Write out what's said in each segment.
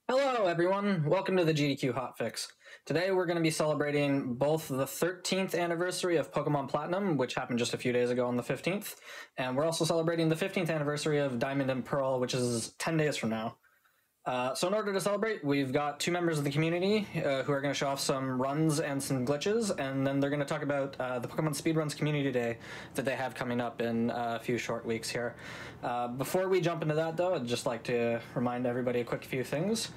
Hello, everyone. Welcome to the GDQ Hotfix. Today, we're going to be celebrating both the 13th anniversary of Pokémon Platinum, which happened just a few days ago on the 15th, and we're also celebrating the 15th anniversary of Diamond and Pearl, which is 10 days from now. So in order to celebrate, we've got two members of the community who are going to show off some runs and some glitches, and then they're going to talk about the Pokemon Speedruns Community Day that they have coming up in a few short weeks here. Before we jump into that, though, I'd just like to remind everybody a quick few things.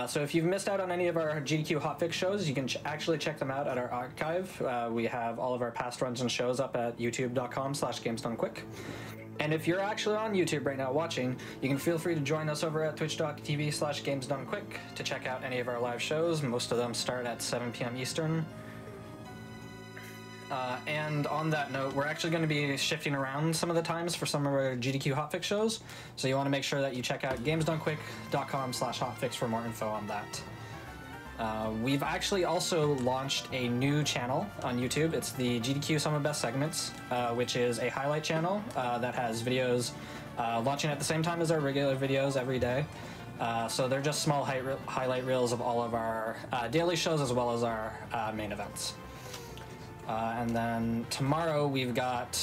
So if you've missed out on any of our GDQ Hotfix shows, you can actually check them out at our archive. We have all of our past runs and shows up at youtube.com/gamesdonequick. And if you're actually on YouTube right now watching, you can feel free to join us over at twitch.tv/gamesdonequick to check out any of our live shows. Most of them start at 7 p.m. Eastern. And on that note, we're actually going to be shifting around some of the times for some of our GDQ Hotfix shows. So you want to make sure that you check out gamesdonequick.com/hotfix for more info on that. We've actually also launched a new channel on YouTube. It's the GDQ Some of Best Segments, which is a highlight channel that has videos launching at the same time as our regular videos every day. So they're just small highlight reels of all of our daily shows as well as our main events. And then tomorrow we've got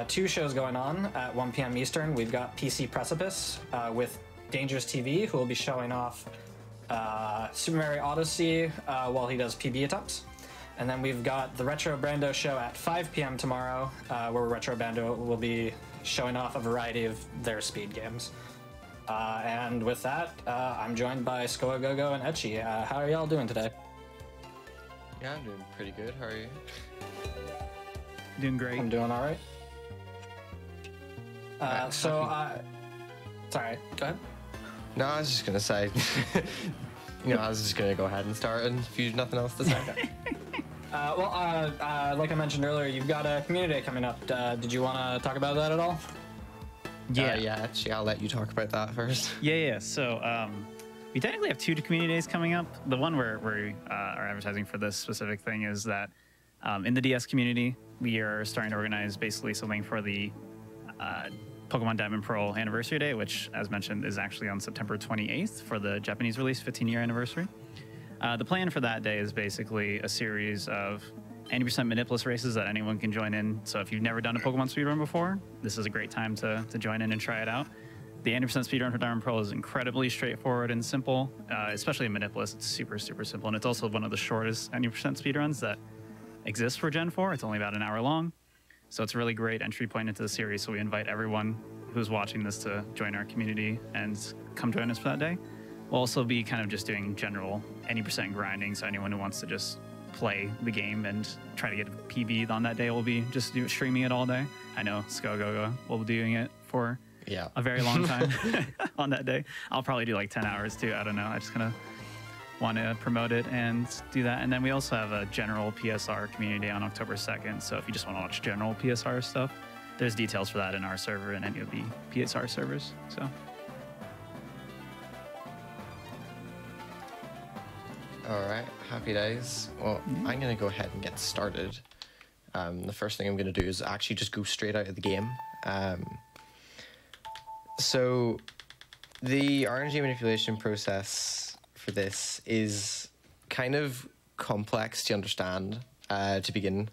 two shows going on at 1 p.m. Eastern. We've got PC Precipice with Dangerous TV, who will be showing off Super Mario Odyssey while he does PB attempts. And then we've got the Retro Brando show at 5 p.m. tomorrow, where Retro Brando will be showing off a variety of their speed games. And with that, I'm joined by Skoa Gogo and Etchi. How are y'all doing today? Yeah, I'm doing pretty good. How are you? Doing great. I'm doing all right. Sorry, go ahead. No, I was just gonna say, I was just gonna go ahead and start, and if you have nothing else to say. Like I mentioned earlier, you've got a community day coming up. Did you want to talk about that at all? Yeah. Actually, I'll let you talk about that first. Yeah. So we technically have two community days coming up. The one where we are advertising for this specific thing is that in the DS community, we are starting to organize basically something for the Pokemon Diamond Pearl Anniversary Day, which, as mentioned, is actually on September 28th for the Japanese release 15-year anniversary. The plan for that day is basically a series of 90% Maniplus races that anyone can join in. So if you've never done a Pokemon speedrun before, this is a great time to join in and try it out. The 90% speedrun for Diamond Pearl is incredibly straightforward and simple, especially in Maniplus. It's super, super simple, and it's also one of the shortest 90% speedruns that exists for Gen 4. It's only about an hour long. So it's a really great entry point into the series. So we invite everyone who's watching this to join our community and come join us for that day. We'll also be kind of just doing general 90% grinding. So anyone who wants to just play the game and try to get a PB on that day will be just streaming it all day. I know Skogogo will be doing it for a very long time on that day. I'll probably do like 10 hours too. I don't know. I just kind of want to promote it and do that. And then we also have a general PSR community on October 2nd. So if you just want to watch general PSR stuff, there's details for that in our server and any of the PSR servers. So. All right, happy days. Well, I'm going to go ahead and get started. The first thing I'm going to do is actually just go straight out of the game. So the RNG manipulation process for this is kind of complex to understand to begin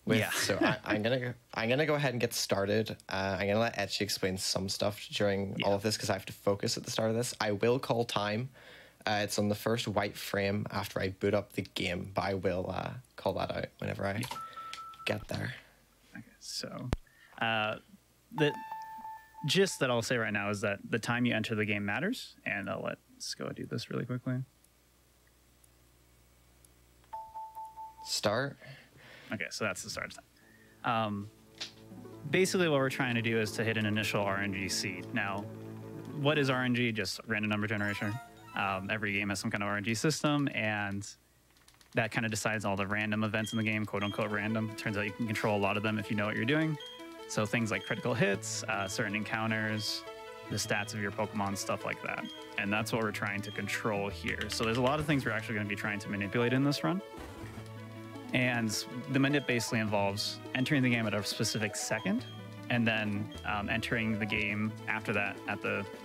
with. Yeah. So I'm gonna go ahead and get started. I'm gonna let Etchi explain some stuff during all of this because I have to focus at the start of this. I will call time. It's on the first white frame after I boot up the game, but I will call that out whenever I get there. Okay, so the gist that I'll say right now is that the time you enter the game matters, and I'll let Skoa do this really quickly. Start. Okay, so that's the start time. Basically, what we're trying to do is to hit an initial RNG seed. Now, what is RNG? Just random number generation. Every game has some kind of RNG system, and that kind of decides all the random events in the game, quote unquote random. Turns out you can control a lot of them if you know what you're doing. So things like critical hits, certain encounters, the stats of your Pokemon, stuff like that. And that's what we're trying to control here. So there's a lot of things we're actually going to be trying to manipulate in this run. And the manip basically involves entering the game at a specific second and then entering the game after that.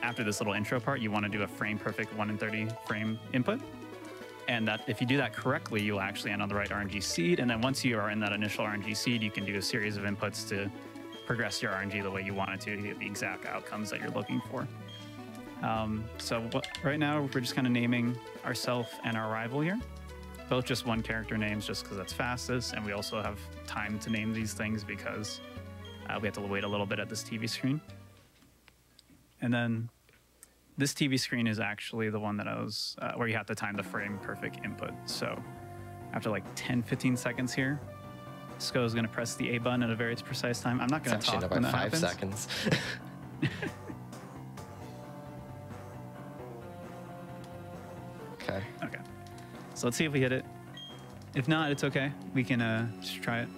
After this little intro part, you want to do a frame perfect 1 in 30 frame input. And that if you do that correctly, you'll actually end on the right RNG seed. And then once you are in that initial RNG seed, you can do a series of inputs to progress your RNG the way you want it to get the exact outcomes that you're looking for. Right now, we're just kind of naming ourselves and our rival here. Both just one character names just because that's fastest. And we also have time to name these things because we have to wait a little bit at this TV screen. And then this TV screen is actually the one that I was, where you have to time the frame perfect input. So after like 10, 15 seconds here, Sko is going to press the A button at a very precise time. I'm not going to talk about when that 5 happens. seconds. Okay. Okay. So let's see if we hit it. If not, it's okay. We can just try it.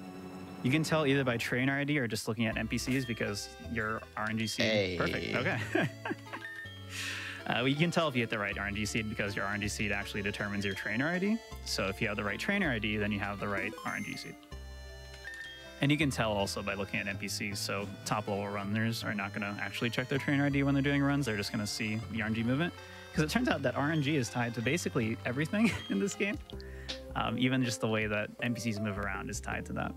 You can tell either by trainer ID or just looking at NPCs because your RNG seed. Hey. Perfect. Okay. You can tell if you hit the right RNG seed because your RNG seed actually determines your trainer ID. So if you have the right trainer ID, then you have the right RNG seed. And you can tell also by looking at NPCs. So top level runners are not going to actually check their trainer ID when they're doing runs. They're just going to see the RNG movement. Because it turns out that RNG is tied to basically everything in this game. Even just the way that NPCs move around is tied to that.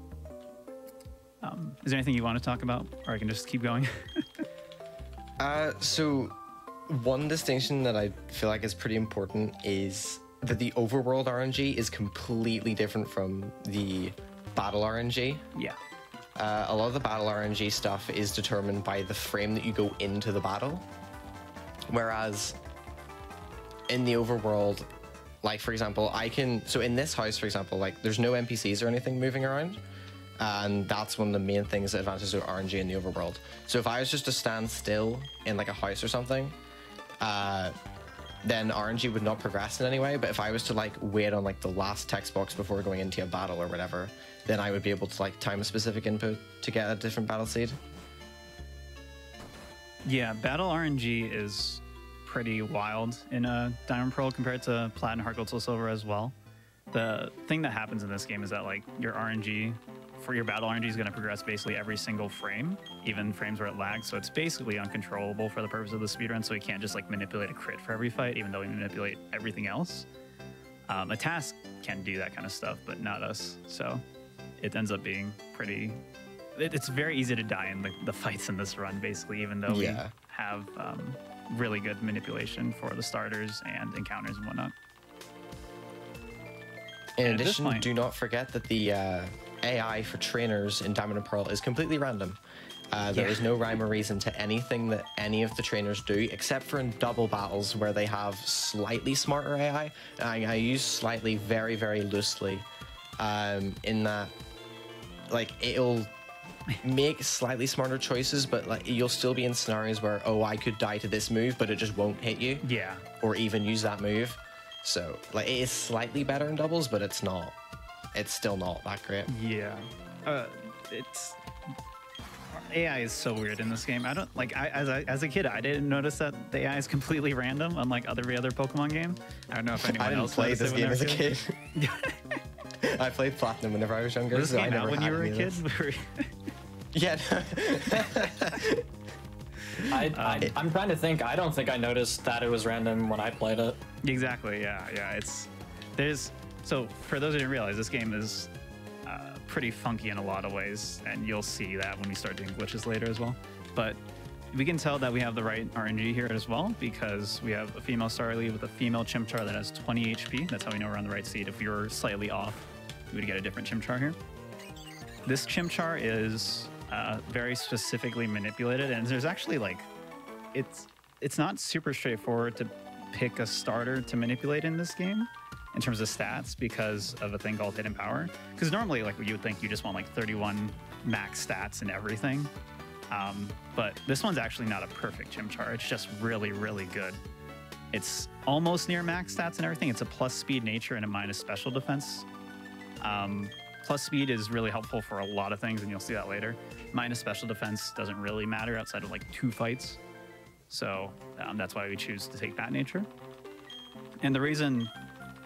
Is there anything you want to talk about? Or I can just keep going? So one distinction that I feel like is pretty important is that the overworld RNG is completely different from the battle RNG. Yeah. A lot of the battle RNG stuff is determined by the frame that you go into the battle. Whereas in the overworld, like for example, so in this house, for example, like there's no NPCs or anything moving around. And that's one of the main things that advantages of RNG in the overworld. So if I was just to stand still in like a house or something, then RNG would not progress in any way. But if I was to like wait on like the last text box before going into a battle or whatever, then I would be able to like time a specific input to get a different battle seed. Yeah, battle RNG is pretty wild in Diamond Pearl compared to Platinum, Heart Gold, Soul Silver as well. The thing that happens in this game is that like your RNG for your battle RNG is going to progress basically every single frame, even frames where it lags. So it's basically uncontrollable for the purpose of the speedrun. So we can't just like manipulate a crit for every fight, even though we manipulate everything else. A task can do that kind of stuff, but not us. So it ends up being pretty. It's very easy to die in the fights in this run, basically, even though we have really good manipulation for the starters and encounters and whatnot. In addition, do not forget that the AI for trainers in Diamond and Pearl is completely random. There is no rhyme or reason to anything that any of the trainers do, except for in double battles where they have slightly smarter AI. I use slightly very, very loosely in that, like, it'll make slightly smarter choices, but like you'll still be in scenarios where, oh, I could die to this move, but it just won't hit you. Yeah. Or even use that move. So, like, it is slightly better in doubles, but it's not. It's still not that great. Yeah. AI is so weird in this game. I don't like. As a kid, I didn't notice that the AI is completely random, unlike every other Pokemon game. I don't know if anyone else played this game as a kid. I played Platinum whenever I was younger. Was this game out when you were a kid? Yeah. I'm trying to think. I don't think I noticed that it was random when I played it. Exactly. Yeah. So for those who didn't realize, this game is pretty funky in a lot of ways, and you'll see that when we start doing glitches later as well. But we can tell that we have the right RNG here as well because we have a female Starly with a female Chimchar that has 20 HP. That's how we know we're on the right seed. If we were slightly off, we would get a different Chimchar here. This Chimchar is very specifically manipulated, and there's actually like, it's not super straightforward to pick a starter to manipulate in this game in terms of stats because of a thing called hidden power. Because normally, like, you would think you just want like 31 max stats and everything. But this one's actually not a perfect Chimchar. It's just really, really good. It's almost near max stats and everything. It's a plus speed nature and a minus special defense. Plus speed is really helpful for a lot of things, and you'll see that later. Minus special defense doesn't really matter outside of like 2 fights. So that's why we choose to take that nature. And the reason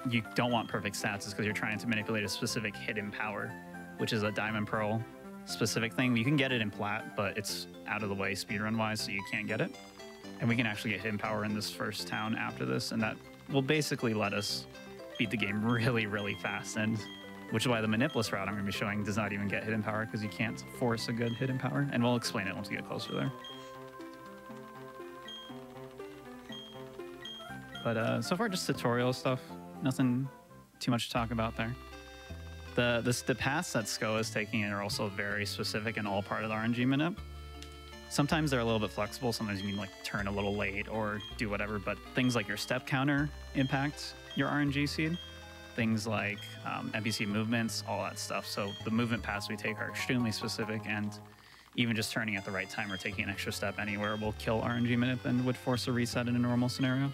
you don't want perfect stats is because you're trying to manipulate a specific hidden power, which is a Diamond Pearl specific thing. You can get it in plat, but it's out of the way speedrun wise, so you can't get it. And we can actually get hidden power in this first town after this, and that will basically let us beat the game really, really fast. And which is why the Maniplus route I'm going to be showing does not even get hidden power, because you can't force a good hidden power. And we'll explain it once we get closer there. But so far, just tutorial stuff. Nothing too much to talk about there. The paths that SCO is taking are also very specific and all part of the RNG manip. Sometimes they're a little bit flexible. Sometimes you can like turn a little late or do whatever. But things like your step counter impact your RNG seed. Things like NPC movements, all that stuff. So the movement paths we take are extremely specific, and even just turning at the right time or taking an extra step anywhere will kill RNG manip and would force a reset in a normal scenario.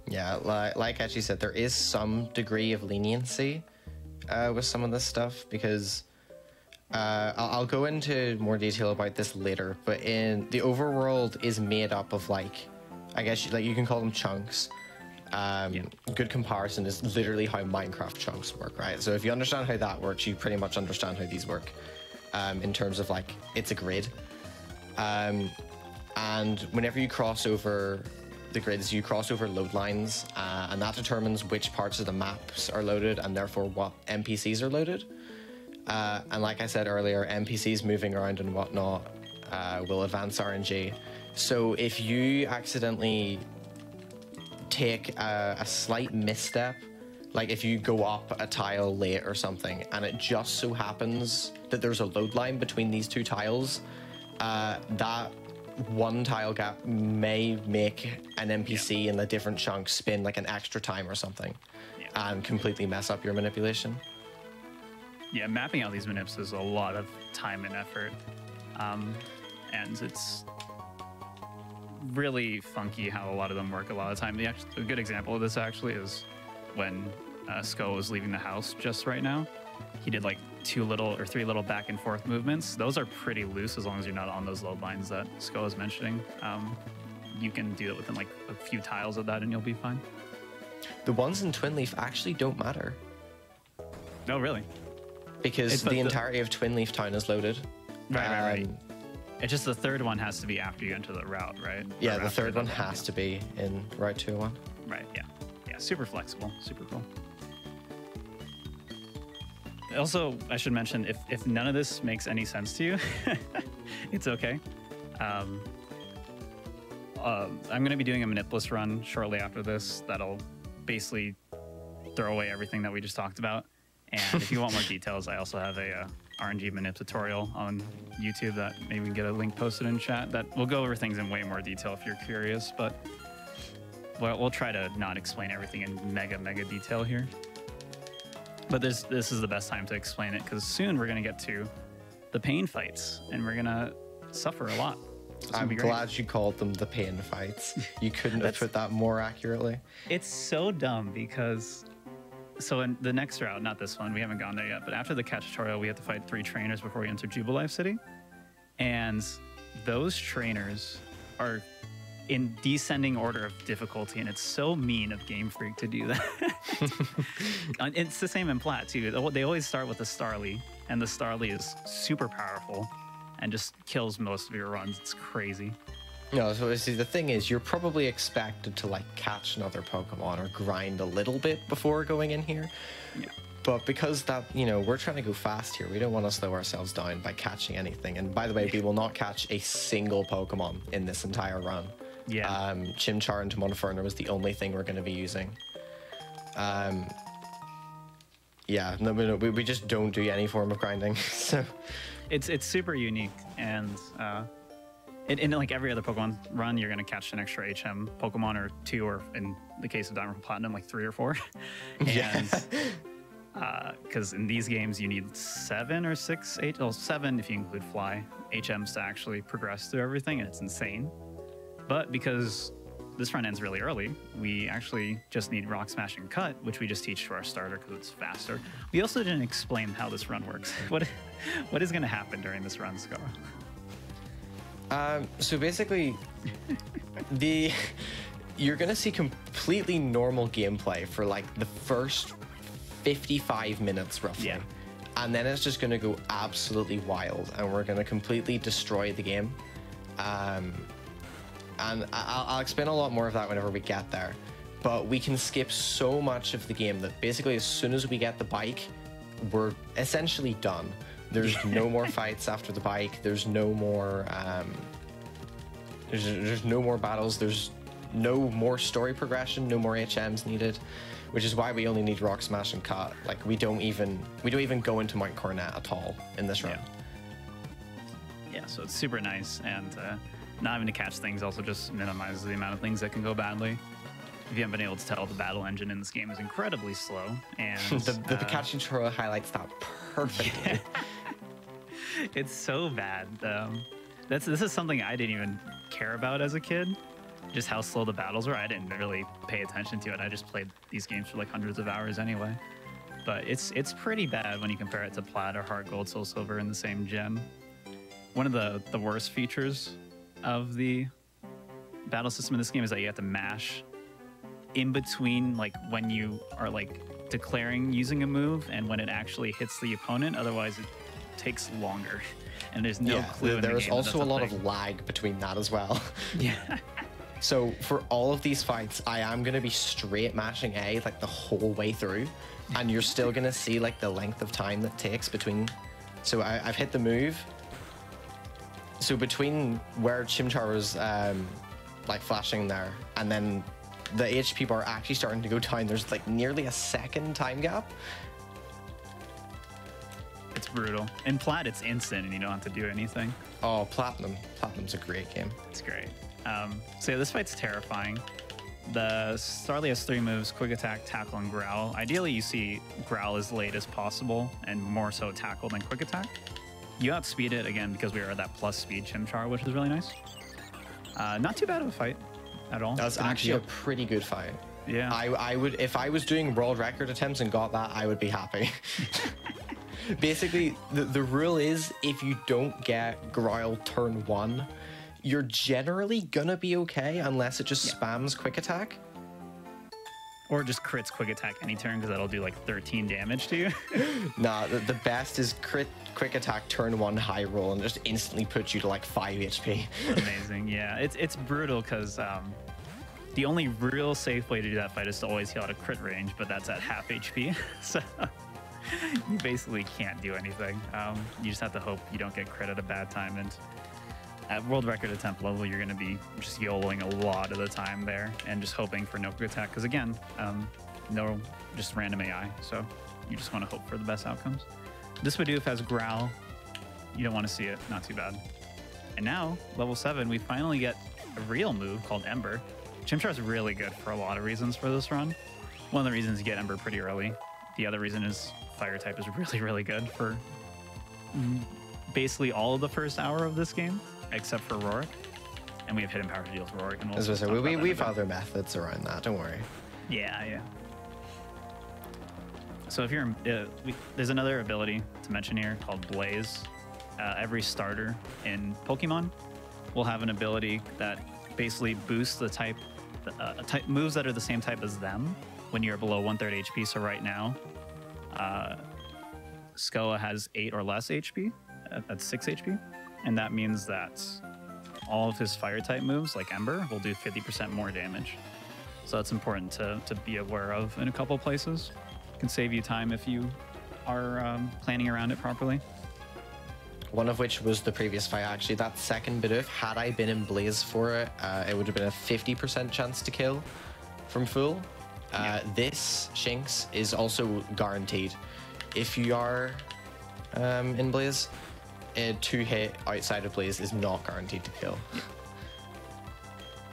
Yeah, like Etchy said, there is some degree of leniency with some of this stuff, because I'll go into more detail about this later, but in the overworld is made up of like, I guess like you can call them chunks. Good comparison is literally how Minecraft chunks work, right? So if you understand how that works, you pretty much understand how these work in terms of like, it's a grid. And whenever you cross over the grids, you cross over load lines, and that determines which parts of the maps are loaded and therefore what NPCs are loaded. And like I said earlier, NPCs moving around and whatnot will advance RNG. So if you accidentally take a slight misstep, like if you go up a tile late or something, and it just so happens that there's a load line between these two tiles, that one tile gap may make an NPC in a different chunk spin like an extra time or something, and completely mess up your manipulation. Yeah, mapping out these manips is a lot of time and effort, and it's really funky how a lot of them work a lot of the time. A good example of this actually is when SCO was leaving the house just right now. He did like 2 little or 3 little back and forth movements. Those are pretty loose as long as you're not on those load lines that SCO was mentioning. You can do it within like a few tiles of that and you'll be fine. The ones in Twin Leaf actually don't matter. No, really? Because the entirety of Twin Leaf Town is loaded. Right. It's just the third one has to be after you enter the route, right? Yeah, the third one has to be in Route 201. Right, yeah. Yeah, super flexible, super cool. Also, I should mention, if none of this makes any sense to you, it's okay. I'm going to be doing a Maniplus run shortly after this that'll basically throw away everything that we just talked about. And if you want more details, I also have a RNG manip tutorial on YouTube that maybe we can get a link posted in chat that will go over things in way more detail if you're curious. But we'll try to not explain everything in mega detail here. But this is the best time to explain it, because soon we're going to get to the pain fights, and we're going to suffer a lot. I'm glad you called them the pain fights. You couldn't have put that more accurately. It's so dumb because... So in the next route, not this one, we haven't gone there yet, but after the catch tutorial, we have to fight 3 trainers before we enter Jubilife City. And those trainers are in descending order of difficulty, and it's so mean of Game Freak to do that. It's the same in Plat, too. They always start with the Starly, and the Starly is super powerful and just kills most of your runs. It's crazy. No, so see, the thing is, you're probably expected to like catch another Pokemon or grind a little bit before going in here. Yeah. But because that, you know, we're trying to go fast here, we don't want to slow ourselves down by catching anything. And by the way, we will not catch a single Pokemon in this entire run. Yeah. Chimchar and Monferno was the only thing we're going to be using. Yeah, no, we just don't do any form of grinding. So it's super unique, and in like every other Pokemon run, you're going to catch an extra HM Pokemon or 2, or in the case of Diamond and Platinum, like 3 or 4. And because in these games, you need 7 or 6, 8, well, 7 if you include Fly, HMs to actually progress through everything, and it's insane. But because this run ends really early, we actually just need Rock Smash and Cut, which we just teach to our starter because it's faster. We also didn't explain how this run works. What is going to happen during this run, Scar? So basically, you're gonna see completely normal gameplay for like the first 55 minutes roughly. Yeah. and then it's just going to go absolutely wild, and we're going to completely destroy the game. And I'll explain a lot more of that whenever we get there. But we can skip so much of the game that basically as soon as we get the bike, we're essentially done. There's no more fights after the bike. There's no more there's no more battles. There's no more story progression. No more HMs needed, which is why we only need Rock Smash and Cut. Like we don't even go into Mount Coronet at all in this run. Yeah, so it's super nice, and not having to catch things also just minimizes the amount of things that can go badly. If you haven't been able to tell, the battle engine in this game is incredibly slow, and the Pikachu tutorial highlights that perfectly. Yeah. It's so bad. This is something I didn't even care about as a kid, just how slow the battles were. I didn't really pay attention to it. I just played these games for like hundreds of hours anyway. But it's pretty bad when you compare it to Plat or Heart Gold, Soul Silver in the same gen. One of the worst features of the battle system in this game is that you have to mash in between, like when you are like declaring using a move and when it actually hits the opponent. Otherwise it takes longer, and there's no clue in the game. There's also a lot of lag between that as well. Yeah. So for all of these fights, I am going to be straight mashing A like the whole way through, and you're still going to see like the length of time that takes between. So I've hit the move. So between where Chimchar was like flashing there and then the HP bar actually starting to go down, there's like nearly a second time gap. It's brutal. In Plat, it's instant and you don't have to do anything. Oh, Platinum's a great game. It's great. So yeah, this fight's terrifying. The Starly has 3 moves: Quick Attack, Tackle, and Growl. Ideally, you see Growl as late as possible and more so Tackle than Quick Attack. You outspeed it, again, because we are at that plus speed Chimchar, which is really nice. Not too bad of a fight at all. That was actually a pretty good fight. Yeah. I would, if I was doing world record attempts and got that, I would be happy. Basically, the rule is if you don't get Growl turn 1, you're generally gonna be okay unless it just spams Quick Attack. Or just crits Quick Attack any turn, because that'll do like 13 damage to you. Nah, the best is crit Quick Attack turn 1 high roll and just instantly puts you to like 5 HP. Amazing, yeah. It's brutal because the only real safe way to do that fight is to always heal out of crit range, but that's at half HP. So you basically can't do anything. You just have to hope you don't get crit at a bad time, and at world record attempt level, you're going to be just YOLOing a lot of the time there and just hoping for no quick attack. Because again, no just random AI. So you just want to hope for the best outcomes. This Bidoof has Growl. You don't want to see it. Not too bad. And now, level 7, we finally get a real move called Ember. Chimchar is really good for a lot of reasons for this run. One of the reasons you get Ember pretty early. The other reason is Fire type is really, really good for basically all of the first hour of this game, except for Rorik. And we have hidden power to deal with Rorik. And As I say, we have other methods around that, don't worry. Yeah. So if you're, there's another ability to mention here called Blaze. Every starter in Pokemon will have an ability that basically boosts the type moves that are the same type as them when you're below 1/3 HP. So right now, Skoa has 8 or less HP at 6 HP. And that means that all of his fire type moves, like Ember, will do 50% more damage. So that's important to be aware of in a couple places. It can save you time if you are planning around it properly. One of which was the previous fight, actually. That second Bidoof, had I been in Blaze for it, it would have been a 50% chance to kill from full. This Shinx is also guaranteed. If you are in Blaze, a 2-hit outside of Blaze is not guaranteed to kill.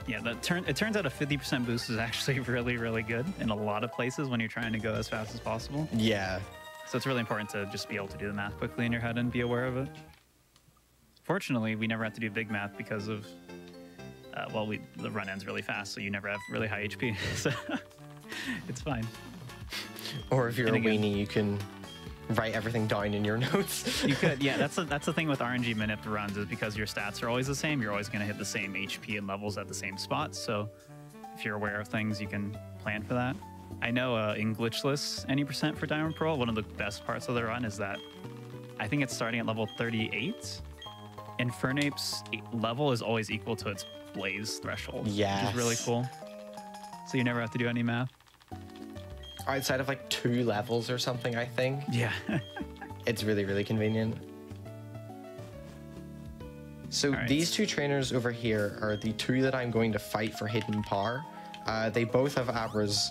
Yeah, it turns out a 50% boost is actually really, really good in a lot of places when you're trying to go as fast as possible. Yeah. So it's really important to just be able to do the math quickly in your head and be aware of it. Fortunately, we never have to do big math because of, the run ends really fast, so you never have really high HP. So it's fine. Or if you're a weenie, you can write everything down in your notes. You could, yeah. That's the thing with RNG manip runs, is because your stats are always the same. You're always going to hit the same HP and levels at the same spots. So if you're aware of things, you can plan for that. I know in glitchless any percent for Diamond Pearl, one of the best parts of the run is that I think it's starting at level 38, and Fernape's level is always equal to its blaze threshold, which is really cool. So you never have to do any math. Outside of like 2 levels or something, I think. Yeah. It's really, really convenient. So these 2 trainers over here are the 2 that I'm going to fight for hidden power. They both have Abras,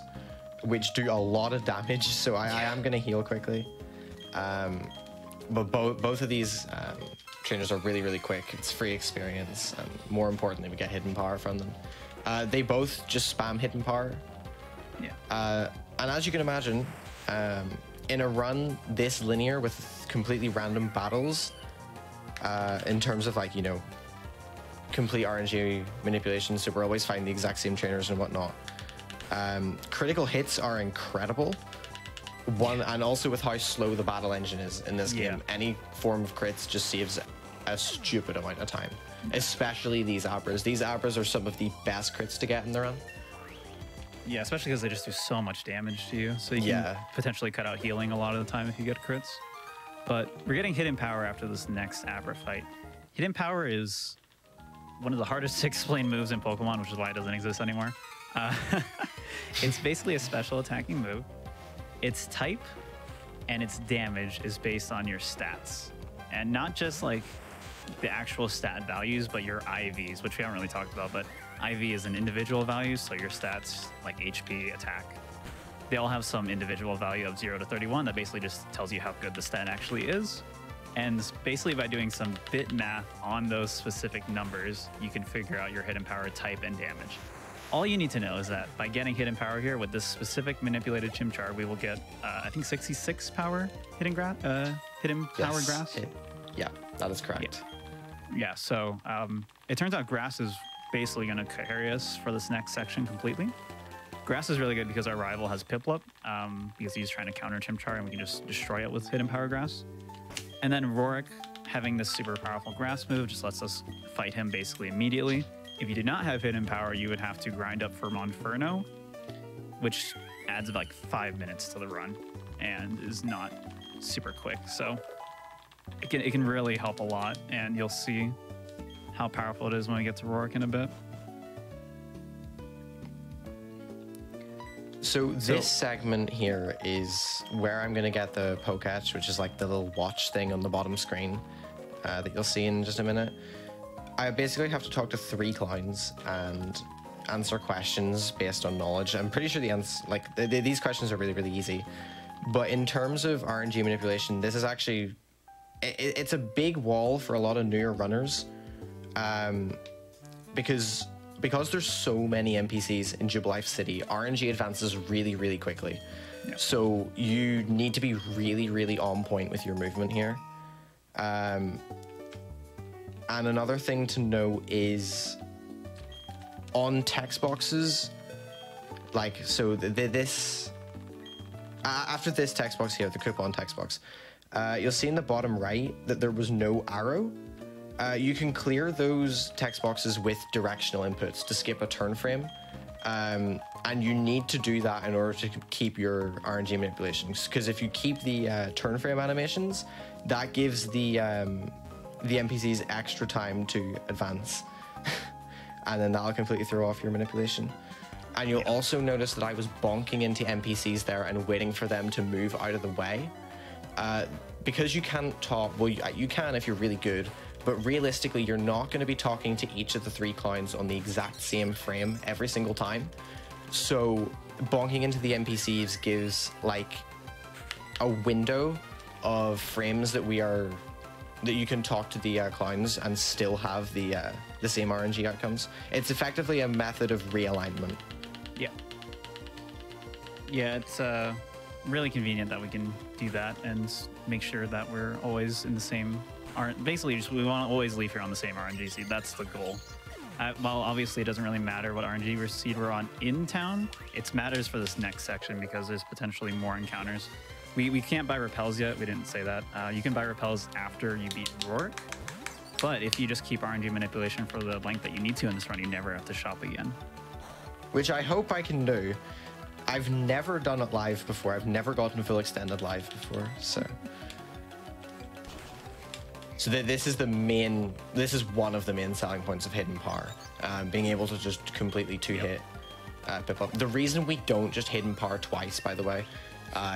which do a lot of damage, so I am going to heal quickly. But both of these trainers are really, really quick. It's free experience, and more importantly, we get hidden power from them. They both just spam hidden power. Yeah. And as you can imagine, in a run this linear with completely random battles, in terms of like, you know, complete RNG manipulation, so we're always fighting the exact same trainers and whatnot. Critical hits are incredible. And also with how slow the battle engine is in this game, any form of crits just saves a stupid amount of time. Especially these Abras. These Abras are some of the best crits to get in the run. Yeah, especially because they just do so much damage to you. So you can potentially cut out healing a lot of the time if you get crits. But we're getting Hidden Power after this next Abra fight. Hidden Power is one of the hardest to explain moves in Pokemon, which is why it doesn't exist anymore. It's basically a special attacking move. Its type and its damage is based on your stats. And not just like the actual stat values, but your IVs, which we haven't really talked about, but IV is an individual value, so your stats like HP, attack, they all have some individual value of 0 to 31 that basically just tells you how good the stat actually is. And basically by doing some bit math on those specific numbers, you can figure out your hidden power type and damage. All you need to know is that by getting hidden power here with this specific manipulated Chimchar, we will get, I think 66 power hidden power grass. Yeah, that is correct. Yeah, so it turns out grass is basically going to carry us for this next section completely. Grass is really good because our rival has Piplup, because he's trying to counter Chimchar and we can just destroy it with hidden power grass. And then Rorik, having this super powerful grass move, just lets us fight him basically immediately. If you did not have hidden power, you would have to grind up for Monferno, which adds like 5 minutes to the run and is not super quick. So it can really help a lot, and you'll see how powerful it is when we get to Rorik in a bit. So this segment here is where I'm going to get the Poketch, which is like the little watch thing on the bottom screen that you'll see in just a minute. I basically have to talk to 3 clowns and answer questions based on knowledge. I'm pretty sure these questions are really, really easy. But in terms of RNG manipulation, this is actually... It's a big wall for a lot of newer runners. Because there's so many NPCs in Jubilife City, RNG advances really, really quickly. Yeah. So you need to be really, really on point with your movement here. And another thing to know is on text boxes, like, so after this text box here, the coupon text box, you'll see in the bottom right that there was no arrow. You can clear those text boxes with directional inputs to skip a turn frame. And you need to do that in order to keep your RNG manipulations. Because if you keep the turn frame animations, that gives the NPCs extra time to advance. And then that'll completely throw off your manipulation. And you'll also notice that I was bonking into NPCs there and waiting for them to move out of the way. Because you can't talk, well, you can if you're really good, but realistically, you're not going to be talking to each of the 3 clowns on the exact same frame every single time. So bonking into the NPCs gives like a window of frames that you can talk to the clowns and still have the same RNG outcomes. It's effectively a method of realignment. Yeah. Yeah, it's really convenient that we can do that and make sure that we're always in the same... Basically, we want to always leave here on the same RNG seed. That's the goal. Well, obviously, it doesn't really matter what RNG seed we're on in town. It matters for this next section because there's potentially more encounters. We can't buy repels yet. We didn't say that. You can buy repels after you beat Rorik. But if you just keep RNG manipulation for the length that you need to in this run, you never have to shop again. Which I hope I can do. I've never done it live before. I've never gotten full extended live before, so. So this is one of the main selling points of Hidden Power, being able to just completely two-hit Pip up. The reason we don't just Hidden Power twice, by the way,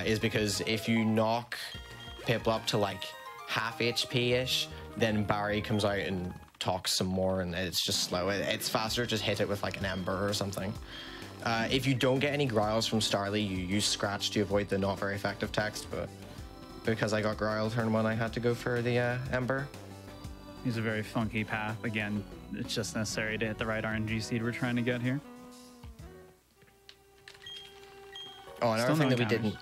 is because if you knock Pip up to like half HP-ish, then Barry comes out and talks some more, and it's just slow. It's faster to just hit it with like an Ember or something. If you don't get any Growls from Starly, you use Scratch to avoid the not very effective text, but because I got Growl turn 1, I had to go for the Ember. He's a very funky path. Again, it's just necessary to hit the right RNG seed we're trying to get here. Oh, another thing that we didn't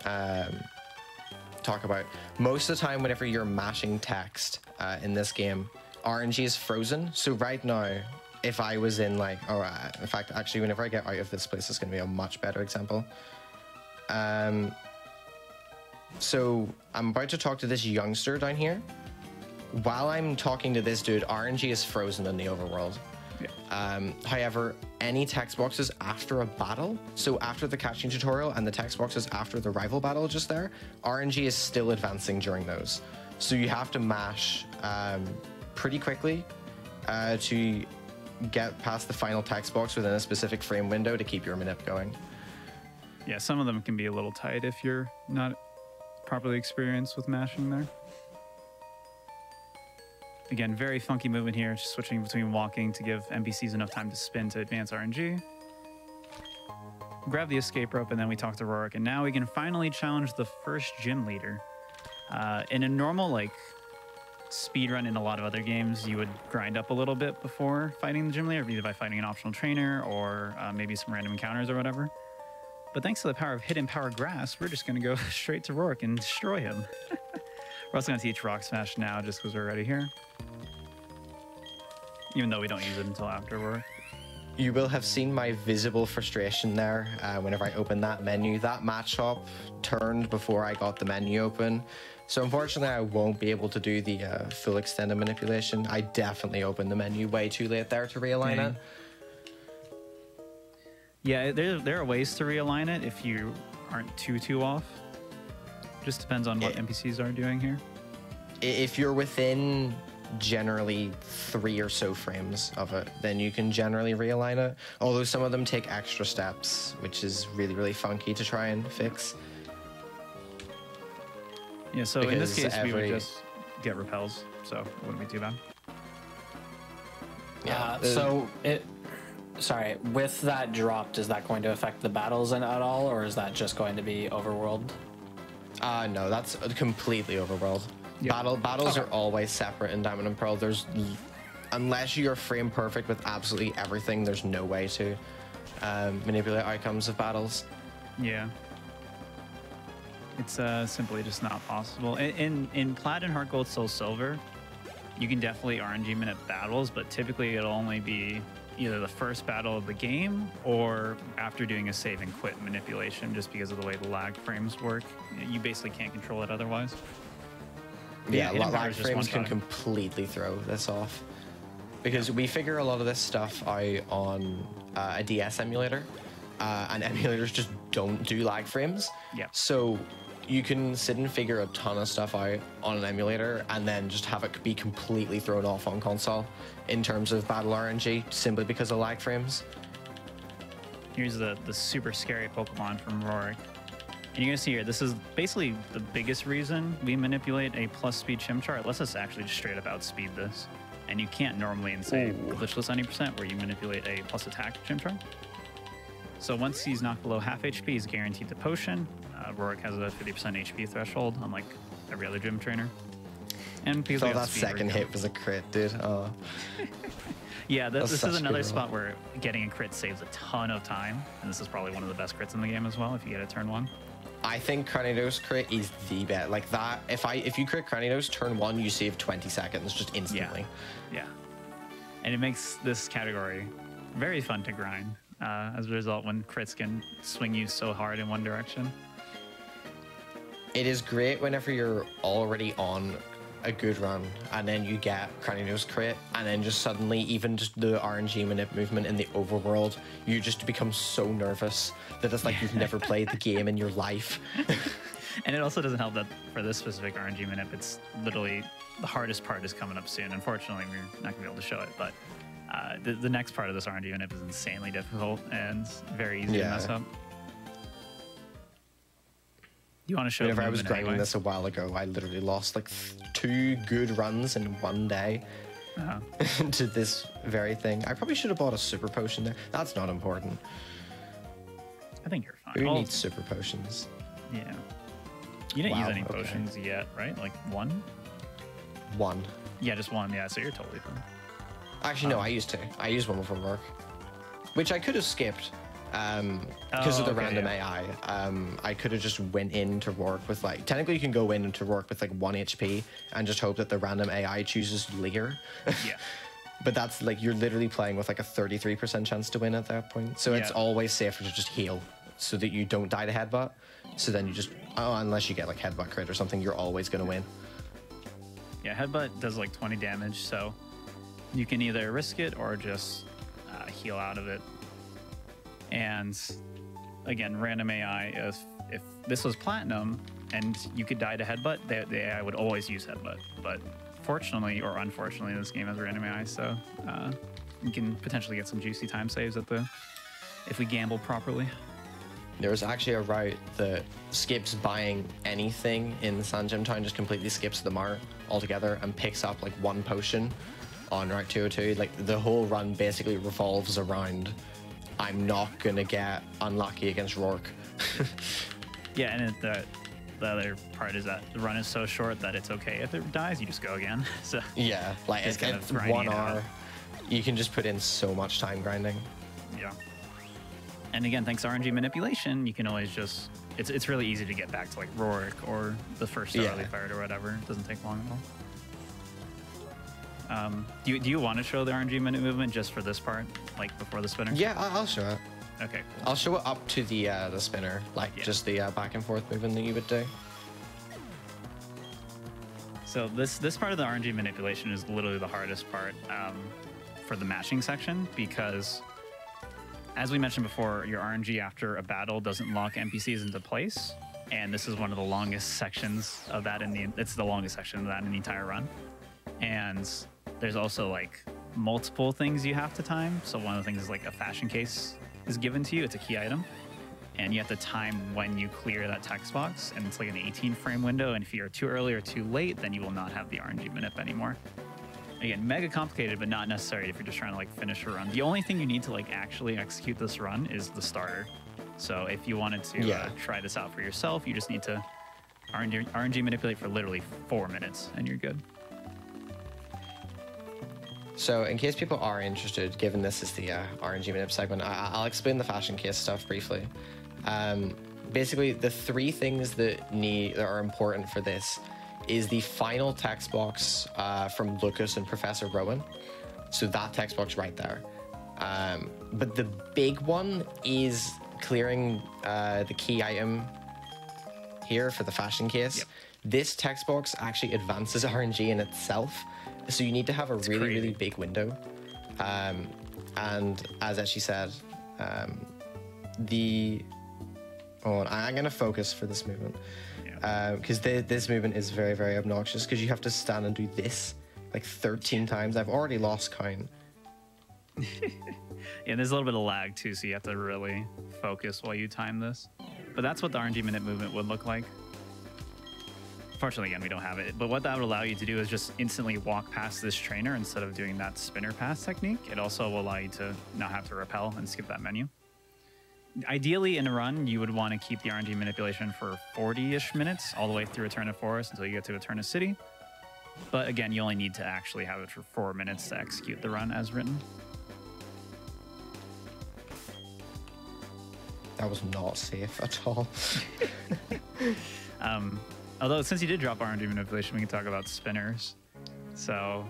talk about. Most of the time, whenever you're mashing text in this game, RNG is frozen. So right now, if I was in like, in fact, actually, whenever I get out of this place, it's going to be a much better example. So I'm about to talk to this youngster down here. While I'm talking to this dude, RNG is frozen in the overworld. Yeah. However, any text boxes after a battle, so after the catching tutorial and the text boxes after the rival battle just there, RNG is still advancing during those. So you have to mash pretty quickly to get past the final text box within a specific frame window to keep your manip going. Yeah, some of them can be a little tight if you're not properly experienced with mashing there. Again, very funky movement here, just switching between walking to give NPCs enough time to spin to advance RNG. Grab the escape rope, and then we talk to Rorik, and now we can finally challenge the first gym leader. In a normal, like, speedrun in a lot of other games, you would grind up a little bit before fighting the gym leader, either by fighting an optional trainer or maybe some random encounters or whatever. But thanks to the power of Hidden Power Grass, we're just going to go straight to Rorik and destroy him. We're also going to teach Rock Smash now just because we're already here. Even though we don't use it until after Rorik. You will have seen my visible frustration there whenever I opened that menu. That match shop turned before I got the menu open. So unfortunately, I won't be able to do the full extended manipulation. I definitely opened the menu way too late there to realign it. Yeah, there are ways to realign it if you aren't too off. Just depends on what NPCs are doing here. If you're within generally 3 or so frames of it, then you can generally realign it. Although some of them take extra steps, which is really funky to try and fix. Yeah, so in this case, we would just get repels, so it wouldn't be too bad. Yeah, sorry, with that drop, is that going to affect the battles at all, or is that just going to be overworld? No, that's completely overworld. Yep. Battles are always separate in Diamond and Pearl. Unless you're frame perfect with absolutely everything, there's no way to manipulate outcomes of battles. Yeah. It's simply just not possible. In Plat and Heart Gold, Soul Silver, you can definitely RNG minute battles, but typically it'll only be either the first battle of the game or after doing a save and quit manipulation, just because of the way the lag frames work. You basically can't control it otherwise. Yeah, lag frames can completely throw this off. Because we figure a lot of this stuff out on a DS emulator, and emulators just don't do lag frames. Yeah. So you can sit and figure a ton of stuff out on an emulator and then just have it be completely thrown off on console in terms of battle RNG simply because of lag frames. Here's the super scary Pokemon from Rorik. And you're gonna see here, this is basically the biggest reason we manipulate a plus speed Chimchar. It lets us actually just straight up outspeed this. And you can't normally in, say, glitchless 90% where you manipulate a plus attack Chimchar. So once he's knocked below half HP, he's guaranteed the potion. Rorik has a 50% HP threshold, unlike every other gym trainer. And because that second hit was a crit, dude. Oh. Yeah, this is another spot where getting a crit saves a ton of time. And this is probably one of the best crits in the game as well if you get a turn 1. I think Cranidos crit is the best. Like that, if you crit Cranidos turn 1, you save 20 seconds just instantly. Yeah. And it makes this category very fun to grind. As a result, when crits can swing you so hard in one direction. It is great whenever you're already on a good run, and then you get Cranny Nose crit, and then just suddenly, even just the RNG manip movement in the overworld, you just become so nervous that it's like you've never played the game in your life. And it also doesn't help that for this specific RNG manip, it's literally the hardest part is coming up soon. Unfortunately, we're not going to be able to show it, but the next part of this RNG manip is insanely difficult and very easy to mess up. You want to show? Whenever I was grinding this a while ago, I literally lost like 2 good runs in one day to this very thing. I probably should have bought a super potion there. That's not important. I think you're fine. Who needs super potions? Yeah. You didn't use any potions yet, right? Like one? One. Yeah, just one. Yeah, so you're totally fine. Actually, no, I used 2. I used one before work, which I could have skipped. Because of the random AI, I could have just went into work with like, technically you can go into work with like 1 HP and just hope that the random AI chooses Leer. Yeah. But that's like, you're literally playing with like a 33% chance to win at that point. So it's always safer to just heal so that you don't die to headbutt. So then you just, unless you get like headbutt crit or something, you're always going to win. Yeah, headbutt does like 20 damage, so you can either risk it or just heal out of it. And again, random AI, if this was platinum and you could die to headbutt, the AI would always use headbutt. But fortunately or unfortunately, this game has random AI, so you can potentially get some juicy time saves if we gamble properly. There's actually a route that skips buying anything in San Jim Town, just completely skips the mart altogether and picks up like 1 potion on Route 202. Like the whole run basically revolves around, I'm not gonna get unlucky against Rourke. Yeah, and the other part is that the run is so short that it's okay if it dies, you just go again. So yeah, like it's kind of 1 hour. You can just put in so much time grinding. Yeah. And again, thanks to RNG manipulation, you can always just it's really easy to get back to like Rourke or the first star they fired or whatever. It doesn't take long at all. Do you want to show the RNG minute movement just for this part, like before the spinner? Yeah, I'll show it. Okay, cool. I'll show it up to the spinner, like just the back and forth movement that you would do. So this part of the RNG manipulation is literally the hardest part for the matching section, because as we mentioned before, your RNG after a battle doesn't lock NPCs into place, and this is one of the longest sections of that it's the longest section of that in the entire run. And there's also like multiple things you have to time. So one of the things is like a fashion case is given to you. It's a key item, and you have to time when you clear that text box, and it's like an 18-frame window. And if you're too early or too late, then you will not have the RNG manip anymore. Again, mega complicated, but not necessary if you're just trying to like finish a run. The only thing you need to like actually execute this run is the starter. So if you wanted to try this out for yourself, you just need to RNG manipulate for literally 4 minutes, and you're good. So in case people are interested, given this is the RNG manip segment, I'll explain the fashion case stuff briefly. Basically, the 3 things that are important for this is the final text box from Lucas and Professor Rowan. So that text box right there. But the big one is clearing the key item here for the fashion case. Yep. This text box actually advances RNG in itself. So you need to have a really big window. And as Etchy said, I'm going to focus for this movement. Because this movement is very, very obnoxious, because you have to stand and do this like 13 times. I've already lost count. Yeah, there's a little bit of lag too, so you have to really focus while you time this. But that's what the RNG minute movement would look like. Fortunately, again, we don't have it. But what that would allow you to do is just instantly walk past this trainer instead of doing that spinner pass technique. It also will allow you to not have to repel and skip that menu. Ideally, in a run, you would want to keep the RNG manipulation for 40-ish minutes, all the way through Eterna Forest until you get to Eterna City. But again, you only need to actually have it for 4 minutes to execute the run as written. That was not safe at all. Although, since you did drop RNG manipulation, we can talk about spinners. So,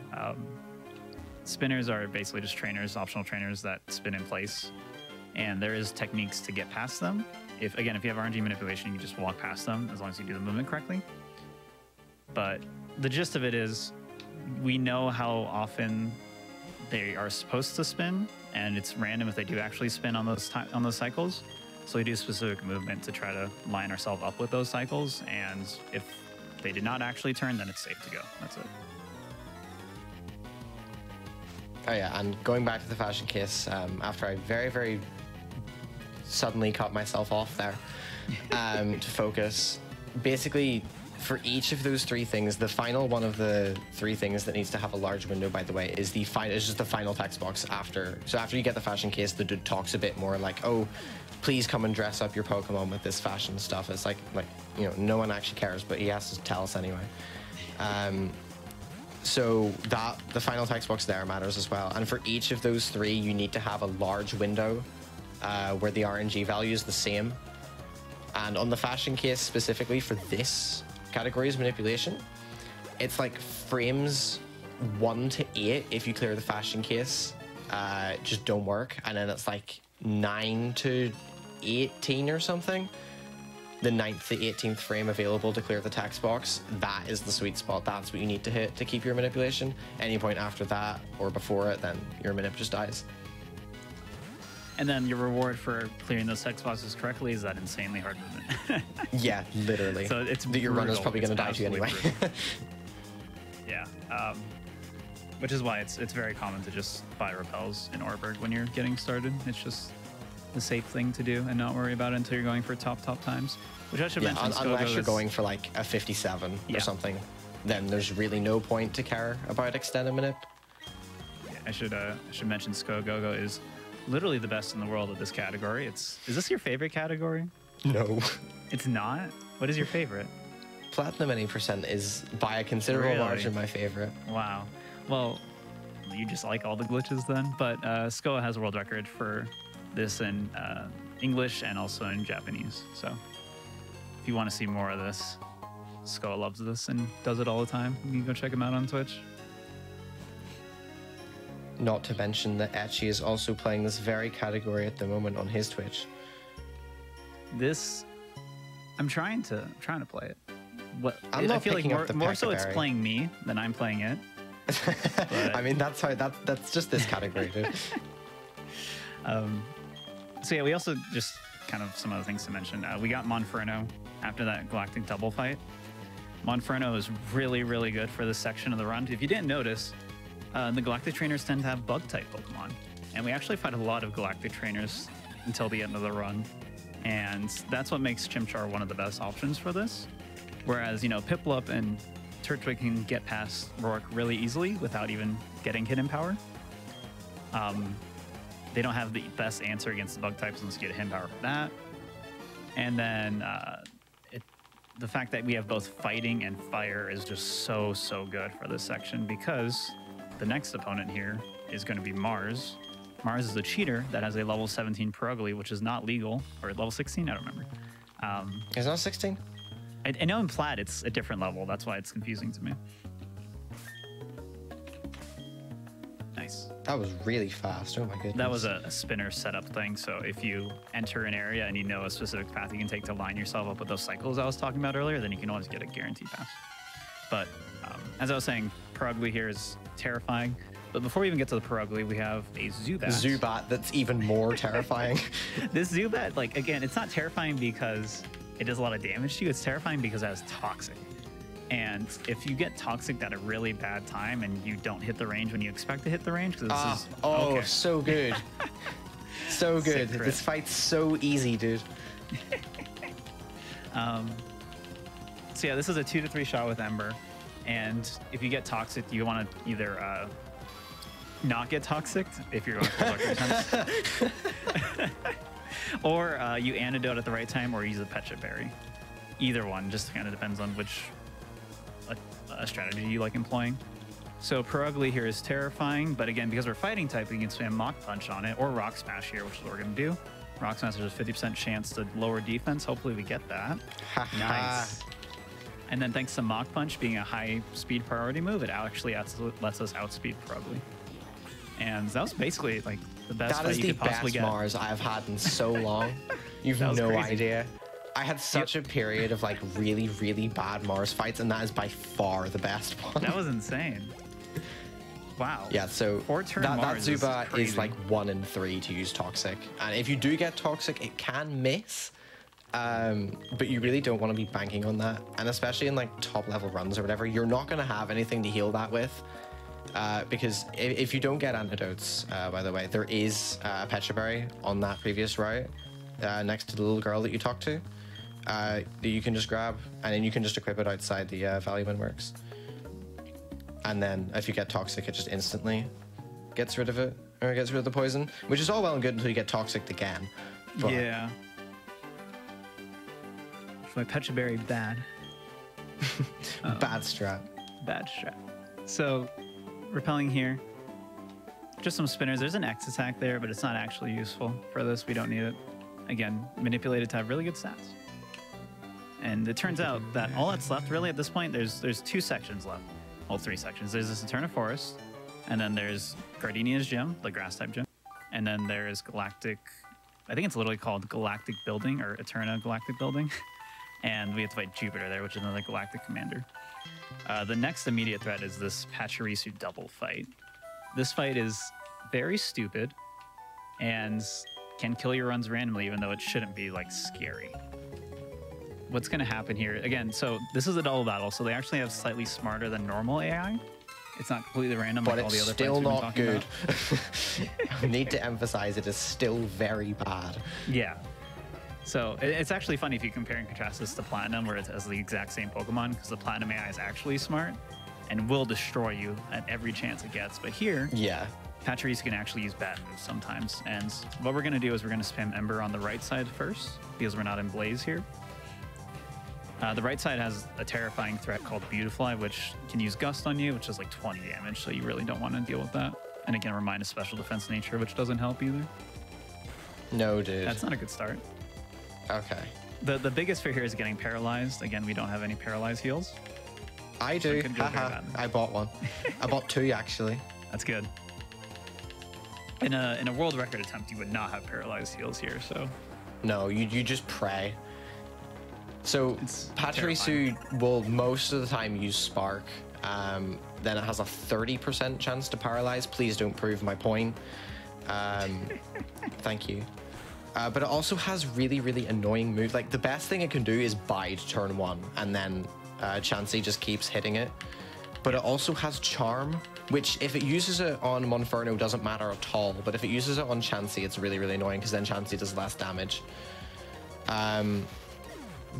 spinners are basically just trainers, optional trainers that spin in place. And there is techniques to get past them. If you have RNG manipulation, you just walk past them as long as you do the movement correctly. But the gist of it is we know how often they are supposed to spin, and it's random if they do actually spin on those cycles. So we do specific movement to try to line ourselves up with those cycles, and if they did not actually turn, then it's safe to go. That's it. Oh yeah, and going back to the fashion case, after I very, very suddenly cut myself off there to focus, basically for each of those three things, the final one of the three things that needs to have a large window, by the way, is just the final text box after. So after you get the fashion case, the dude talks a bit more like, oh, please come and dress up your Pokemon with this fashion stuff. It's like you know, no one actually cares, but he has to tell us anyway. So that the final text box there matters as well. And for each of those three, you need to have a large window where the RNG value is the same. And on the fashion case specifically for this category's manipulation, it's like frames 1 to 8 if you clear the fashion case just don't work, and then it's like 9 to 18 or something, the 9th to 18th frame available to clear the text box. That is the sweet spot. That's what you need to hit to keep your manipulation. Any point after that or before it, then your manip just dies. And then your reward for clearing those text boxes correctly is that insanely hard movement. Yeah, literally. So it's your runner's probably going to die to you anyway. Yeah, which is why it's very common to just buy repels in Orberg when you're getting started. It's just the safe thing to do and not worry about it until you're going for top times. Which I should mention. Unless you're going for like a 57 or something, then there's really no point to care about extended manip. Yeah, I should mention Skogogo is literally the best in the world at this category. Is this your favorite category? No. It's not? What is your favorite? Platinum any percent is by a considerable margin my favorite. Wow. Well, you just like all the glitches then. But Skoa has a world record for this in English and also in Japanese. So if you want to see more of this, Skoa loves this and does it all the time. You can go check him out on Twitch. Not to mention that Etchy is also playing this very category at the moment on his Twitch. I'm trying to play it. I feel like more so it's playing me than I'm playing it. I mean, that's just this category, dude. So yeah, we also just kind of some other things to mention. We got Monferno after that Galactic double fight. Monferno is really, really good for this section of the run. If you didn't notice, the Galactic trainers tend to have bug-type Pokemon. And we actually fight a lot of Galactic trainers until the end of the run. And that's what makes Chimchar one of the best options for this. Whereas, you know, Piplup and Turtwig can get past Rourke really easily without even getting hidden power. They don't have the best answer against the bug types unless you get hidden power for that. And then the fact that we have both fighting and fire is just so good for this section, because the next opponent here is going to be Mars. Mars is a cheater that has a level 17 Perugly, which is not legal, or level 16, I don't remember. It's not 16? I know in Plat it's a different level, that's why it's confusing to me. Nice. That was really fast, oh my goodness. That was a spinner setup thing, so if you enter an area and you know a specific path you can take to line yourself up with those cycles I was talking about earlier, then you can always get a guaranteed pass. But as I was saying, Perugly here is terrifying. But before we even get to the Perugly, we have a Zubat. Zubat that's even more terrifying. This Zubat, like, again, it's not terrifying because it does a lot of damage to you. It's terrifying because it has Toxic. And if you get Toxic at a really bad time and you don't hit the range when you expect to hit the range, because this is... Oh, okay. So good. So good. This fight's so easy, dude. So yeah, this is a 2 to 3 shot with Ember. And if you get Toxic, you want to either not get Toxic if you're going for lucky times. Or you antidote at the right time, or use a Pecha Berry. Either one, just kind of depends on which strategy you like employing. So Perugly here is terrifying, but again, because we're fighting type, we can spam Mach Punch on it, or Rock Smash here, which is what we're going to do. Rock Smash, there's a 50% chance to lower defense. Hopefully we get that. Nice. And then thanks to Mach Punch being a high speed priority move, it actually lets us outspeed Perugly. And that was basically like the best fight you could possibly get. That is the best Mars I've had in so long. You've no idea. I had such a period of like really, really bad Mars fights, and that is by far the best one. That was insane. Wow. Yeah, so Four-turn that Mars Zubat crazy. is like 1 in 3 to use Toxic. And if you do get Toxic, it can miss. But you really don't want to be banking on that. And especially in like top level runs or whatever, you're not going to have anything to heal that with. Because if you don't get antidotes, by the way, there is a Petra Berry on that previous route next to the little girl that you talked to that you can just grab, and then you can just equip it outside the Value Win Works. And then if you get Toxic, it just instantly gets rid of it, or gets rid of the poison, which is all well and good until you get Toxic again. But yeah. My Petra Berry bad. bad strat. Bad strat. So, repelling here. Just some spinners. There's an X attack there, but it's not actually useful for this. We don't need it. Again, manipulated to have really good stats. And it turns out that all that's left really at this point, there's 2 sections left. Well, 3 sections. There's this Eterna Forest, and then there's Gardenia's Gym, the grass type gym, and then there's Galactic, I think it's literally called Galactic Building, or Eterna Galactic Building, and we have to fight Jupiter there, which is another Galactic Commander. The next immediate threat is this Pachirisu double fight. This fight is very stupid, and can kill your runs randomly, even though it shouldn't be, like, scary. What's going to happen here, again, so this is a double battle, so they actually have slightly smarter than normal AI. It's not completely random But like all the it's other still fights we've been not talking good. about. I need to emphasize it is still very bad. Yeah. So it's actually funny if you compare and contrast this to Platinum, where it has the exact same Pokemon, because the Platinum AI is actually smart and will destroy you at every chance it gets. But here, Yeah. Pachirisu can actually use bad moves sometimes. And what we're going to do is we're going to spam Ember on the right side first, because we're not in Blaze here. The right side has a terrifying threat called Beautifly, which can use Gust on you, which is like 20 damage, so you really don't want to deal with that. And again, remind a special defense nature, which doesn't help either. No, dude. That's not a good start. Okay. The biggest fear here is getting paralyzed. Again, we don't have any paralyzed heals. I So do. it could go very Haha. bad. I bought one. I bought 2 actually. That's good. In a world record attempt, you would not have paralyzed heals here, so No, you just pray. So It's Pachirisu will most of the time use Spark. Then it has a 30% chance to paralyze. Please don't prove my point. Thank you. But it also has really, really annoying moves. Like the best thing it can do is bide turn 1, and then Chansey just keeps hitting it. But it also has Charm, which if it uses it on Monferno doesn't matter at all. But if it uses it on Chansey, it's really, really annoying because then Chansey does less damage.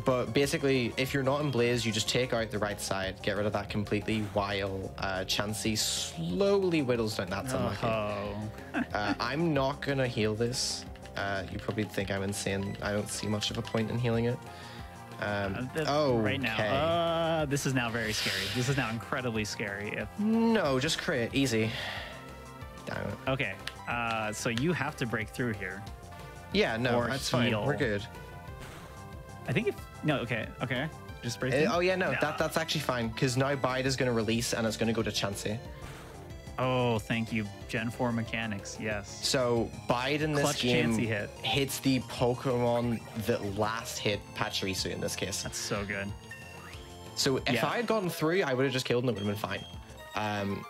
But basically, if you're not in Blaze, you just take out the right side, get rid of that completely, while Chansey slowly whittles down. That's unlucky. I'm not going to heal this. You probably think I'm insane. I don't see much of a point in healing it. Right now, this is now very scary. This is now incredibly scary. No, just crit. Easy. Damn it. Okay, so you have to break through here. Yeah, no, Or that's fine. heal. We're good. I think if no, okay, just break through. Oh yeah, no, Nah. that's actually fine because now Bide is going to release and it's going to go to Chansey. Oh, thank you, Gen 4 mechanics. Yes. So Bide in this Clutch game Chansey hit. hits the Pokemon that last hit Pachirisu in this case. That's so good. So if Yeah. I had gotten through, I would have just killed and it would have been fine.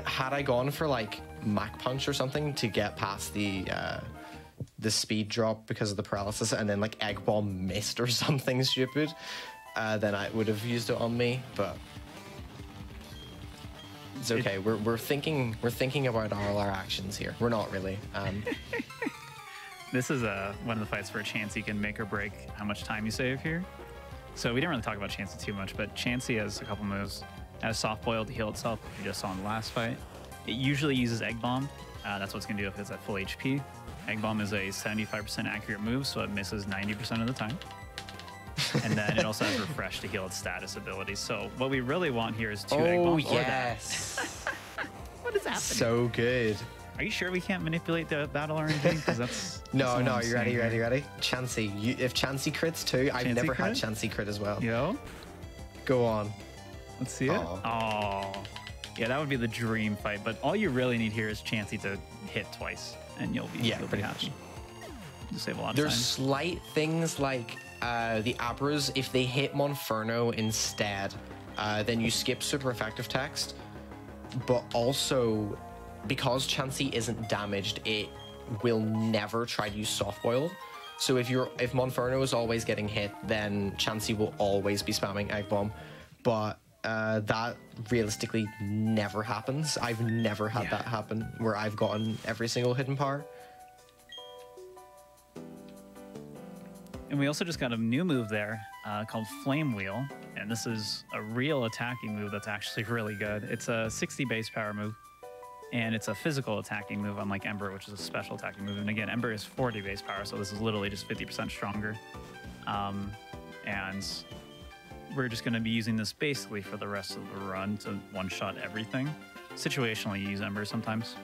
Had I gone for like Mach Punch or something to get past the speed drop because of the paralysis, and then like Egg Bomb missed or something stupid, then I would have used it on me. But it's okay. We're thinking about all our actions here. We're not really. This is one of the fights where Chansey can make or break how much time you save here. So we didn't really talk about Chansey too much, but Chansey has a couple moves. It has Soft Boil to heal itself, which you just saw in the last fight. It usually uses Egg Bomb. That's what it's going to do if it's at full HP. Egg Bomb is a 75% accurate move, so it misses 90% of the time. And then it also has Refresh to heal its status abilities. So what we really want here is 2 Egg Oh Bombs or that. yes, What is happening? so good. Are you sure we can't manipulate the battle RNG? Because that's No, all no, I'm you ready, saying ready, here. ready? Chansey, if Chansey crits too, I've Chansey never had crit? Chansey crit as well. Yo, Go on. let's see it. Aw. Oh, yeah, that would be the dream fight. But all you really need here is Chansey to hit twice, and you'll be Yeah, you'll be pretty happy. You save a lot of There's time. slight things like the Abras, if they hit Monferno instead, then you skip super effective text. But also, because Chansey isn't damaged, it will never try to use soft boiled. So if Monferno is always getting hit, then Chansey will always be spamming Egg Bomb. But that realistically never happens. I've never had that happen where I've gotten every single hidden power. And we also just got a new move there called Flame Wheel. And this is a real attacking move that's actually really good. It's a 60 base power move. And it's a physical attacking move, unlike Ember, which is a special attacking move. And again, Ember is 40 base power, so this is literally just 50% stronger. And we're just going to be using this basically for the rest of the run to one-shot everything. Situationally, you use Ember sometimes.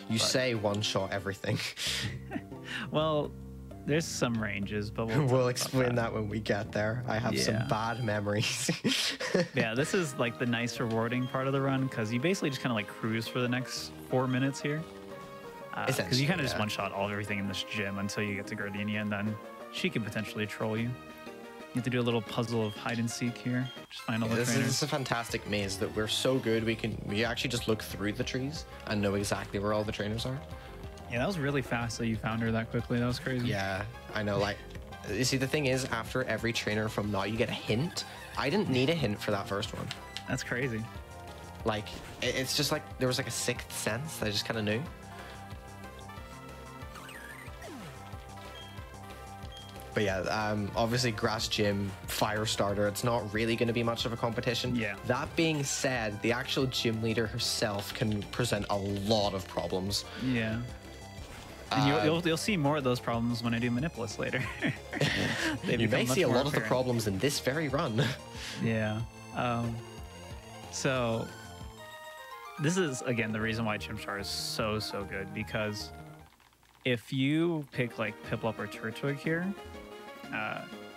You say one-shot everything. Well, there's some ranges, but we'll explain that when we get there. I have some bad memories. Yeah, this is like the nice rewarding part of the run, because you basically just kind of like cruise for the next 4 minutes here. Because you kind of just one-shot all of everything in this gym until you get to Gardenia, and then she can potentially troll you. You have to do a little puzzle of hide and seek here. Just find all the trainers. This is a fantastic maze that we're so good we actually just look through the trees and know exactly where all the trainers are. Yeah, that was really fast that you found her that quickly. That was crazy. Yeah, I know. Like, you see, the thing is, after every trainer from now, you get a hint. I didn't need a hint for that first one. That's crazy. Like, it's just like there was like a sixth sense that I just kind of knew. But yeah, obviously Grass Gym, Fire Starter, it's not really going to be much of a competition. Yeah. That being said, the actual gym leader herself can present a lot of problems. Yeah. And you'll see more of those problems when I do Manipulus later. You may see a lot of the problems in this very run. Yeah. So this is, again, the reason why Chimchar is so good, because if you pick like Piplup or Turtwig here,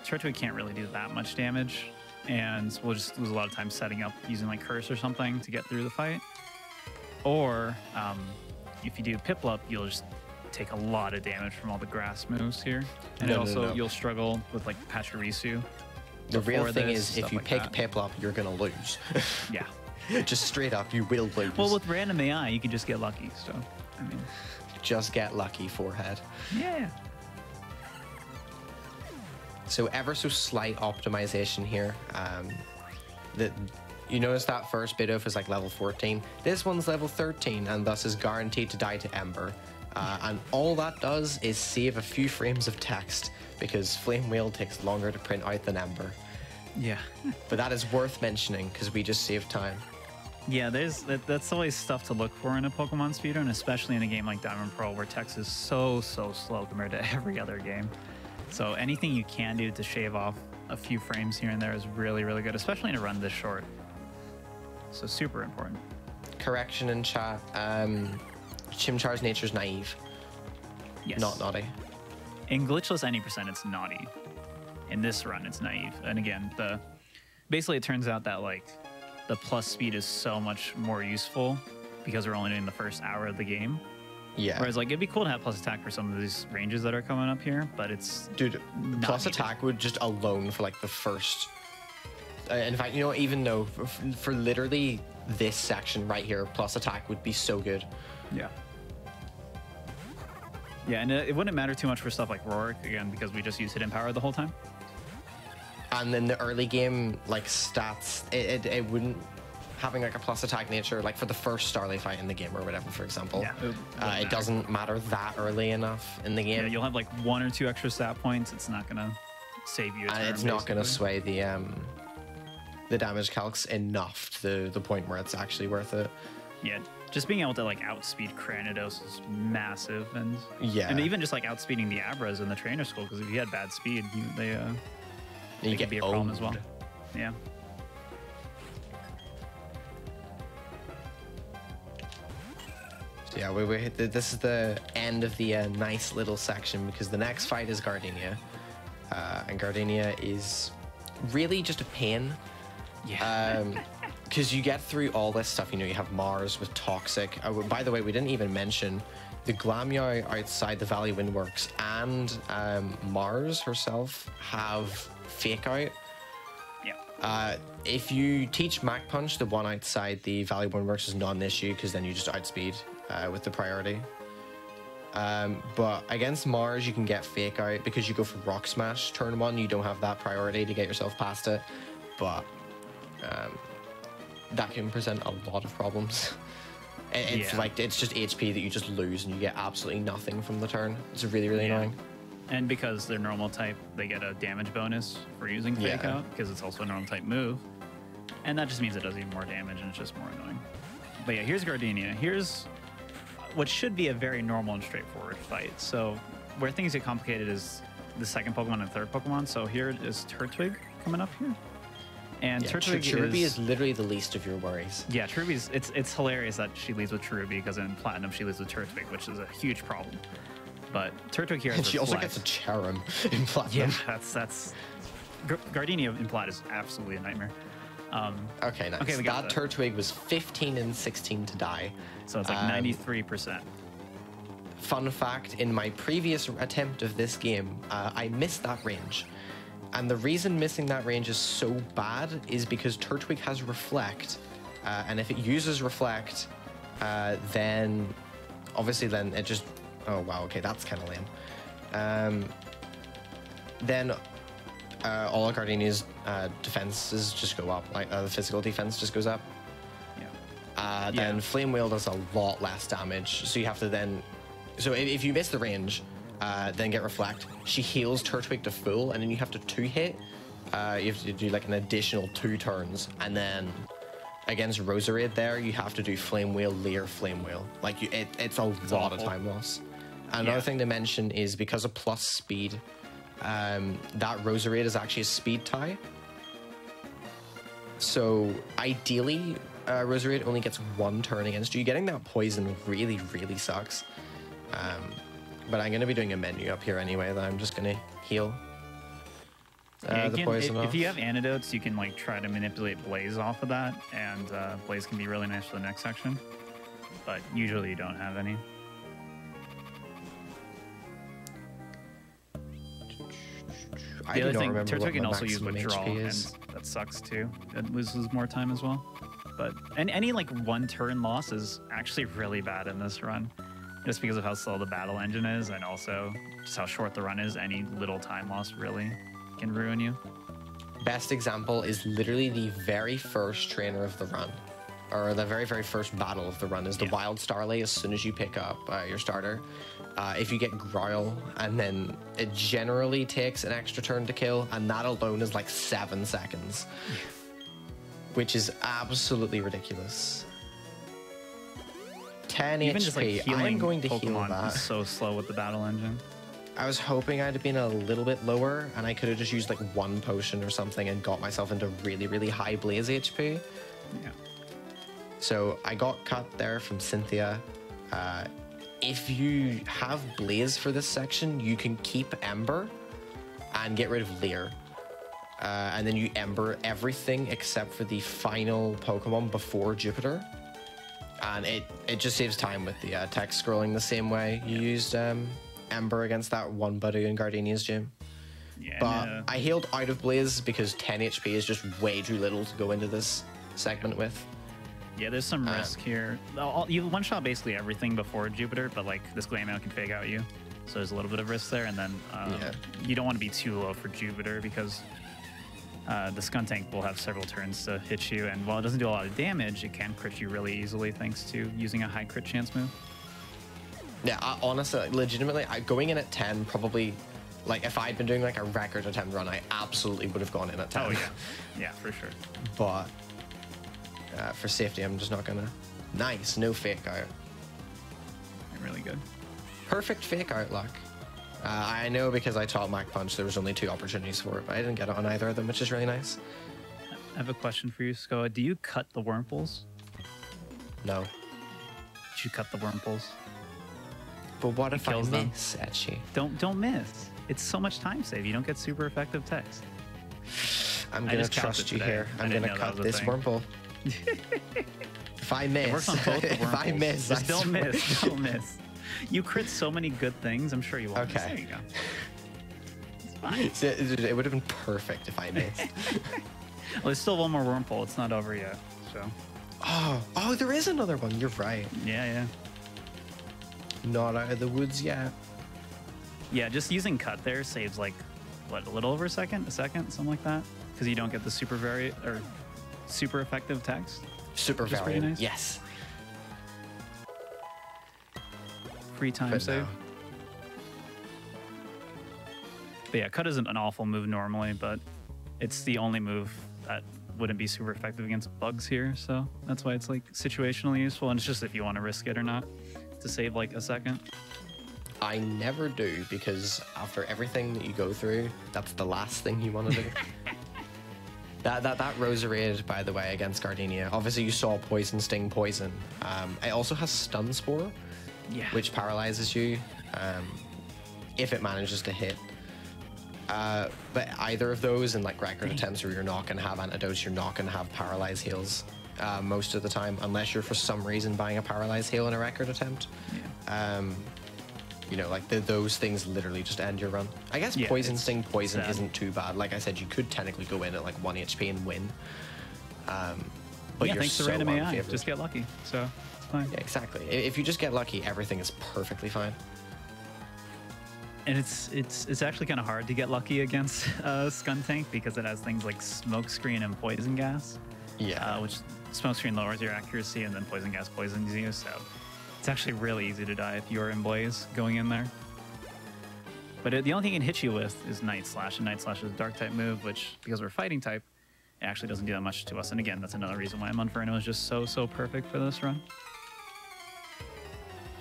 Turtwig can't really do that much damage, and we'll just lose a lot of time setting up using like Curse or something to get through the fight. Or if you do Piplup, you'll just take a lot of damage from all the grass moves here, and you'll struggle with like Pachirisu. The real thing is, if you pick Piplup, you're gonna lose. Yeah. Just straight up, you will lose. Well, with random AI, you can just get lucky. So, I mean, just get lucky, forehead. Yeah. So ever so slight optimization here. You notice that first Bidoof is like level 14. This one's level 13, and thus is guaranteed to die to Ember. And all that does is save a few frames of text, because Flame Wheel takes longer to print out than Ember. Yeah. But that is worth mentioning, because we just saved time. Yeah, that's always stuff to look for in a Pokemon speedrun, especially in a game like Diamond Pearl, where text is so slow compared to every other game. So anything you can do to shave off a few frames here and there is really good, especially in a run this short. So super important. Correction in chat. Chimchar's nature's naive. Yes. Not naughty. In glitchless any percent, it's naughty. In this run, it's naive. And again, basically it turns out that like the plus speed is so much more useful because we're only doing the first hour of the game. Yeah. Whereas like it'd be cool to have plus attack for some of these ranges that are coming up here, but it's plus attack would just alone for like the first. In fact, you know, even though for literally this section right here, plus attack would be so good. Yeah. Yeah, and it wouldn't matter too much for stuff like Rorik, again, because we just use hidden power the whole time. And in the early game, like stats, it wouldn't, having like a plus attack nature, like for the first Starly fight in the game or whatever, for example, it doesn't matter that early enough in the game. Yeah, you'll have like 1 or 2 extra stat points. It's not gonna save you a turn, it's not gonna sway the damage calcs enough to the point where it's actually worth it. Yeah, just being able to like outspeed Cranidos is massive, and even just like outspeeding the Abras in the trainer school, because if you had bad speed, they could be a problem as well. Yeah. So yeah, this is the end of the nice little section, because the next fight is Gardenia, and Gardenia is really just a pain. Yeah. Because you get through all this stuff, you know, you have Mars with Toxic. By the way, we didn't even mention the Glammeow outside the Valley Windworks and Mars herself have Fake Out. Yeah. If you teach Mach Punch, the one outside the Valley Windworks is not an issue because then you just outspeed with the priority. But against Mars, you can get Fake Out because you go for Rock Smash turn 1. You don't have that priority to get yourself past it. But that can present a lot of problems. It's like, it's just HP that you just lose and you get absolutely nothing from the turn. It's really, really annoying. And because they're normal type, they get a damage bonus for using Fake Out because it's also a normal type move. And that just means it does even more damage and it's just more annoying. But yeah, here's Gardenia. Here's what should be a very normal and straightforward fight. So where things get complicated is the second Pokemon and third Pokemon. So here is Turtwig coming up here. And Cherubi is literally the least of your worries. Yeah, Cherubi's, it's hilarious that she leads with Cherubi because in Platinum she leads with Turtwig, which is a huge problem. But Turtwig here has she also gets a Charum in Platinum. Yeah, that's Gardenia in Plat is absolutely a nightmare. Okay, nice. Okay, that Turtwig was 15 and 16 to die. So it's like 93%. Fun fact, in my previous attempt of this game, I missed that range. And the reason missing that range is so bad is because Turtwig has Reflect. And if it uses Reflect, then obviously then it just... Oh, wow, okay, that's kind of lame. Then all of Gardenia's defenses just go up. Like the physical defense just goes up. Yeah. Then Flame Wheel does a lot less damage. So you have to then... So if you miss the range, then get Reflect, she heals Turtwig to full, and then you have to 2-hit. You have to do like an additional 2 turns, and then against Roserade there, you have to do Flame Wheel, Leer, Flame Wheel. Like it's a lot of time loss. Another thing to mention is because of plus speed, that Roserade is actually a speed tie. So ideally, Roserade only gets 1 turn against you. Getting that poison really, really sucks. But I'm going to be doing a menu up here anyway that I'm just going to heal the poison off. If you have antidotes, you can like try to manipulate Blaze off of that, and Blaze can be really nice for the next section. But usually you don't have any. The other thing, Turtwig can also use Withdrawal, and that sucks too. It loses more time as well. But any like 1 turn loss is actually really bad in this run. Just because of how slow the battle engine is, and also just how short the run is, any little time loss really can ruin you. Best example is literally the very first trainer of the run, or the very, very first battle of the run is the Wild Starly as soon as you pick up your starter. If you get Growl, and then it generally takes an extra turn to kill, and that alone is like 7 seconds, which is absolutely ridiculous. 10 Even HP. just like healing I'm going to Pokemon heal that. is so slow with the battle engine. I was hoping I'd have been a little bit lower, and I could have just used like 1 potion or something and got myself into really, really high Blaze HP. Yeah. So I got cut there from Cynthia. If you have Blaze for this section, you can keep Ember and get rid of Leer. And then you Ember everything except for the final Pokemon before Jupiter. And it just saves time with the text scrolling the same way you used Ember against that one Budu in Gardenia's gym. Yeah, But I healed out of Blaze because 10 HP is just way too little to go into this segment with. Yeah, there's some risk here. You one-shot basically everything before Jupiter, but like this Glammeow can fake out you. So there's a little bit of risk there, and then you don't want to be too low for Jupiter because the Skuntank will have several turns to hit you, and while it doesn't do a lot of damage, it can crit you really easily thanks to using a high crit chance move. Yeah, honestly, legitimately, going in at 10 probably, like if I'd been doing like a record attempt run, I absolutely would have gone in at 10. Oh yeah, yeah, for sure. But for safety, I'm just not gonna. Nice, no fake out. Really good. Perfect fake out luck. I know because I taught Mach Punch, there was only 2 opportunities for it, but I didn't get it on either of them, which is really nice. I have a question for you, Skoa. Do you cut the Wurmples? No. You should cut the Wurmples. But what if I kills them. miss, Etchy? Don't miss. It's so much time save. You don't get super effective text. I'm gonna trust you here. I'm gonna cut this Wurmple. If I miss, It works on both the if I Wurmples. miss, Just don't miss. Don't miss. You crit so many good things. I'm sure you won't. Okay. There you go. It's fine. It would have been perfect if I missed. Well, there's still one more wormhole. It's not over yet. So. Oh, there is another one. You're right. Yeah. Not out of the woods yet. Yeah, just using cut there saves like what, a little over a second, something like that, because you don't get the super effective text. Super Which is pretty variant. nice. Yes. Free time But save. no. But yeah, cut isn't an awful move normally, but it's the only move that wouldn't be super effective against bugs here, so that's why it's like situationally useful, and it's just if you want to risk it or not to save like a second. I never do, because after everything that you go through, that's the last thing you want to do. That Roserade, by the way, against Gardenia. Obviously, you saw Poison Sting, Poison. It also has Stun Spore, Yeah. which paralyzes you if it manages to hit. But either of those in like record attempts where you're not going to have antidotes, you're not going to have paralyze heals most of the time, unless you're for some reason buying a paralyze heal in a record attempt. Yeah. You know, like those things literally just end your run. I guess Yeah, Poison it's Sting, Poison sad. isn't too bad. Like I said, you could technically go in at like 1 HP and win. But Yeah, you're thanks to so random AI. unfavored. Just get lucky, so it's fine. Yeah, exactly. If you just get lucky, everything is perfectly fine. And it's actually kind of hard to get lucky against Skuntank because it has things like Smoke Screen and Poison Gas. Yeah. Which Smoke Screen lowers your accuracy, and then Poison Gas poisons you. So it's actually really easy to die if you're in Blaze going in there. But the only thing it can hit you with is Night Slash, and Night Slash is a Dark type move, which because we're fighting type, it actually doesn't do that much to us. And again, that's another reason why Monferno is just so perfect for this run.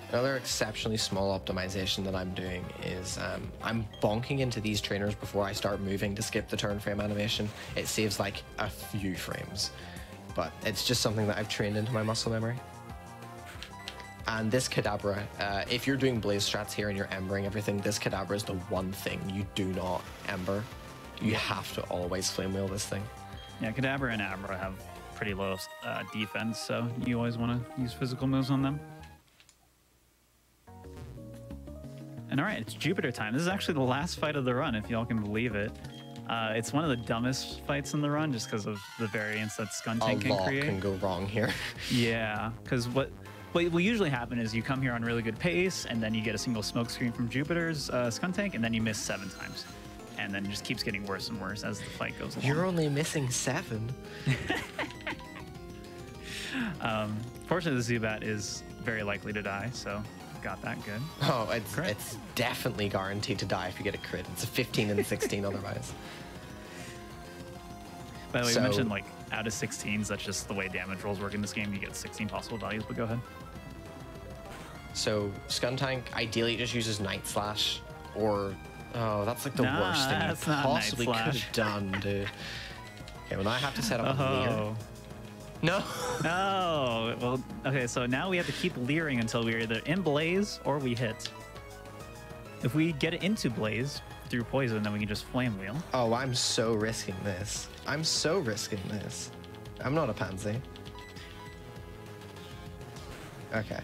Another exceptionally small optimization that I'm doing is I'm bonking into these trainers before I start moving to skip the turn frame animation. It saves like a few frames, but it's just something that I've trained into my muscle memory. And this Kadabra, if you're doing Blaze strats here and you're embering everything, this Kadabra is the one thing you do not ember. You have to always flame wheel this thing. Yeah, Kadabra and Abra have pretty low defense, so you always want to use physical moves on them. And all right, it's Jupiter time. This is actually the last fight of the run, if y'all can believe it. It's one of the dumbest fights in the run just because of the variance that Skuntank can A lot create. can go wrong here. Yeah, because what will usually happen is you come here on really good pace, and then you get a single smoke screen from Jupiter's Skuntank, and then you miss 7 times. And then it just keeps getting worse and worse as the fight goes along. You're only missing 7. Fortunately, the Zubat is very likely to die, so got that good. Oh, Crit. it's definitely guaranteed to die if you get a crit. It's a 15 and 16 otherwise. By the way, So- we mentioned like out of 16s, that's just the way damage rolls work in this game. You get 16 possible values, but go ahead. So Skuntank ideally just uses Night Slash, or that's like the Nah, worst thing you that's not Night possibly could Slash. have done, dude. Okay, well now I have to set up a leer. Oh. No. No. Well, okay, so now we have to keep leering until we're either in Blaze or we hit. If we get it into Blaze through poison, then we can just flame wheel. Oh, I'm so risking this. I'm so risking this. I'm not a pansy. Okay.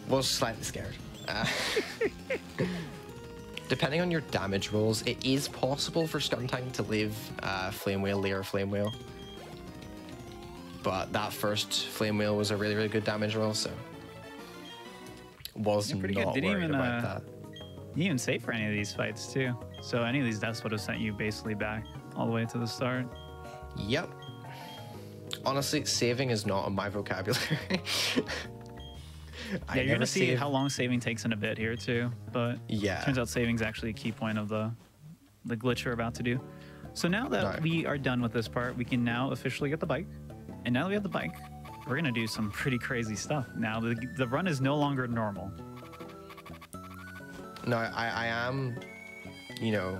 Well, slightly scared. Depending on your damage rolls, it is possible for Skuntank to live Flame Wheel, Leer, Flame Wheel. But that first Flame Wheel was a really, really good damage roll, so was Pretty not good. Didn't worried even about that. you didn't even save for any of these fights too. So any of these deaths would have sent you basically back all the way to the start. Yep. Honestly, saving is not on my vocabulary. Yeah, you're gonna see how long saving takes in a bit here too. But Yeah. turns out saving's actually a key point of the glitch we're about to do. So now that Right. we are done with this part, we can now officially get the bike. And now that we have the bike, we're gonna do some pretty crazy stuff. Now the run is no longer normal. No, I am, you know,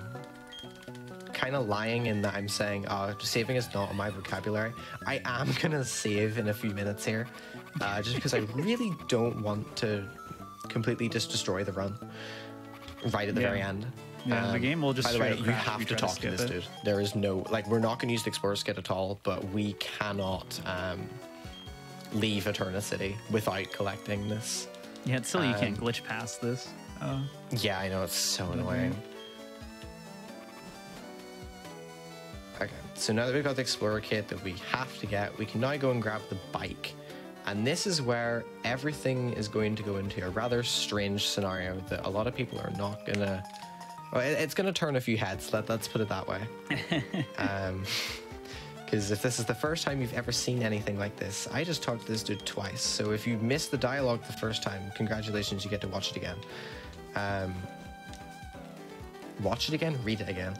kind of lying in that I'm saying saving is not on my vocabulary. I am gonna save in a few minutes here, just because I really don't want to completely just destroy the run right at the Yeah. very end. Yeah, the game will just By the way, straight up you crash if have you to try to talk to skip this it. dude. There is no, like, we're not going to use the Explorer Skid at all, but we cannot leave Eterna City without collecting this Yeah, it's silly you can't glitch past this. Yeah, I know, it's so annoying. Okay, so now that we've got the Explorer kit that we have to get, we can now go and grab the bike. And this is where everything is going to go into a rather strange scenario that a lot of people are not gonna... Well, it's gonna turn a few heads, let's put it that way. Because if this is the first time you've ever seen anything like this, I just talked to this dude twice. So if you missed the dialogue the first time, congratulations, you get to watch it again. Watch it again, read it again.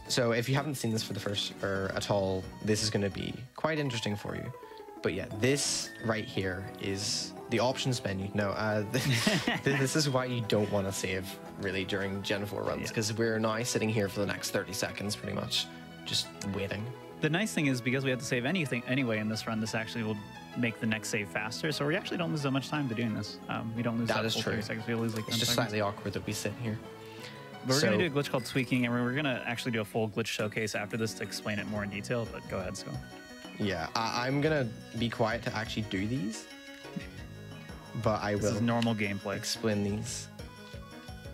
So if you haven't seen this for the first, or at all, this is going to be quite interesting for you. But yeah, this right here is the options menu. No, this is why you don't want to save really during Gen 4 runs, because we're now sitting here for the next 30 seconds pretty much, just waiting. The nice thing is, because we have to save anything anyway in this run, this actually will make the next save faster, so we actually don't lose that much time to doing this. We don't lose that full 30 seconds, we lose like 10 It's just seconds. slightly awkward that we sit here. But we're going to do a glitch called tweaking, and we're going to actually do a full glitch showcase after this to explain it more in detail, but go ahead, Skull. Yeah, I'm going to be quiet to actually do these, but I will. This is normal gameplay. Explain these.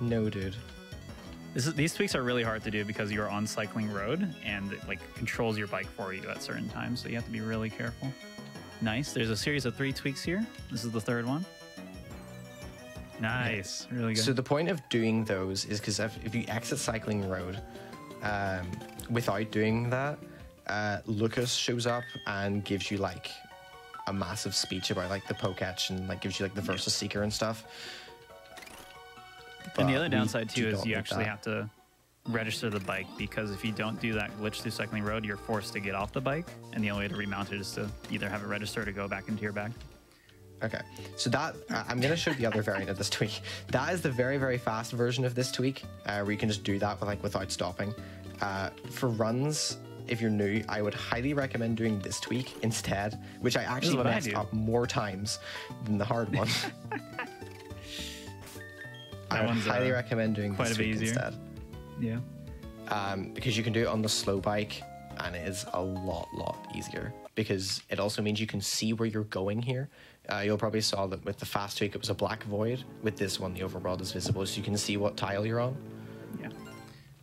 No, dude. These tweaks are really hard to do because you're on cycling road, and it like controls your bike for you at certain times, so you have to be really careful. Nice. There's a series of 3 tweaks here. This is the 3rd one. Nice. Really good. So the point of doing those is because if you exit cycling road without doing that, Lucas shows up and gives you like a massive speech about like the Poketch and like gives you like the Versus Seeker and stuff. And the other downside too is you actually have to register the bike, because if you don't do that glitch through cycling road, you're forced to get off the bike, and the only way to remount it is to either have it register or to go back into your bag. Okay, so that I'm going to show the other variant of this tweak. That is the very, very fast version of this tweak, where you can just do that without stopping. For runs, if you're new, I would highly recommend doing this tweak instead, which I actually messed up more times than the hard one. I would highly recommend doing this tweak instead. Yeah. Because you can do it on the slow bike, and it is a lot easier, because it also means you can see where you're going here. You'll probably saw that with the fast tweak, it was a black void. With this one, the overworld is visible, so you can see what tile you're on. Yeah.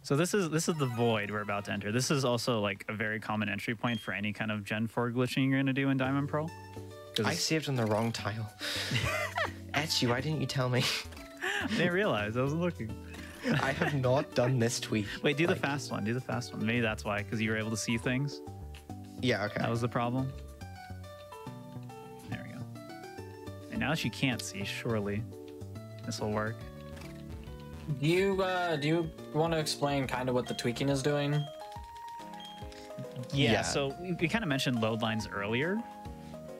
So this is the void we're about to enter. This is also like a very common entry point for any kind of Gen 4 glitching you're going to do in Diamond Pearl. I saved on the wrong tile. Etchy, why didn't you tell me? I didn't realize. I wasn't looking. I have not done this tweak. Wait, do the fast one. Do the fast one. Maybe that's why, because you were able to see things. Yeah, okay. That was the problem. There we go. And now that you can't see, surely this will work. Do you want to explain kind of what the tweaking is doing? Yeah. So we kind of mentioned load lines earlier,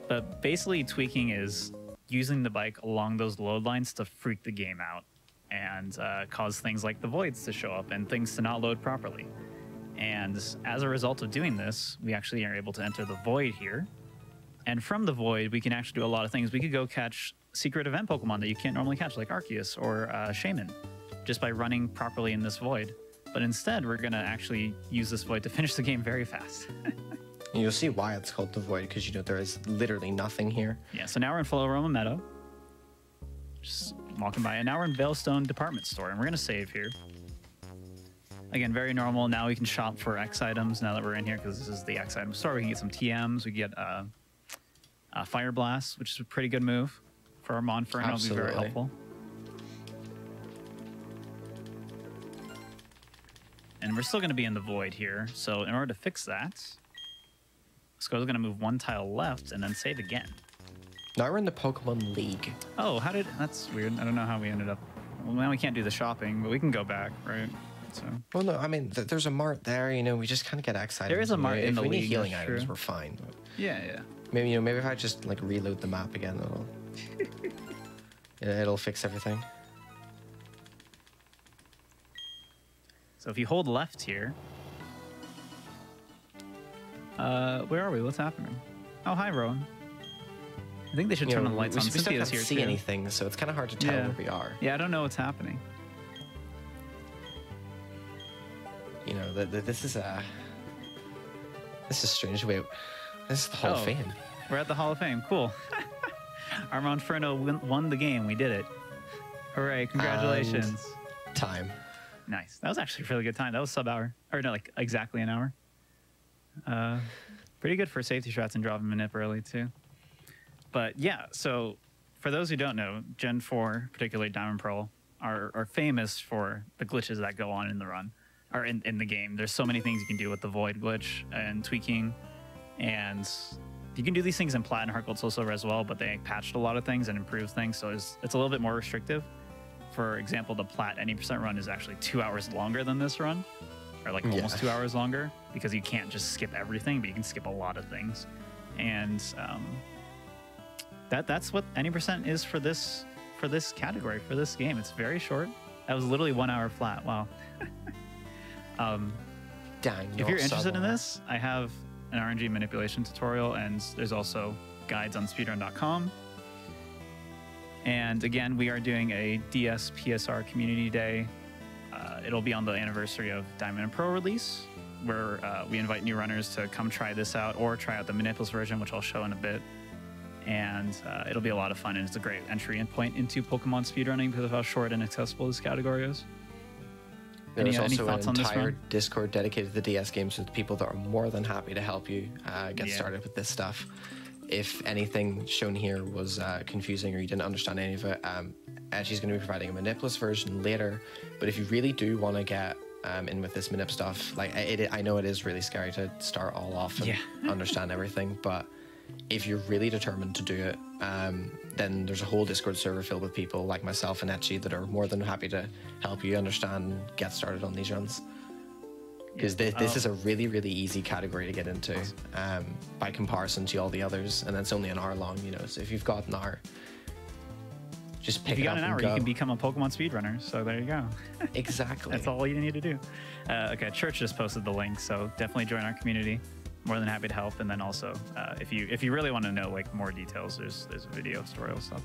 but basically tweaking is using the bike along those load lines to freak the game out and cause things like the voids to show up and things to not load properly. And as a result of doing this, we actually are able to enter the void here. And from the void, we can actually do a lot of things. We could go catch secret event Pokemon that you can't normally catch, like Arceus or Shaman, just by running properly in this void. But instead, we're going to actually use this void to finish the game very fast. You'll see why it's called the void, because you know there is literally nothing here. Yeah, so now we're in Floroma Meadow. Just walking by. And now we're in Veilstone Department Store, and we're going to save here. Again, very normal. Now we can shop for X items now that we're in here, because this is the X item store. We can get some TMs. We can get Fire Blast, which is a pretty good move for our Monferno. It'll be very helpful. And we're still going to be in the void here. So in order to fix that, Sko's going to move 1 tile left and then save again. Now we're in the Pokemon League. Oh, that's weird. I don't know how we ended up. Well, now we can't do the shopping, but we can go back, right? So. Well, no, I mean, there's a mart there, you know, we just kind of get X items. There is a mart in the league. If we need healing items, we're fine. But yeah. maybe, maybe if I just, like, reload the map again, it'll fix everything. So if you hold left here, where are we? What's happening? Oh, hi, Rowan. I think they should turn the lights on. We still can't see too. anything, so it's kind of hard to tell where we are. Yeah, I don't know what's happening. You know, this is strange. Wait, this is the Hall of Fame. We're at the Hall of Fame. Cool. Armonferno won the game. We did it. Hooray, congratulations. And time. Nice. That was actually a really good time. That was sub-hour. Or no, like exactly an hour. Pretty good for safety shots and dropping manip early too. But yeah, so for those who don't know, Gen 4, particularly Diamond Pearl, are famous for the glitches that go on in the run, or in the game. There's so many things you can do with the Void glitch and tweaking, and you can do these things in Plat and Heart Gold Soul Silver as well, but they patched a lot of things and improved things, so it's a little bit more restrictive. For example, the Plat 80% run is actually 2 hours longer than this run, or like almost 2 hours longer, because you can't just skip everything, but you can skip a lot of things. And that's what 80% is for this category, for this game. It's very short. That was literally 1 hour flat. Wow. Dang, if you're interested in this, I have an RNG manipulation tutorial, and there's also guides on speedrun.com. And again, we are doing a DS PSR Community Day. It'll be on the anniversary of Diamond and Pearl release, where we invite new runners to come try this out or try out the manipless version, which I'll show in a bit. And it'll be a lot of fun, and it's a great entry point into Pokemon speedrunning because of how short and accessible this category is. There's also an entire Discord dedicated to the DS games with people that are more than happy to help you get started with this stuff. If anything shown here was confusing or you didn't understand any of it, she's going to be providing a manipless version later. But if you really do want to get in with this manip stuff, like I know it is really scary to start all off and understand everything, but if you're really determined to do it, then there's a whole Discord server filled with people like myself and Etchy that are more than happy to help you understand, get started on these runs. Because this is a really, really easy category to get into by comparison to all the others, and it's only an hour long, you know. So if you've got an hour, just pick it up and go. If you got an hour, you can become a Pokemon speedrunner. So there you go. Exactly. That's all you need to do. Okay, Church just posted the link, so definitely join our community. More than happy to help. And then also, if you really want to know like more details, there's video tutorial stuff.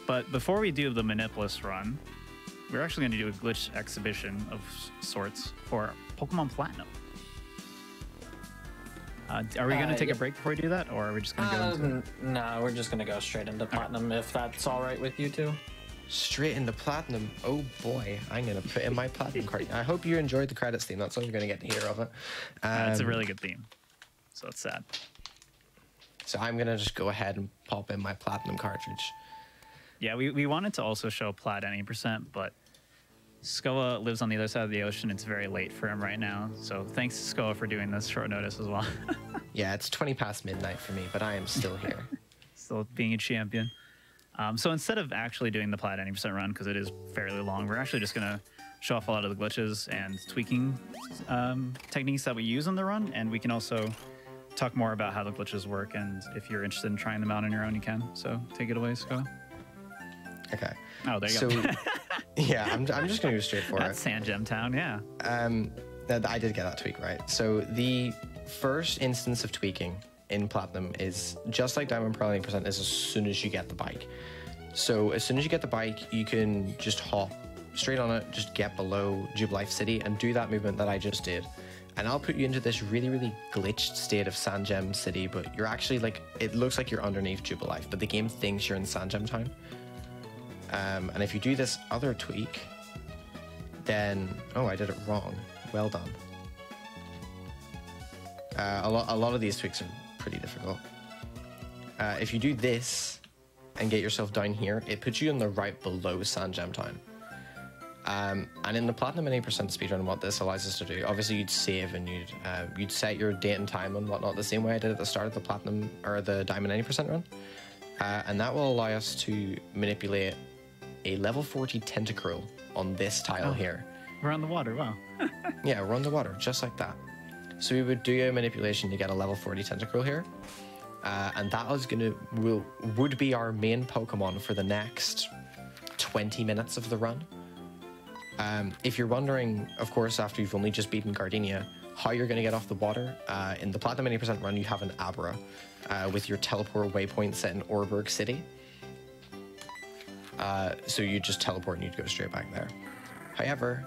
But before we do the manipless run, we're actually going to do a glitch exhibition of sorts for Pokemon Platinum. Are we going to take a break before we do that, or are we just going to go into it? No, we're just going to go straight into Platinum, if that's all right with you two. Straight into Platinum. Oh boy, I'm going to put in my Platinum card. I hope you enjoyed the credits theme. That's all you're going to get to hear of it. It's a really good theme, so it's sad. So I'm going to just go ahead and pop in my Platinum cartridge. Yeah, we wanted to also show Plat 80%, but Skoa lives on the other side of the ocean. It's very late for him right now, so thanks to Skoa for doing this short notice as well. Yeah, it's 20 past midnight for me, but I am still here. Still being a champion. So instead of actually doing the Plat 80% run, because it is fairly long, we're actually just going to show off a lot of the glitches and tweaking techniques that we use on the run, and we can also talk more about how the glitches work, and if you're interested in trying them out on your own, you can. So take it away, Skoa. Okay. Oh, there you go. Yeah, I'm just going to go straight for That's Sand Gem Town, yeah. I did get that tweak right. So the first instance of tweaking in Platinum is just like Diamond Pearl 80% is as soon as you get the bike. So as soon as you get the bike, you can just hop straight on it, just get below Jubilife City and do that movement that I just did. And I'll put you into this really, really glitched state of Sandgem City, but you're actually like, it looks like you're underneath Jubilife, but the game thinks you're in Sandgem Town. And if you do this other tweak, then, oh, I did it wrong. Well done. A lot of these tweaks are pretty difficult. If you do this and get yourself down here, it puts you in the right below Sandgem Town. And in the Platinum 80% speedrun, what this allows us to do, obviously you'd save and you'd set your date and time and whatnot the same way I did at the start of the Platinum or the Diamond 80% run. And that will allow us to manipulate a level 40 Tentacruel on this tile here. We're on the water, wow. Yeah, we're on the water, just like that. So we would do a manipulation to get a level 40 Tentacruel here. And that is would be our main Pokemon for the next 20 minutes of the run. If you're wondering, of course, after you've only just beaten Gardenia, how you're going to get off the water, in the Platinum 80% run, you have an Abra with your teleport waypoint set in Orberg City. So you just teleport and you'd go straight back there. However,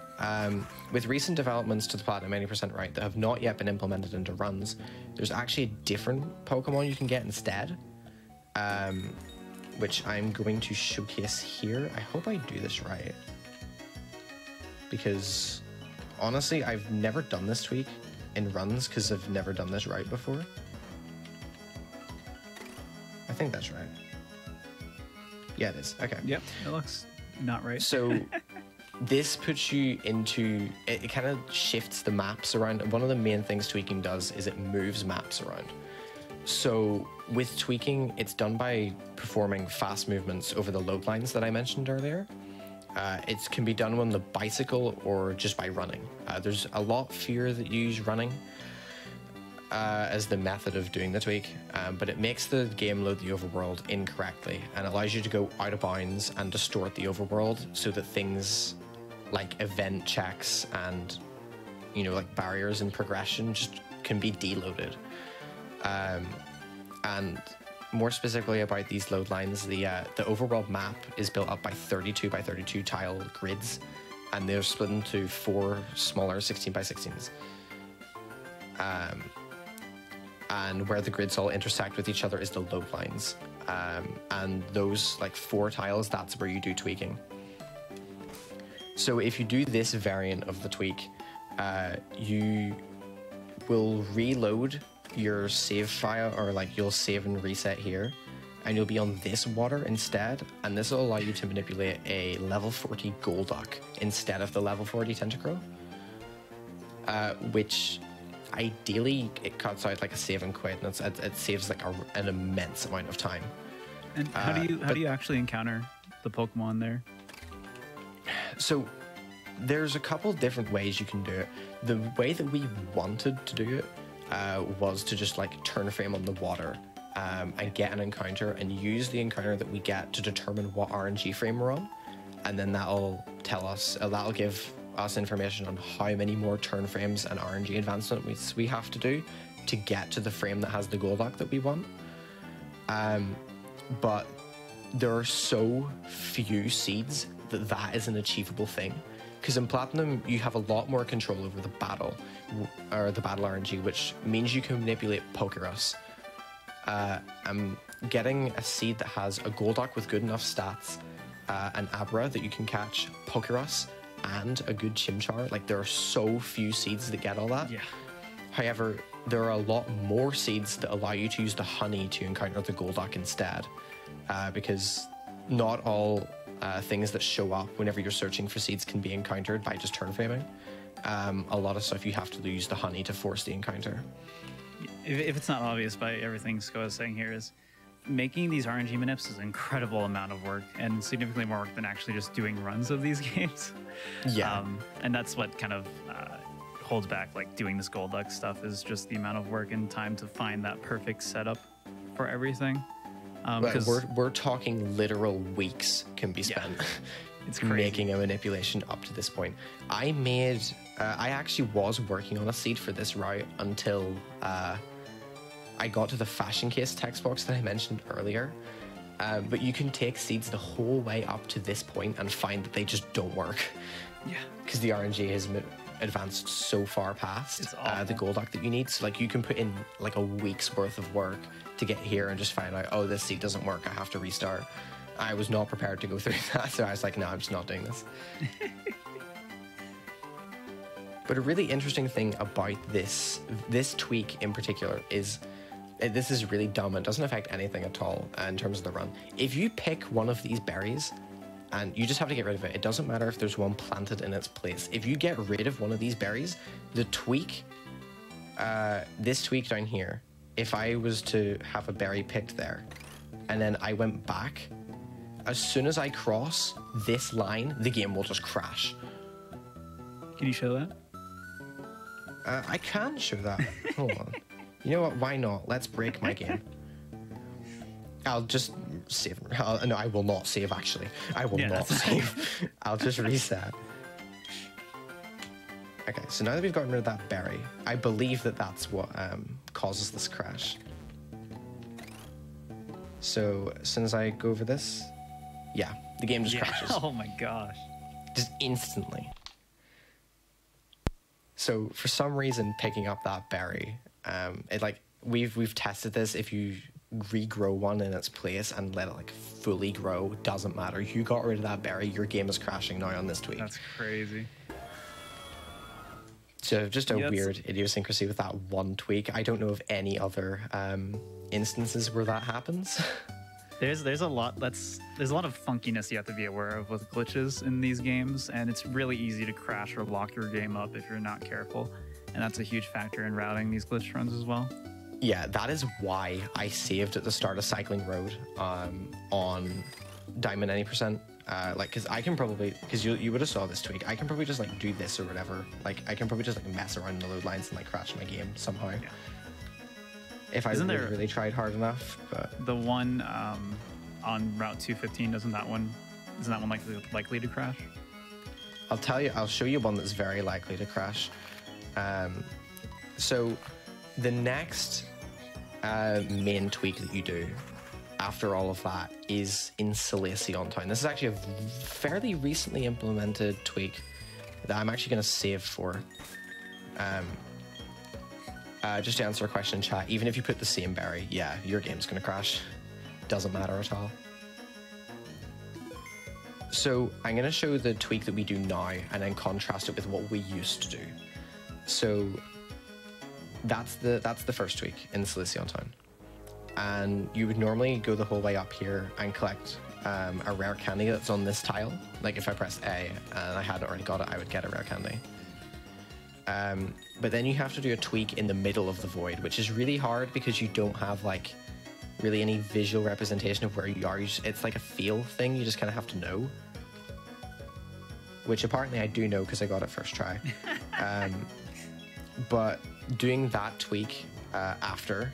with recent developments to the Platinum 80% right that have not yet been implemented into runs, there's actually a different Pokemon you can get instead. which I'm going to showcase here. I hope I do this right, because honestly, I've never done this tweak in runs because I've never done this right before. I think that's right. Yeah, it is. Okay. Yep, it looks not right. So this puts you into, it kind of shifts the maps around. One of the main things tweaking does is it moves maps around. So with tweaking, it's done by performing fast movements over the load lines that I mentioned earlier. It can be done on the bicycle or just by running. There's a lot fewer that use running as the method of doing the tweak, but it makes the game load the overworld incorrectly and allows you to go out of bounds and distort the overworld so that things like event checks and, you know, like barriers and progression just can be deloaded. And more specifically about these load lines, the overworld map is built up by 32 by 32 tile grids, and they're split into 4 smaller 16 by 16s. And where the grids all intersect with each other is the load lines. And those like 4 tiles, that's where you do tweaking. So if you do this variant of the tweak, you will reload your save file, or like you'll save and reset here, and you'll be on this water instead, and this will allow you to manipulate a level 40 Golduck instead of the level 40 Tentacruel, which ideally it cuts out like a save and quit, and it saves like an immense amount of time. And how do you actually encounter the Pokemon there? So there's a couple different ways you can do it. The way that we wanted to do it was to just like turn frame on the water and get an encounter and use the encounter that we get to determine what RNG frame we're on, and then that'll tell us, that'll give us information on how many more turn frames and RNG advancements we have to do to get to the frame that has the Golduck that we want. But there are so few seeds that is an achievable thing. Because in Platinum, you have a lot more control over the battle, or the battle RNG, which means you can manipulate Pokerus. Getting a seed that has a Golduck with good enough stats, an Abra that you can catch, Pokerus, and a good Chimchar. Like, there are so few seeds that get all that. Yeah. However, there are a lot more seeds that allow you to use the honey to encounter the Golduck instead, because not all things that show up whenever you're searching for seeds can be encountered by just turn framing. A lot of stuff you have to use the honey to force the encounter. If it's not obvious by everything Sko is saying here, is making these RNG manips is an incredible amount of work, and significantly more work than actually just doing runs of these games. Yeah. And that's what kind of holds back like doing this Golduck stuff, is just the amount of work and time to find that perfect setup for everything. But we're talking literal weeks can be spent it's crazy. making a manipulation up to this point. I actually was working on a seed for this route until I got to the fashion case text box that I mentioned earlier. But you can take seeds the whole way up to this point and find that they just don't work. Yeah. Because the RNG has advanced so far past the Golduck that you need. So like you can put in like a week's worth of work to get here and just find out, oh, this seed doesn't work, I have to restart. I was not prepared to go through that, so I was like, no, I'm just not doing this. But a really interesting thing about this tweak in particular is, this is really dumb and doesn't affect anything at all in terms of the run. If you pick one of these berries, and you just have to get rid of it. It doesn't matter if there's one planted in its place. If you get rid of one of these berries, the tweak, this tweak down here, if I was to have a berry picked there, and then I went back, as soon as I cross this line, the game will just crash. Can you show that? I can show that. Hold on. You know what? Why not? Let's break my game. I'll just save. No, I will not save, actually. I will not save. I'll just reset. Okay, so now that we've gotten rid of that berry, I believe that that's what causes this crash. So as soon as I go over this, yeah, the game just crashes. Oh my gosh. Just instantly. So for some reason, picking up that berry, it like we've tested this. If you regrow one in its place and let it like fully grow. Doesn't matter. You got rid of that berry, your game is crashing now on this tweak. That's crazy. So just a weird idiosyncrasy with that one tweak. I don't know of any other instances where that happens. There's a lot of funkiness you have to be aware of with glitches in these games, and it's really easy to crash or lock your game up if you're not careful, and that's a huge factor in routing these glitch runs as well. Yeah, that is why I saved at the start of Cycling Road on Diamond any percent. Like, because I can probably, because you would have saw this tweak, I can probably just like do this or whatever. Like, I can probably just like mess around in the load lines and like crash my game somehow. Yeah. If I really tried hard enough. But the one on Route 215, isn't that one likely to crash? I'll show you one that's very likely to crash. So the next main tweak that you do after all of that is in Selacion Town. This is actually a fairly recently implemented tweak that I'm actually going to save for. Just to answer a question in chat, even if you put the same berry, yeah, your game's going to crash. Doesn't matter at all. So I'm going to show the tweak that we do now and then contrast it with what we used to do. So that's the first tweak in Selacion Town. And you would normally go the whole way up here and collect a rare candy that's on this tile. Like if I pressed A and I hadn't already got it, I would get a rare candy. But then you have to do a tweak in the middle of the void, which is really hard because you don't have like really any visual representation of where you are. It's like a feel thing, you just kind of have to know. Which apparently I do know because I got it first try. But doing that tweak after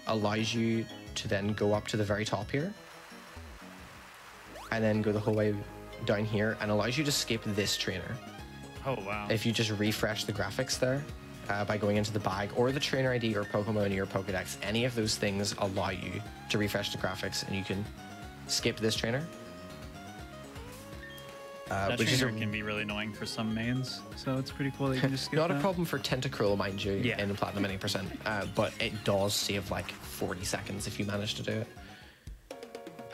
allows you to then go up to the very top here and then go the whole way down here and allows you to skip this trainer. Oh, wow. If you just refresh the graphics there by going into the bag or the trainer ID or Pokemon or Pokedex, any of those things allow you to refresh the graphics and you can skip this trainer. That trainer can be really annoying for some mains, so it's pretty cool that you can just skip Not that. A problem for Tentacruel, mind you, in Platinum any percent, but it does save like 40 seconds if you manage to do it.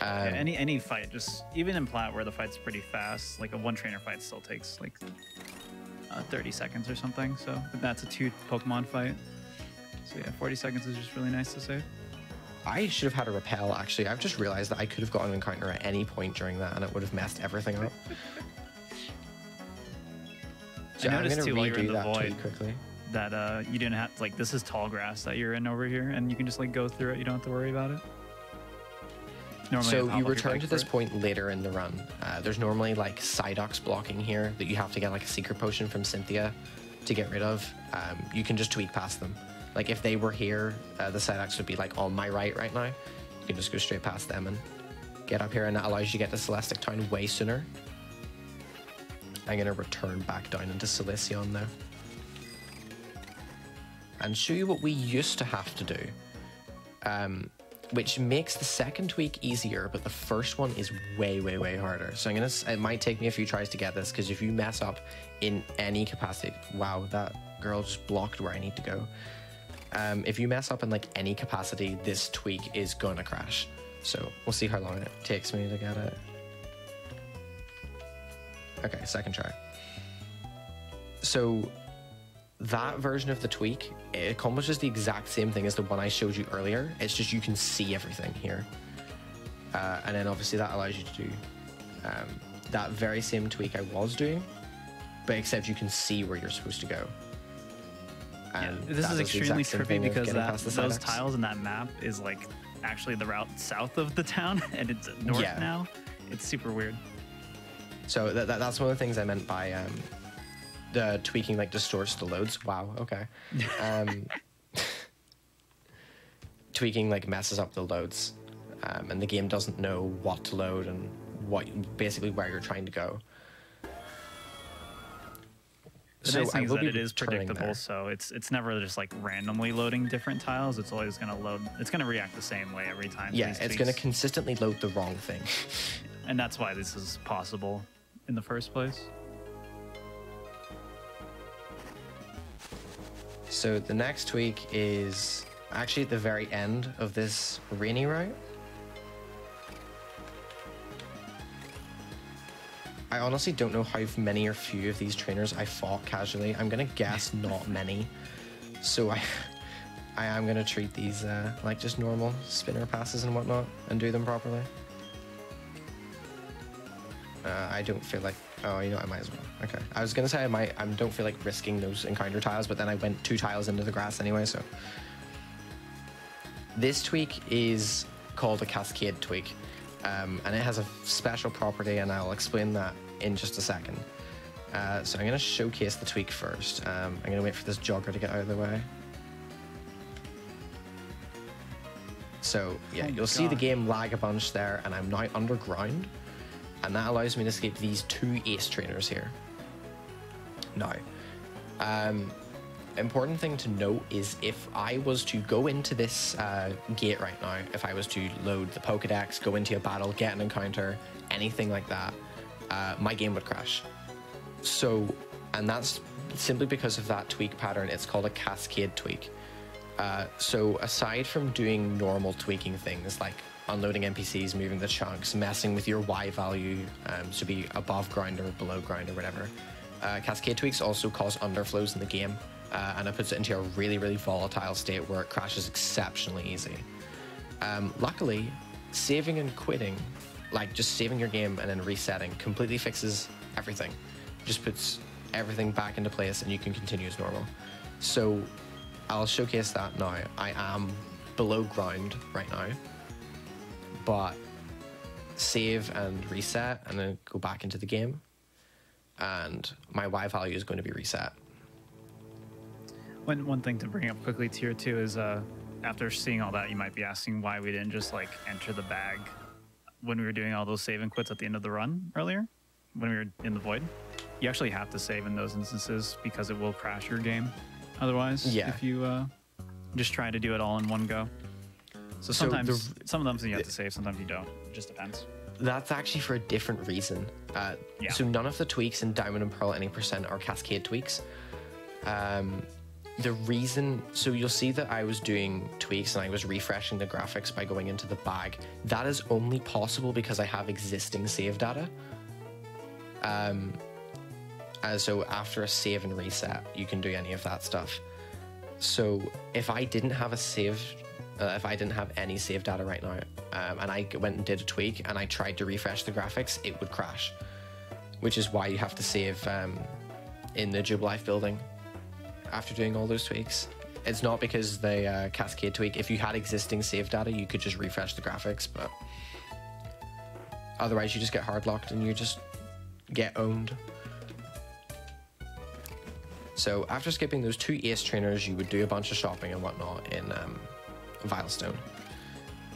Any fight, just even in Plat where the fight's pretty fast, like a one trainer fight still takes like 30 seconds or something, so that's a 2 Pokemon fight. So yeah, 40 seconds is just really nice to save. I should have had a repel, actually. I've just realized that I could have gotten an encounter at any point during that and it would have messed everything up. So I noticed too while you're in the that void quickly. That you didn't have to, like, this is tall grass that you're in over here and you can just like go through it, you don't have to worry about it. Normally so you return to this point later in the run. There's normally like Psyducks blocking here that you have to get like a secret potion from Cynthia to get rid of. You can just tweak past them. Like if they were here, the Psyducks would be like on my right now. You can just go straight past them and get up here, and that allows you to get to Celestic Town way sooner. I'm gonna return back down into Selacion now and show you what we used to have to do, which makes the second tweak easier, but the first one is way harder. So it might take me a few tries to get this, because if you mess up in any capacity, wow, that girl just blocked where I need to go. If you mess up in like any capacity, this tweak is gonna crash. So we'll see how long it takes me to get it. Okay, second try. So that version of the tweak, it accomplishes the exact same thing as the one I showed you earlier. It's just you can see everything here. And then obviously that allows you to do that very same tweak I was doing, but except you can see where you're supposed to go. Yeah, this is extremely trippy because those tiles in that map is like actually the route south of the town and it's north now. It's super weird. So that's one of the things I meant by the tweaking like distorts the loads. Wow, okay. Tweaking like messes up the loads, and the game doesn't know what to load and basically where you're trying to go. The nice thing is that it is predictable, so it's never just like randomly loading different tiles. It's always going to load. It's going to react the same way every time. Yeah, it's going to consistently load the wrong thing. And that's why this is possible in the first place. So the next tweak is actually at the very end of this rainy route. I honestly don't know how many or few of these trainers I fought casually. I'm gonna guess not many. So I am gonna treat these like just normal spinner passes and whatnot and do them properly. I don't feel like, oh, you know, I might as well. Okay, I was gonna say I don't feel like risking those encounter tiles, but then I went 2 tiles into the grass anyway, so. This tweak is called a cascade tweak, and it has a special property, and I'll explain that in just a second. So I'm gonna showcase the tweak first. I'm gonna wait for this jogger to get out of the way. So yeah, you'll see the game lag a bunch there, and I'm now underground, and that allows me to escape these 2 ace trainers here. Now, important thing to note is if I was to go into this gate right now, if I was to load the Pokedex, go into a battle, get an encounter, anything like that, my game would crash. So, and that's simply because of that tweak pattern. It's called a cascade tweak. So aside from doing normal tweaking things like unloading NPCs, moving the chunks, messing with your Y value to be above ground or below ground or whatever, cascade tweaks also cause underflows in the game, and it puts it into a really, really volatile state where it crashes exceptionally easy. Luckily, saving and quitting, like just saving your game and then resetting, completely fixes everything. Just puts everything back into place and you can continue as normal. So I'll showcase that now. I am below ground right now, but save and reset and then go back into the game, and my Y value is going to be reset. One thing to bring up quickly tier 2 is after seeing all that, you might be asking why we didn't just like enter the bag when we were doing all those save and quits at the end of the run earlier, when we were in the void. You actually have to save in those instances because it will crash your game otherwise, if you just try to do it all in one go. So sometimes some of them you have to save, sometimes you don't. It just depends. That's actually for a different reason. So none of the tweaks in Diamond and Pearl any % are cascade tweaks. The reason, so you'll see that I was doing tweaks and I was refreshing the graphics by going into the bag. That is only possible because I have existing save data. So after a save and reset, you can do any of that stuff. So if I didn't have a save, if I didn't have any save data right now, and I went and did a tweak and I tried to refresh the graphics, it would crash. Which is why you have to save in the Jubilife building after doing all those tweaks. It's not because the cascade tweak. If you had existing save data, you could just refresh the graphics, but otherwise you just get hard locked and you just get owned. So after skipping those 2 ace trainers, you would do a bunch of shopping and whatnot in Vilestone.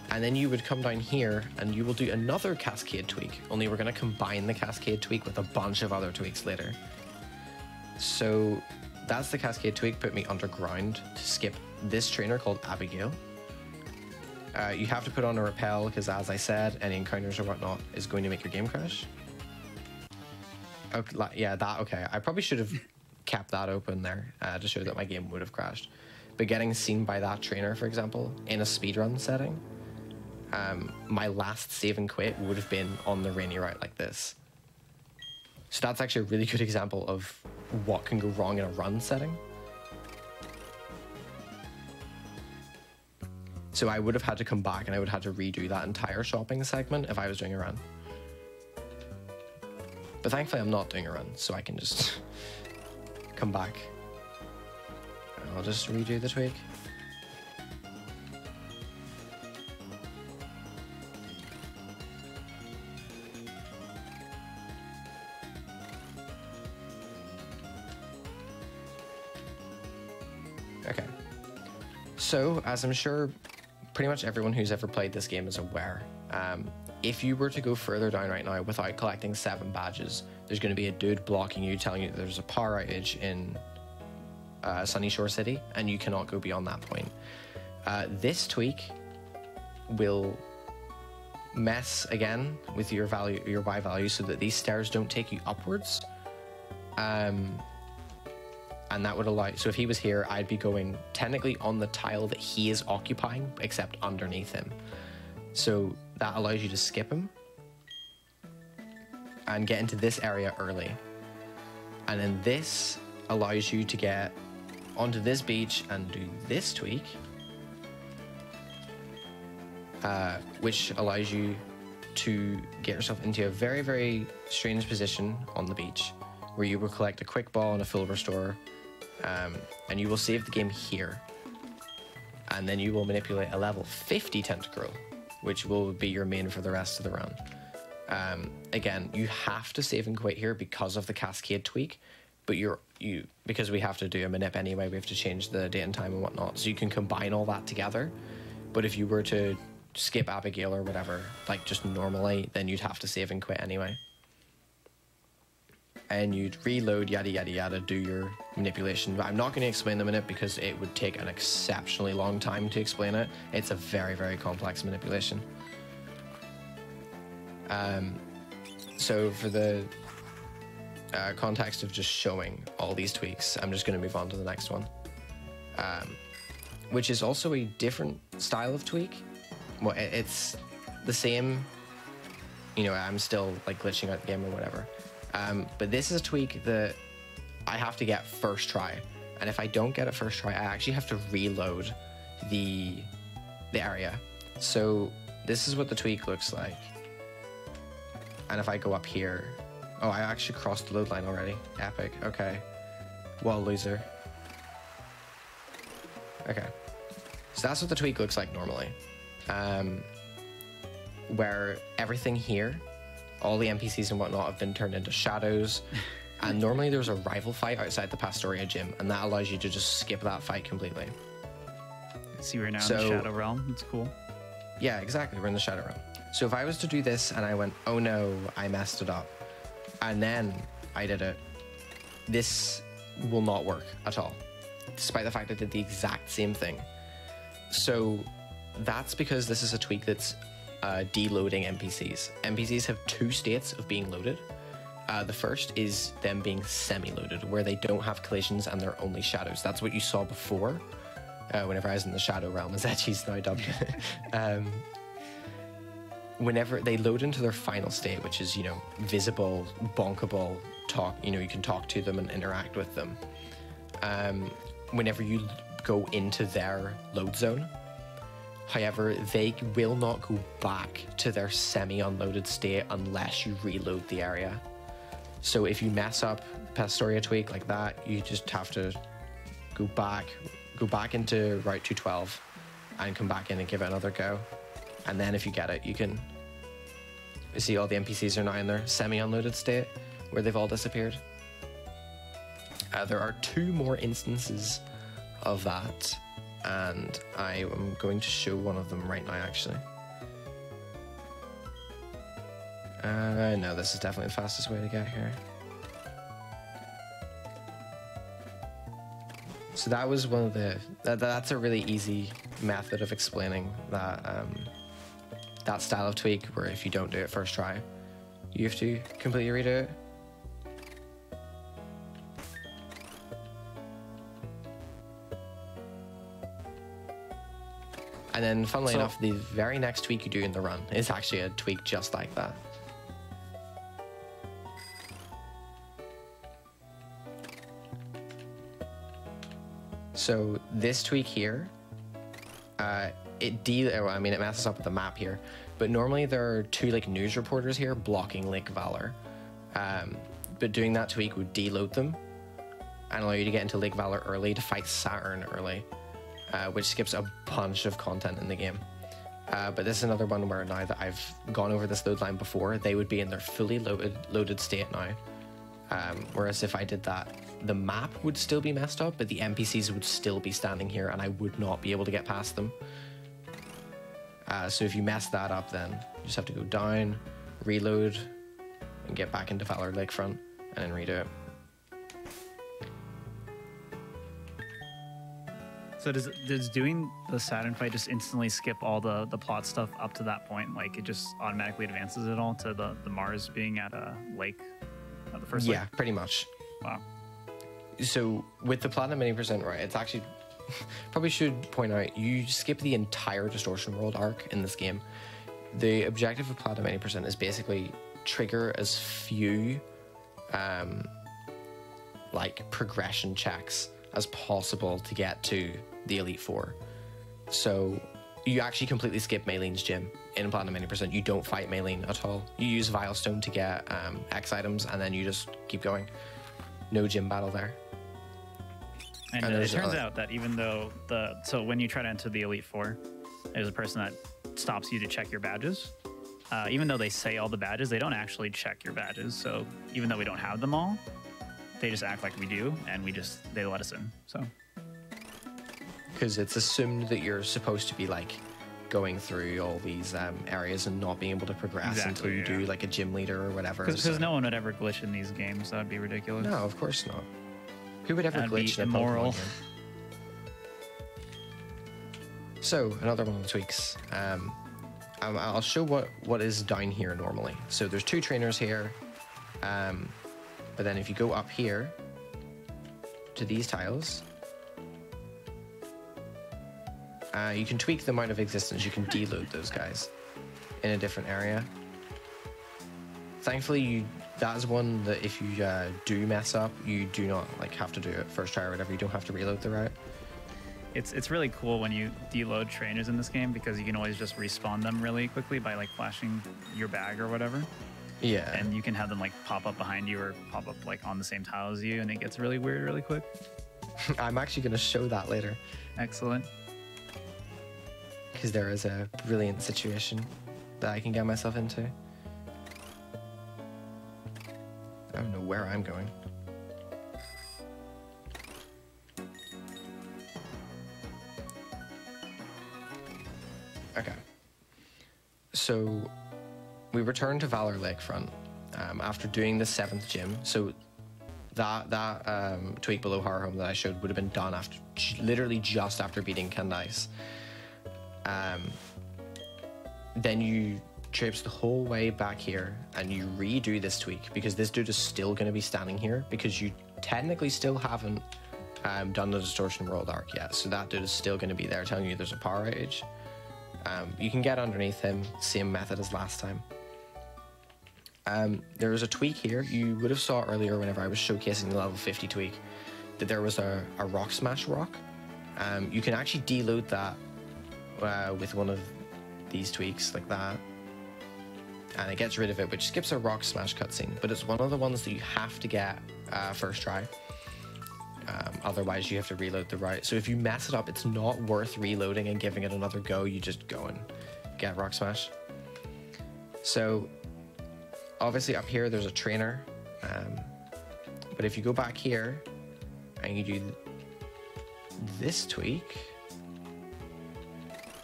And then you would come down here and you will do another cascade tweak, only we're going to combine the cascade tweak with a bunch of other tweaks later. So that's the cascade tweak, put me underground to skip this trainer called Abigail. You have to put on a repel because, as I said, any encounters or whatnot is going to make your game crash. Okay, yeah, that, okay. I probably should have kept that open there to show that my game would have crashed. But getting seen by that trainer, for example, in a speedrun setting, my last save and quit would have been on the rainy route like this. So that's actually a really good example of what can go wrong in a run setting. So I would have had to come back and I would have had to redo that entire shopping segment if I was doing a run. But thankfully I'm not doing a run, so I can just come back. I'll just redo the tweak. Okay. So, as I'm sure pretty much everyone who's ever played this game is aware, if you were to go further down right now without collecting 7 badges, there's going to be a dude blocking you, telling you that there's a power outage in Sunny Shore City, and you cannot go beyond that point. This tweak will mess again with your value, your Y value, so that these stairs don't take you upwards. and that would allow, so if he was here, I'd be going technically on the tile that he is occupying, except underneath him. So that allows you to skip him and get into this area early. And then this allows you to get onto this beach and do this tweak, which allows you to get yourself into a very, very strange position on the beach where you will collect a quick ball and a full restore, and you will save the game here. And then you will manipulate a level 50 tentacruel, which will be your main for the rest of the run. Again, you have to save and quit here because of the cascade tweak, but because we have to do a manip anyway, we have to change the date and time and whatnot, so you can combine all that together. But if you were to skip Abigail or whatever, like just normally, then you'd have to save and quit anyway. And you'd reload, yada yada yada, do your manipulation. But I'm not going to explain the manip because it would take an exceptionally long time to explain it. It's a very, very complex manipulation. So for the context of just showing all these tweaks, I'm just going to move on to the next one, which is also a different style of tweak. Well, it's the same, you know, I'm still like glitching out the game or whatever. But this is a tweak that I have to get first try. And if I don't get it first try, I actually have to reload the area. So this is what the tweak looks like. And if I go up here, oh, I actually crossed the load line already. Epic, okay. Wall loser. Okay. So that's what the tweak looks like normally. Where everything here, all the NPCs and whatnot have been turned into shadows. And normally there's a rival fight outside the Pastoria gym, and that allows you to just skip that fight completely. See, we're now in the Shadow Realm. That's cool. Yeah, exactly. We're in the Shadow Realm. So if I was to do this and I went, oh no, I messed it up, and then I did it, this will not work at all, despite the fact I did the exact same thing. So that's because this is a tweak that's deloading NPCs. NPCs have two states of being loaded. The first is them being semi-loaded, where they don't have collisions and they're only shadows. That's what you saw before, whenever I was in the Shadow Realm, as Etchy's now dubbed. Whenever they load into their final state, which is, you know, visible, bonkable, you can talk to them and interact with them. Whenever you go into their load zone, however, they will not go back to their semi-unloaded state unless you reload the area. So if you mess up Pastoria tweak like that, you just have to go back into Route 212 and come back in and give it another go. And then if you get it, you can see all the NPCs are now in their semi-unloaded state where they've all disappeared. There are 2 more instances of that, and I am going to show one of them right now, actually. No, this is definitely the fastest way to get here. So that was one of the... That's a really easy method of explaining that that style of tweak, where if you don't do it first try, you have to completely redo it. And then, funnily enough, the very next tweak you do in the run is actually a tweak just like that. So this tweak here, it messes up with the map here, but normally there are 2 like news reporters here blocking Lake Valor. But doing that tweak would deload them and allow you to get into Lake Valor early to fight Saturn early, which skips a bunch of content in the game. But this is another one where, now that I've gone over this load line before, they would be in their fully loaded state now. Whereas if I did that, the map would still be messed up, but the NPCs would still be standing here and I would not be able to get past them. So if you mess that up, then you just have to go down, reload, and get back into Valor Lakefront, and then redo it. So does doing the Saturn fight just instantly skip all the plot stuff up to that point? Like, it just automatically advances it all to the Mars being at a lake, at the first lake? Yeah, pretty much. Wow. So with the platinum mini percent, right, it's actually probably should point out you skip the entire Distortion World arc in this game. The objective of platinum mini percent is basically trigger as few like progression checks as possible to get to the Elite Four. So you actually completely skip Maylene's gym in platinum mini percent. You don't fight Maylene at all. You use Vilestone to get X items, and then you just keep going. No gym battle there. And it turns out that even though so when you try to enter the Elite Four, there's a person that stops you to check your badges. Even though they say all the badges, they don't actually check your badges. So even though we don't have them all, they just act like we do, and they let us in. So because it's assumed that you're supposed to be like going through all these areas and not being able to progress until you do like a gym leader or whatever. Because no one would ever glitch in these games. That would be ridiculous. No, of course not. Who would ever glitch in a immoral? Pokemon game? So another one of the tweaks. I'll show what is down here normally. So there's 2 trainers here, but then if you go up here to these tiles, you can tweak them out of existence. You can deload those guys in a different area. Thankfully, that is one that if you do mess up, you do not like have to do it first try or whatever. You don't have to reload the route. It's really cool when you deload trainers in this game because you can always just respawn them really quickly by like flashing your bag or whatever. Yeah. And you can have them like pop up behind you or pop up like on the same tile as you, and it gets really weird really quick. I'm actually going to show that later. Excellent. Because there is a brilliant situation that I can get myself into. I don't know where I'm going. Okay. So we returned to Valor Lakefront after doing the 7th gym. So that tweak below Horror Home that I showed would have been done after literally just after beating Candice. Then you traipse the whole way back here and you redo this tweak because this dude is still going to be standing here because you technically still haven't done the Distortion World arc yet. So that dude is still going to be there telling you there's a power outage. You can get underneath him, same method as last time. There is a tweak here. You would have saw earlier whenever I was showcasing the level 50 tweak that there was a rock smash rock. You can actually deload that with one of these tweaks like that, and it gets rid of it, which skips a rock smash cutscene, but it's one of the ones that you have to get first try. Otherwise you have to reload the route. So if you mess it up, it's not worth reloading and giving it another go. You just go and get rock smash. So obviously up here there's a trainer, but if you go back here and you do this tweak,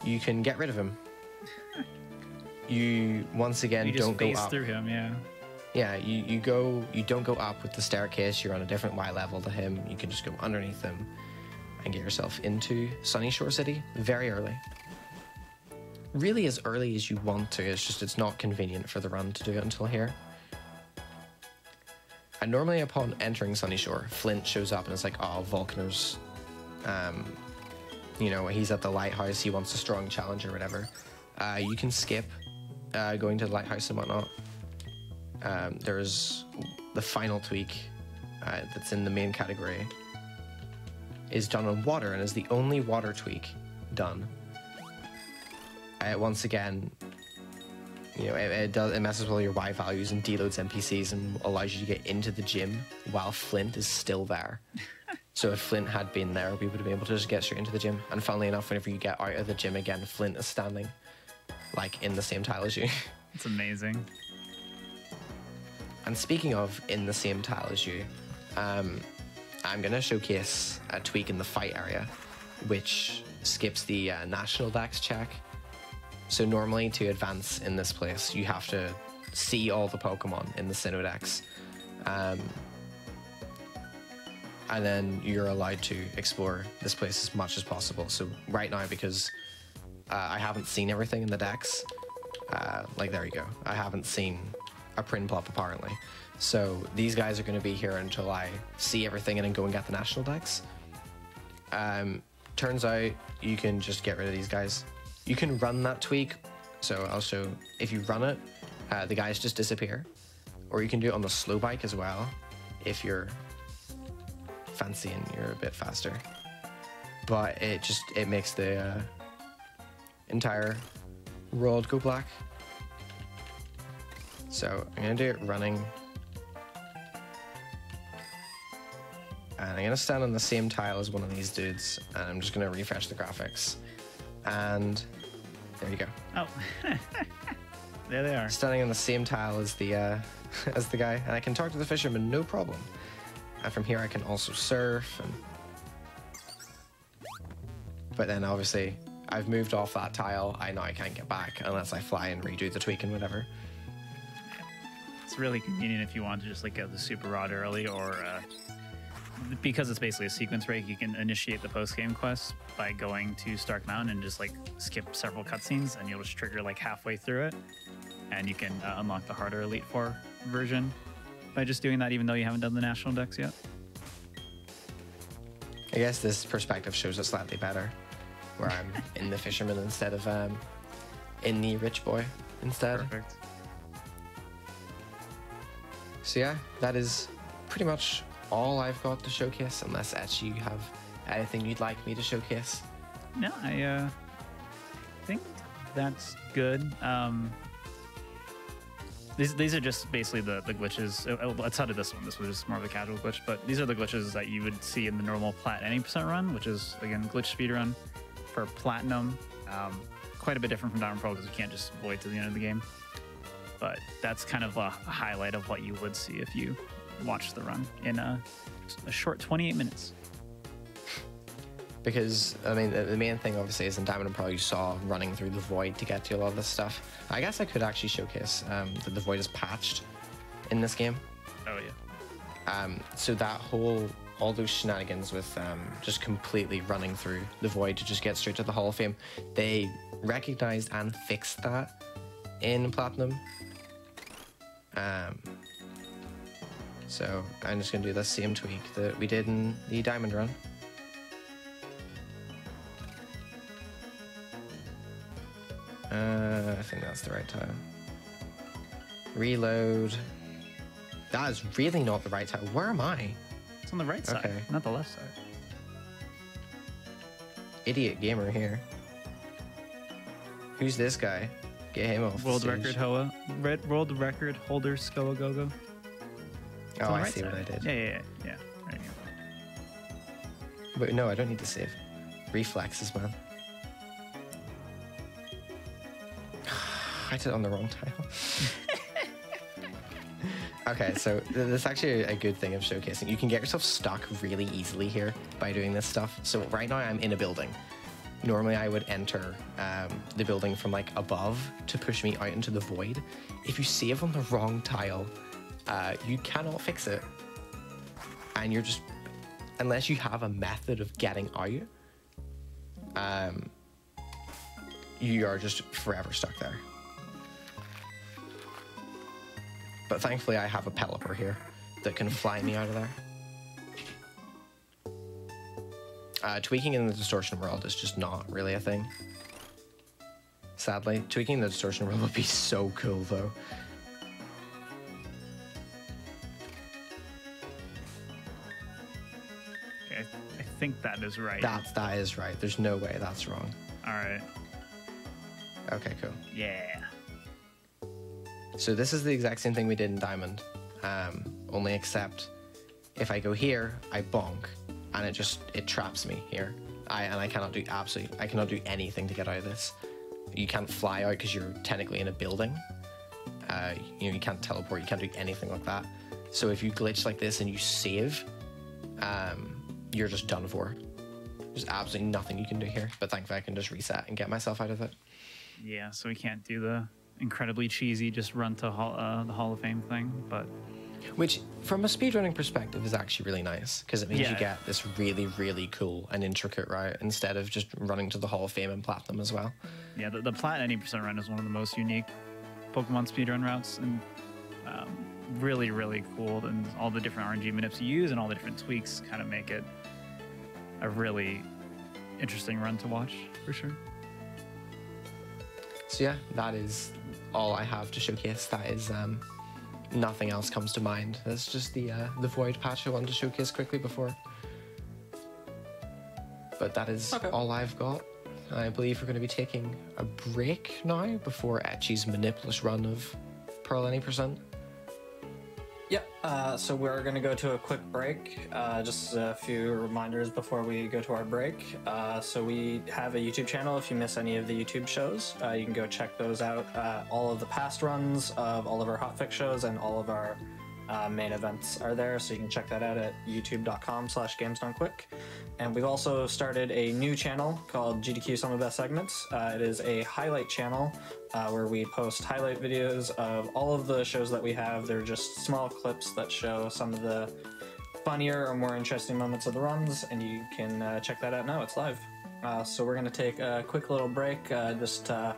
you can get rid of him. You once again don't go up through him. Yeah, you don't go up with the staircase. You're on a different Y level to him. You can just go underneath him and get yourself into Sunny Shore City very early. Really as early as you want to. It's just it's not convenient for the run to do it until here. And normally upon entering Sunny Shore, Flint shows up and it's like, oh, Vulcaner's you know, he's at the lighthouse, he wants a strong challenge or whatever. You can skip going to the lighthouse and whatnot. There's the final tweak that's in the main category is done on water and is the only water tweak done. Once again, you know, it messes with all your Y values and deloads NPCs and allows you to get into the gym while Flint is still there. So if Flint had been there, we would have been able to just get straight into the gym. And funnily enough, whenever you get out of the gym again, Flint is standing like in the same tile as you. It's amazing. And speaking of in the same tile as you, I'm going to showcase a tweak in the fight area, which skips the national dex check. So normally to advance in this place, you have to see all the Pokemon in the Sinnoh-Dex. And then you're allowed to explore this place as much as possible. So right now, because I haven't seen everything in the Dex, like there you go, I haven't seen a print plop apparently. So these guys are going to be here until I see everything and then go and get the national decks. Turns out you can just get rid of these guys. You can run that tweak. So I'll show, if you run it, the guys just disappear. Or you can do it on the slow bike as well, if you're fancy and you're a bit faster. But it makes the entire world go black. So I'm gonna do it running. And I'm gonna stand on the same tile as one of these dudes, and I'm just gonna refresh the graphics. And there you go. Oh, there they are. Standing on the same tile as the as the guy, and I can talk to the fisherman, no problem. And from here I can also surf. But then obviously I've moved off that tile. I know I can't get back unless I fly and redo the tweak and whatever. It's really convenient if you want to just like get the super rod early, or because it's basically a sequence break, you can initiate the post-game quest by going to Stark Mountain and just like skip several cutscenes, and you'll just trigger like halfway through it, and you can unlock the harder Elite Four version by just doing that, even though you haven't done the national decks yet. I guess this perspective shows it slightly better, where I'm in the fisherman instead of in the rich boy instead. Perfect. So yeah, that is pretty much all I've got to showcase, unless actually you have anything you'd like me to showcase. No, I think that's good. These are just basically the glitches. Outside of this one, this was just more of a casual glitch, but these are the glitches that you would see in the normal Plat any percent run, which is, again, glitch speedrun for Platinum. Quite a bit different from Diamond Pro because you can't just void to the end of the game. But that's kind of a highlight of what you would see if you watch the run in a short 28 minutes. Because, I mean, the main thing obviously is in Diamond and Pearl you saw running through the void to get to a lot of this stuff. I guess I could actually showcase that the void is patched in this game. Oh, yeah. So that all those shenanigans with just completely running through the void to just get straight to the Hall of Fame, they recognized and fixed that in Platinum. So I'm just gonna do the same tweak that we did in the Diamond run. I think that's the right time. Reload. That is really not the right time. Where am I? It's on the right side, Okay. not the left side. Idiot gamer here. Who's this guy? Get him off World the stage. record Hoa. World record holder Skoa Gogo. Oh, I see what I did. Yeah. There you go. But no, I don't need to save. Reflexes, man. I did it on the wrong tile. Okay, so that's actually a good thing of showcasing. You can get yourself stuck really easily here by doing this stuff. So right now I'm in a building. Normally I would enter the building from like above to push me out into the void. If you save on the wrong tile, you cannot fix it. And you're just, unless you have a method of getting out, you are just forever stuck there. But thankfully I have a Pelipper here that can fly me out of there. Tweaking in the distortion world is just not really a thing. Sadly, tweaking the distortion world would be so cool though. Okay, I think that is right. That is right. There's no way that's wrong. All right. Okay, cool. Yeah. So this is the exact same thing we did in Diamond, only except if I go here, I bonk, and it traps me here. I cannot do anything to get out of this. You can't fly out because you're technically in a building. You can't teleport. You can't do anything like that. So if you glitch like this and you save, you're just done for. There's absolutely nothing you can do here. But thankfully, I can just reset and get myself out of it. Yeah, so we can't do the incredibly cheesy just run to the Hall of Fame thing, but which from a speedrunning perspective is actually really nice because it means Yeah. you get this really, really cool and intricate route instead of just running to the Hall of Fame and Platinum as well. yeah, the Plat 90% run is one of the most unique Pokemon speedrun routes in really, really cool, and all the different RNG manips you use and all the different tweaks kind of make it a really interesting run to watch, for sure. So yeah, that is all I have to showcase. That is nothing else comes to mind. That's just the Void patch I wanted to showcase quickly before. But that is all I've got. I believe we're going to be taking a break now before Etchy's Manipless run of Pearl any %. Yep, so we're going to go to a quick break. Just a few reminders before we go to our break. So we have a YouTube channel. If you miss any of the YouTube shows, you can go check those out. All of the past runs of all of our Hotfix shows and all of our main events are there, so you can check that out at youtube.com/gamesdonequick. And we've also started a new channel called GDQ Some of Best Segments. It is a highlight channel where we post highlight videos of all of the shows that we have. They're just small clips that show some of the funnier or more interesting moments of the runs, and you can check that out now. It's live. So we're going to take a quick little break, so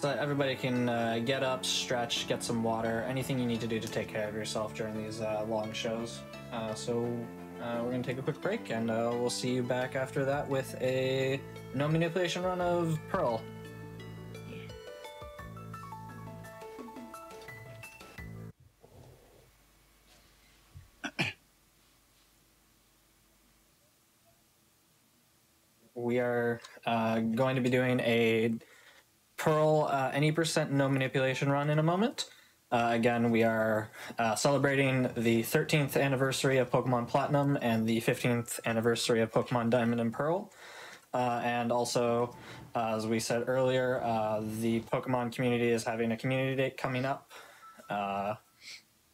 that everybody can get up, stretch, get some water, anything you need to do to take care of yourself during these long shows. So we're going to take a quick break, and we'll see you back after that with a no manipulation run of Pearl. We are going to be doing a Pearl any % no manipulation run in a moment. Again, we are celebrating the 13th anniversary of Pokemon Platinum and the 15th anniversary of Pokemon Diamond and Pearl. And also, as we said earlier, the Pokemon community is having a community date coming up.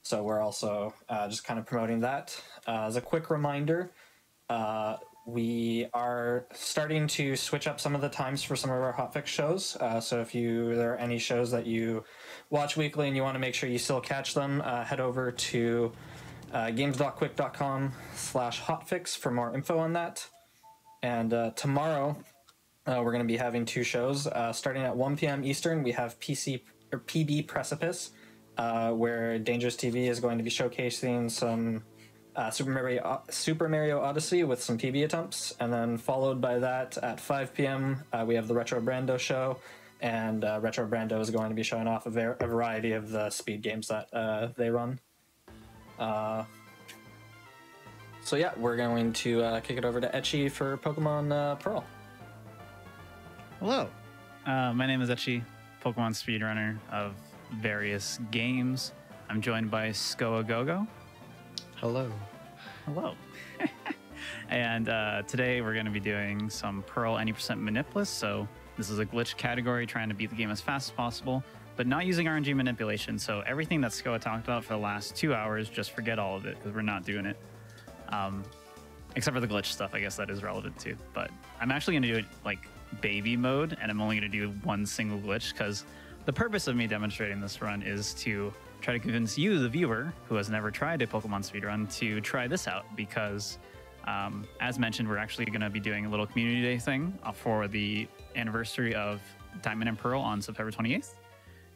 So we're also just kind of promoting that. As a quick reminder, we are starting to switch up some of the times for some of our Hotfix shows. So if there are any shows that you watch weekly and you want to make sure you still catch them, head over to games.quick.com/hotfix for more info on that. And tomorrow, we're going to be having two shows. Starting at 1 p.m. Eastern, we have PB Precipice, where Dangerous TV is going to be showcasing some Super Mario Odyssey with some PB attempts, and then followed by that at 5 p.m. We have the Retro Brando show, and Retro Brando is going to be showing off a variety of the speed games that they run. So yeah, we're going to kick it over to Etchy for Pokemon Pearl. Hello, my name is Etchy, Pokemon speedrunner of various games. I'm joined by Skoagogo. Hello. Hello. And today we're going to be doing some Pearl any % Manipless. So this is a glitch category, trying to beat the game as fast as possible, but not using RNG manipulation. So everything that Skoa talked about for the last 2 hours, just forget all of it, because we're not doing it. Except for the glitch stuff, I guess that is relevant too. But I'm actually going to do it like baby mode, and I'm only going to do one single glitch, because the purpose of me demonstrating this run is to try to convince you, the viewer, who has never tried a Pokemon speedrun, to try this out, because as mentioned, we're actually going to be doing a little community day thing for the anniversary of Diamond and Pearl on September 28th.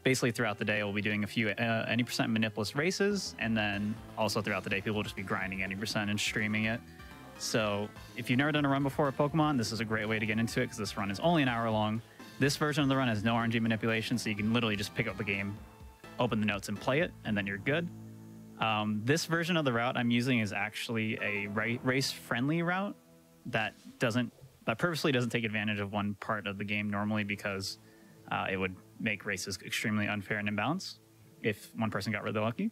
Basically, throughout the day, we'll be doing a few any % Manipless races, and then also throughout the day, people will just be grinding any % and streaming it. So if you've never done a run before with Pokemon, this is a great way to get into it, because this run is only an hour long. This version of the run has no RNG manipulation, so you can literally just pick up the game, open the notes and play it, and then you're good. This version of the route I'm using is actually a race-friendly route that purposely doesn't take advantage of one part of the game normally, because it would make races extremely unfair and imbalanced if one person got really lucky.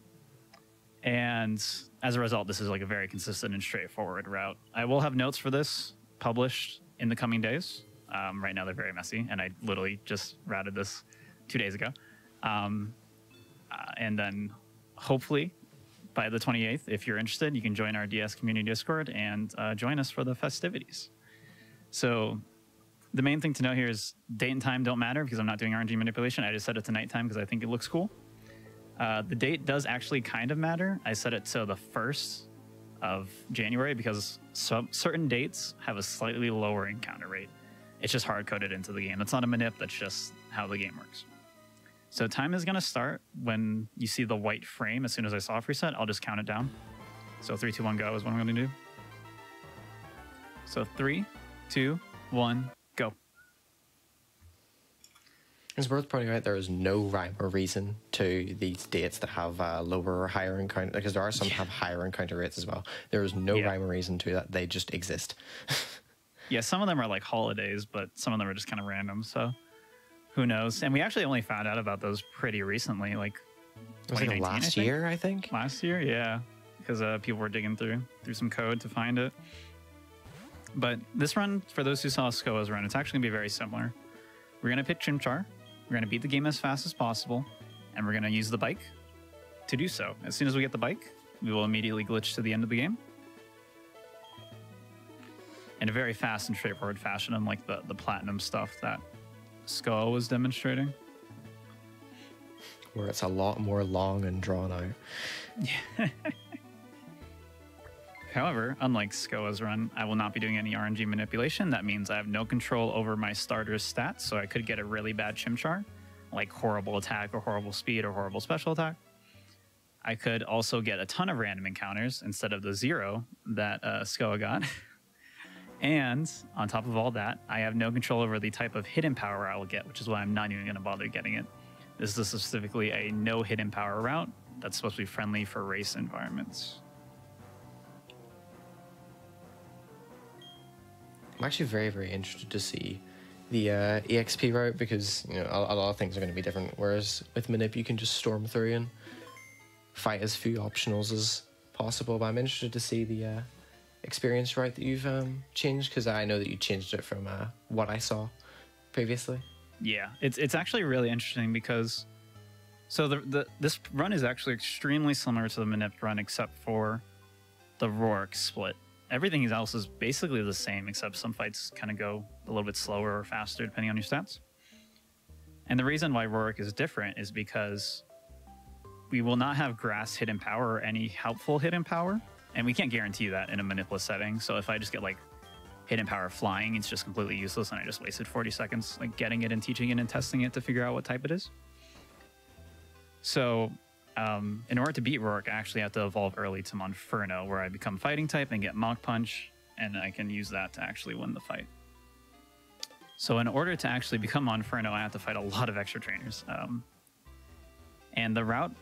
And as a result, this is like a very consistent and straightforward route. I will have notes for this published in the coming days. Right now they're very messy, and I literally just routed this 2 days ago. And then hopefully by the 28th, if you're interested, you can join our DS community Discord and join us for the festivities. So the main thing to know here is date and time don't matter, because I'm not doing RNG manipulation. I just set it to nighttime because I think it looks cool. The date does actually kind of matter. I set it to the 1st of January because certain dates have a slightly lower encounter rate. It's just hard-coded into the game. That's not a manip, that's just how the game works. So time is going to start when you see the white frame. As soon as I soft reset, I'll just count it down. So 3, 2, 1, go is what I'm going to do. So 3, 2, 1, go. It's worth pointing out there is no rhyme or reason to these dates that have lower or higher encounter, because there are some that have higher encounter rates as well. There is no rhyme or reason to that. They just exist. Yeah, some of them are like holidays, but some of them are just kind of random. So who knows? And we actually only found out about those pretty recently, like it was like last year, I think. Last year, yeah, because people were digging through some code to find it. But this run, for those who saw Skoa's run, it's actually going to be very similar. We're going to pick Chimchar. We're going to beat the game as fast as possible, and we're going to use the bike to do so. As soon as we get the bike, we will immediately glitch to the end of the game in a very fast and straightforward fashion, unlike the platinum stuff that Skoa was demonstrating. Where it's a lot more long and drawn out. Yeah. However, unlike Skoa's run, I will not be doing any RNG manipulation. That means I have no control over my starter's stats, so I could get a really bad Chimchar, like horrible attack or horrible speed or horrible special attack. I could also get a ton of random encounters instead of the 0 that Skoa got. And on top of all that, I have no control over the type of hidden power I will get, which is why I'm not even going to bother getting it. This is specifically a no hidden power route that's supposed to be friendly for race environments. I'm actually very, very interested to see the EXP route, because you know a lot of things are going to be different. Whereas with Manip, you can just storm through and fight as few optionals as possible. But I'm interested to see the experience route that you've changed, because I know that you changed it from what I saw previously. Yeah, it's actually really interesting because this run is actually extremely similar to the Manip run, except for the Roark split. Everything else is basically the same, except some fights kind of go a little bit slower or faster depending on your stats. And the reason why Roark is different is because we will not have grass hidden power or any helpful hidden power, and we can't guarantee that in a Manipula setting. So if I just get like hidden power flying, it's just completely useless, and I just wasted 40 seconds like getting it and teaching it and testing it to figure out what type it is. So in order to beat Roark, I actually have to evolve early to Monferno, where I become fighting type and get Mach Punch, and I can use that to actually win the fight. So in order to actually become Monferno, I have to fight a lot of extra trainers. And the route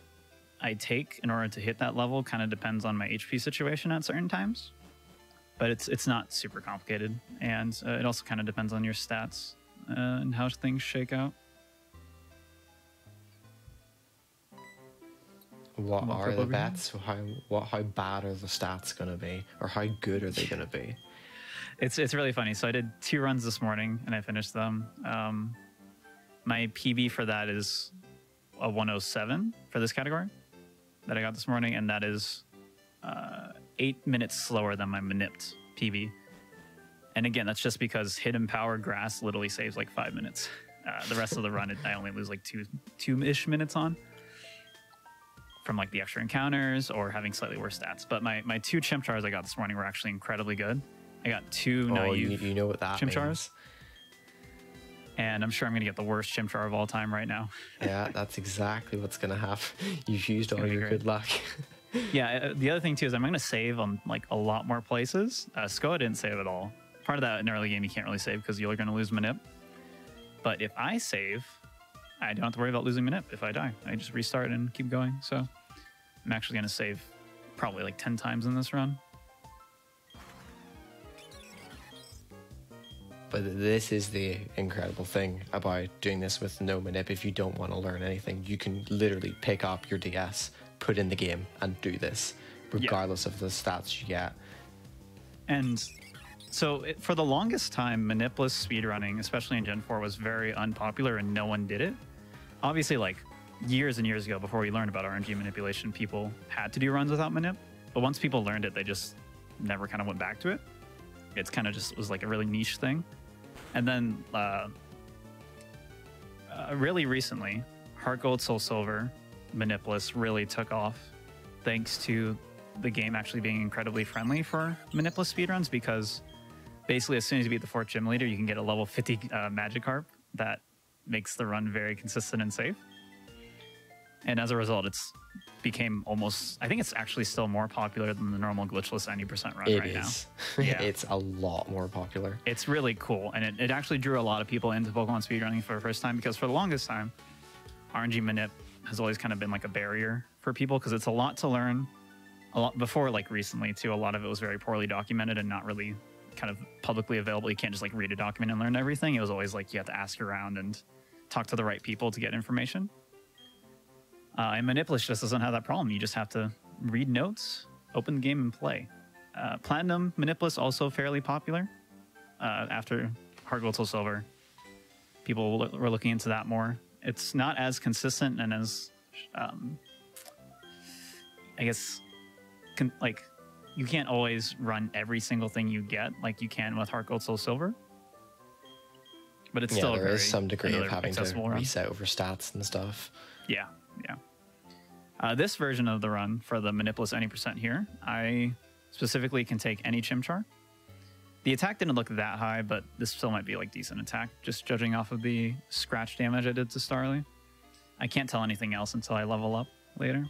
I take in order to hit that level kind of depends on my HP situation at certain times. But it's not super complicated, and it also kind of depends on your stats and how things shake out. What are the bets? How bad are the stats going to be? Or how good are they going to be? It's really funny. So I did 2 runs this morning, and I finished them. My PB for that is a 107 for this category that I got this morning, and that is 8 minutes slower than my Manipped PB. And again, that's just because hidden power grass literally saves like 5 minutes. The rest of the run, I only lose like two-ish minutes on, from like the extra encounters or having slightly worse stats. But my 2 Chimchars I got this morning were actually incredibly good. I got 2 naive you know what that Chimchars. Means. And I'm sure I'm going to get the worst Chimchar of all time right now. Yeah, that's exactly what's going to happen. You've used all your good luck. Yeah, the other thing too is I'm going to save on like a lot more places. Skoa didn't save at all. Part of that in early game you can't really save because you're going to lose Manip. But if I save, I don't have to worry about losing Manip if I die. I just restart and keep going. So I'm actually going to save probably like 10 times in this run. But this is the incredible thing about doing this with no Manip. If you don't want to learn anything, you can literally pick up your DS, put in the game, and do this, regardless of the stats you get. And so for the longest time, Manipless speedrunning, especially in Gen 4, was very unpopular and no one did it. Obviously, like years and years ago, before we learned about RNG manipulation, people had to do runs without Manip. But once people learned it, they just never kind of went back to it. It's kind of just was like a really niche thing. And then really recently, Heart Gold, Soul Silver, Manipless really took off thanks to the game actually being incredibly friendly for Manipless speedruns, because basically as soon as you beat the 4th gym leader, you can get a level 50 Magikarp that makes the run very consistent and safe. And as a result, it's became almost, I think it's actually still more popular than the normal glitchless 90% run It right is. now. Yeah. It's a lot more popular. It's really cool. And it actually drew a lot of people into Pokemon speedrunning for the first time, because for the longest time, RNG manip has always kind of been like a barrier for people, because it's a lot to learn. A lot before, like recently too, a lot of it was very poorly documented and not really kind of publicly available. You can't just like read a document and learn everything. It was always like you have to ask around and talk to the right people to get information. And Manipless just doesn't have that problem. You just have to read notes, open the game, and play. Platinum Manipless also fairly popular. After Heart Gold Soul Silver, people were looking into that more. It's not as consistent and as, I guess, like, you can't always run every single thing you get like you can with Heart Gold Soul Silver. But it's still there is some degree of having to run. reset over stats and stuff. Yeah, yeah. This version of the run for the Manipless 90% here, I specifically can take any Chimchar. The attack didn't look that high, but this still might be like decent attack, just judging off of the scratch damage I did to Starly. I can't tell anything else until I level up later.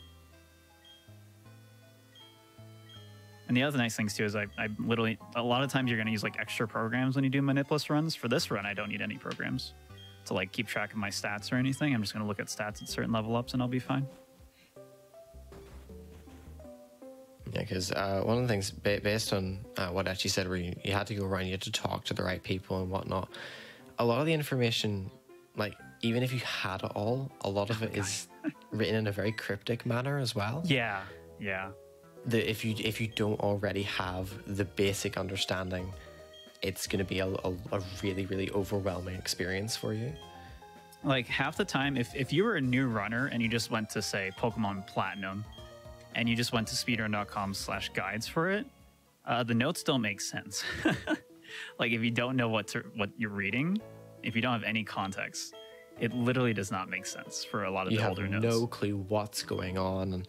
And the other nice things too is I literally, a lot of times you're going to use like extra programs when you do Manipless runs. For this run, I don't need any programs to like keep track of my stats or anything. I'm just going to look at stats at certain level ups and I'll be fine. Yeah, because one of the things, based on what Etchy said, where you had to go around, you had to talk to the right people and whatnot, a lot of the information, like, even if you had it all, a lot of it is written in a very cryptic manner as well. Yeah, yeah. If you don't already have the basic understanding, it's going to be a really, really overwhelming experience for you. Like, half the time, if you were a new runner and you just went to, say, Pokemon Platinum, and you just went to speedrun.com/guides for it, the notes don't make sense. Like, if you don't know what you're reading, if you don't have any context, it literally does not make sense for a lot of the older notes. You have no clue what's going on and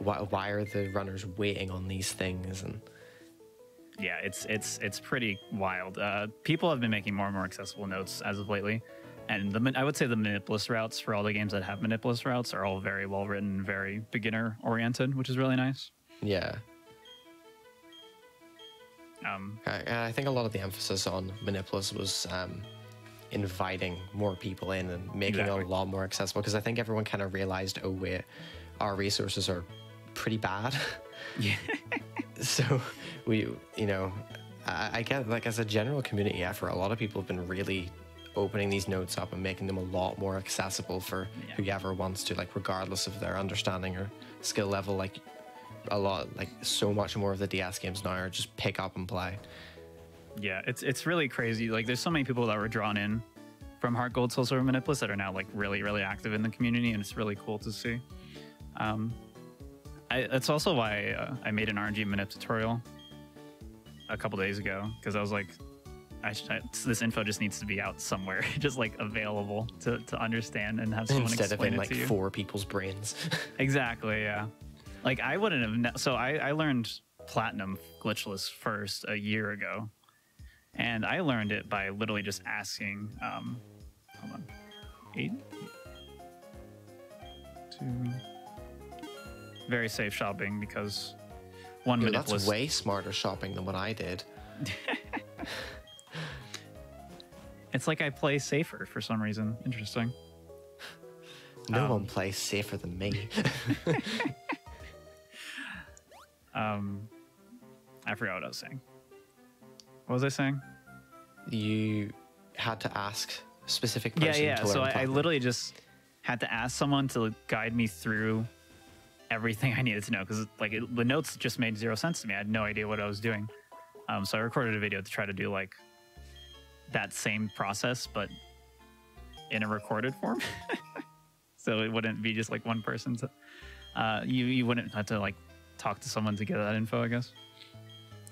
why are the runners waiting on these things. And yeah, it's pretty wild. People have been making more and more accessible notes as of lately. And I would say the Manipless routes for all the games that have Manipless routes are all very well written, very beginner oriented, which is really nice. Yeah. I think a lot of the emphasis on Manipless was inviting more people in and making it a lot more accessible, because I think everyone kind of realized, oh wait, our resources are pretty bad. Yeah. So I get, like, as a general community effort, a lot of people have been really opening these notes up and making them a lot more accessible for whoever wants to, like, regardless of their understanding or skill level. Like, so much more of the DS games now are just pick up and play. Yeah, it's really crazy. Like, there's so many people that were drawn in from Heart Gold Soul Silver Manipless that are now like really, really active in the community, and it's really cool to see. That's also why I made an RNG Manip tutorial a couple days ago, because I was like, this info just needs to be out somewhere, just like available to understand and have someone instead explain of in it to like you. 4 people's brains. Exactly, yeah. Like, I wouldn't have. So I learned Platinum glitchless first a year ago, and I learned it by literally just asking. Hold on, 8, 2. Very safe shopping, because one Dude, Manipless. that's way smarter shopping than what I did. It's like I play safer for some reason. Interesting. No one plays safer than me. I forgot what I was saying. What was I saying? You had to ask a specific person. Yeah. To So learn I Platinum. literally just had to ask someone to guide me through everything I needed to know, because the notes just made zero sense to me. I had no idea what I was doing. So I recorded a video to try to do like that same process, but in a recorded form. So it wouldn't be just like one person to, you wouldn't have to like talk to someone to get that info, I guess.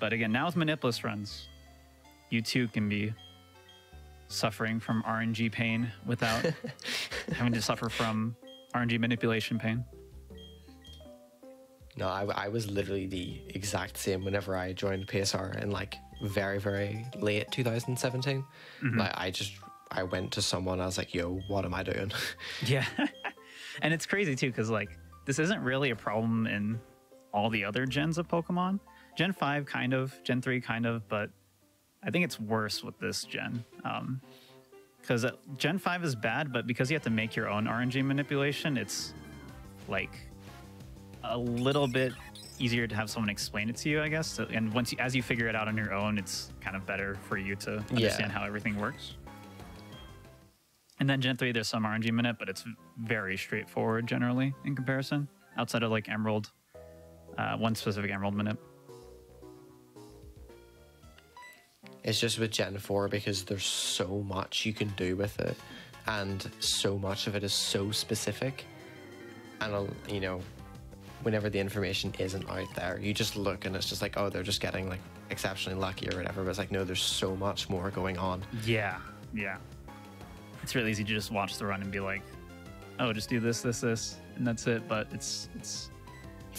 But again, now with Manipless runs, you too can be suffering from RNG pain without having to suffer from RNG manipulation pain. No, I was literally the exact same whenever I joined PSR in like very, very late 2017. Mm-hmm. Like, I went to someone, I was like, yo, what am I doing? Yeah. And it's crazy too, because like this isn't really a problem in all the other gens of Pokemon. Gen 5 kind of, Gen 3 kind of, but I think it's worse with this gen. Because Gen 5 is bad, but because you have to make your own RNG manipulation, it's like a little bit easier to have someone explain it to you, I guess. So, and as you figure it out on your own, it's kind of better for you to understand how everything works. And then Gen 3, there's some RNG minute, but it's very straightforward generally in comparison, outside of like Emerald, one specific Emerald minute. It's just with Gen 4 because there's so much you can do with it, and so much of it is so specific. And, you know, whenever the information isn't out there, you just look and it's just like, oh, they're just getting like exceptionally lucky or whatever. But it's like, no, there's so much more going on. Yeah, yeah. It's really easy to just watch the run and be like, oh, just do this, this, this, and that's it. But it's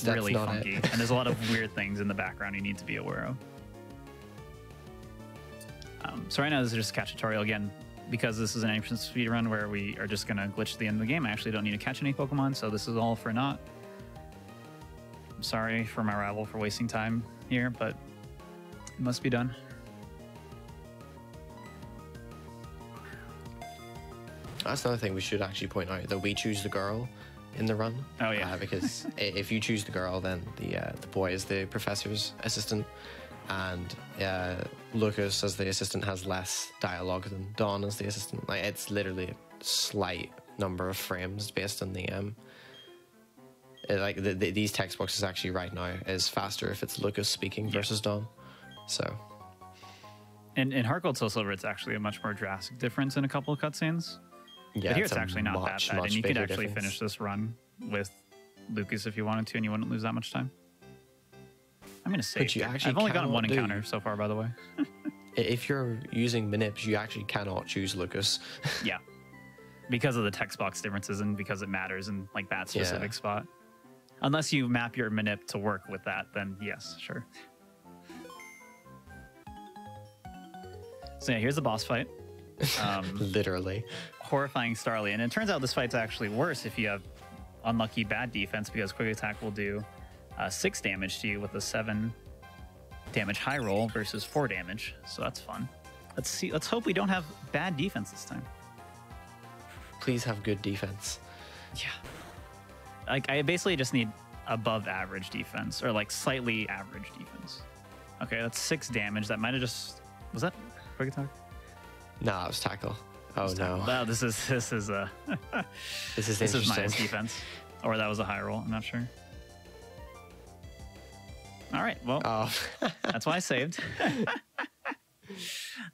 really funky. And there's a lot of weird things in the background you need to be aware of. So right now this is just a catch tutorial again, because this is an ancient speedrun where we are just gonna glitch to the end of the game. I actually don't need to catch any Pokemon, so this is all for naught. I'm sorry for my rival for wasting time here, but it must be done. That's another thing we should actually point out, that we choose the girl in the run. Oh yeah. Because if you choose the girl, then the boy is the professor's assistant, and Lucas as the assistant has less dialogue than Dawn as the assistant. Like, it's literally a slight number of frames based on the these text boxes actually right now is faster if it's Lucas speaking versus Dawn. So in Heart Gold Soul Silver, it's actually a much more drastic difference in a couple of cutscenes. yeah, But here it's actually not that bad, and you could bigger actually difference. finish this run with Lucas if you wanted to, and you wouldn't lose that much time. I'm gonna save. you actually I've only gotten one cannot do- encounter so far, by the way. If you're using manips, you actually cannot choose Lucas. Yeah, because of the text box differences and because it matters in like that specific spot. Unless you map your manip to work with that, then yes, sure. So yeah, here's the boss fight. Literally. Horrifying Starly, and it turns out this fight's actually worse if you have unlucky bad defense, because quick attack will do 6 damage to you with a 7 damage high roll versus 4 damage, so that's fun. Let's hope we don't have bad defense this time. Please have good defense. Yeah, like I basically just need above average defense, or like slightly average defense. Okay, that's 6 damage. That might have just, was that quick attack? Nah, it was tackle. Oh no. Wow, this is This is this is interesting. minus defense, or that was a high roll. I'm not sure. All right, well, Oh. that's why I saved.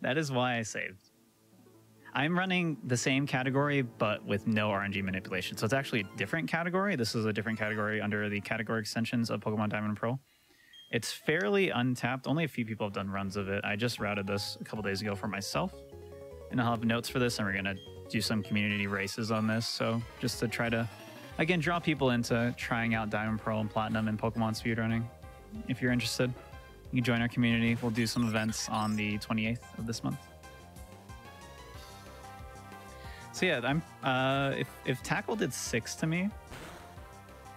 That is why I saved. I'm running the same category, but with no RNG manipulation. So it's actually a different category. This is a different category under the category extensions of Pokemon Diamond and Pearl. It's fairly untapped. Only a few people have done runs of it. I just routed this a couple days ago for myself, and I'll have notes for this, and we're going to do some community races on this. So just to try to, again, draw people into trying out Diamond, Pearl, and Platinum in Pokemon speedrunning. If you're interested, you can join our community. We'll do some events on the 28th of this month. So yeah, I'm if Tackle did 6 to me,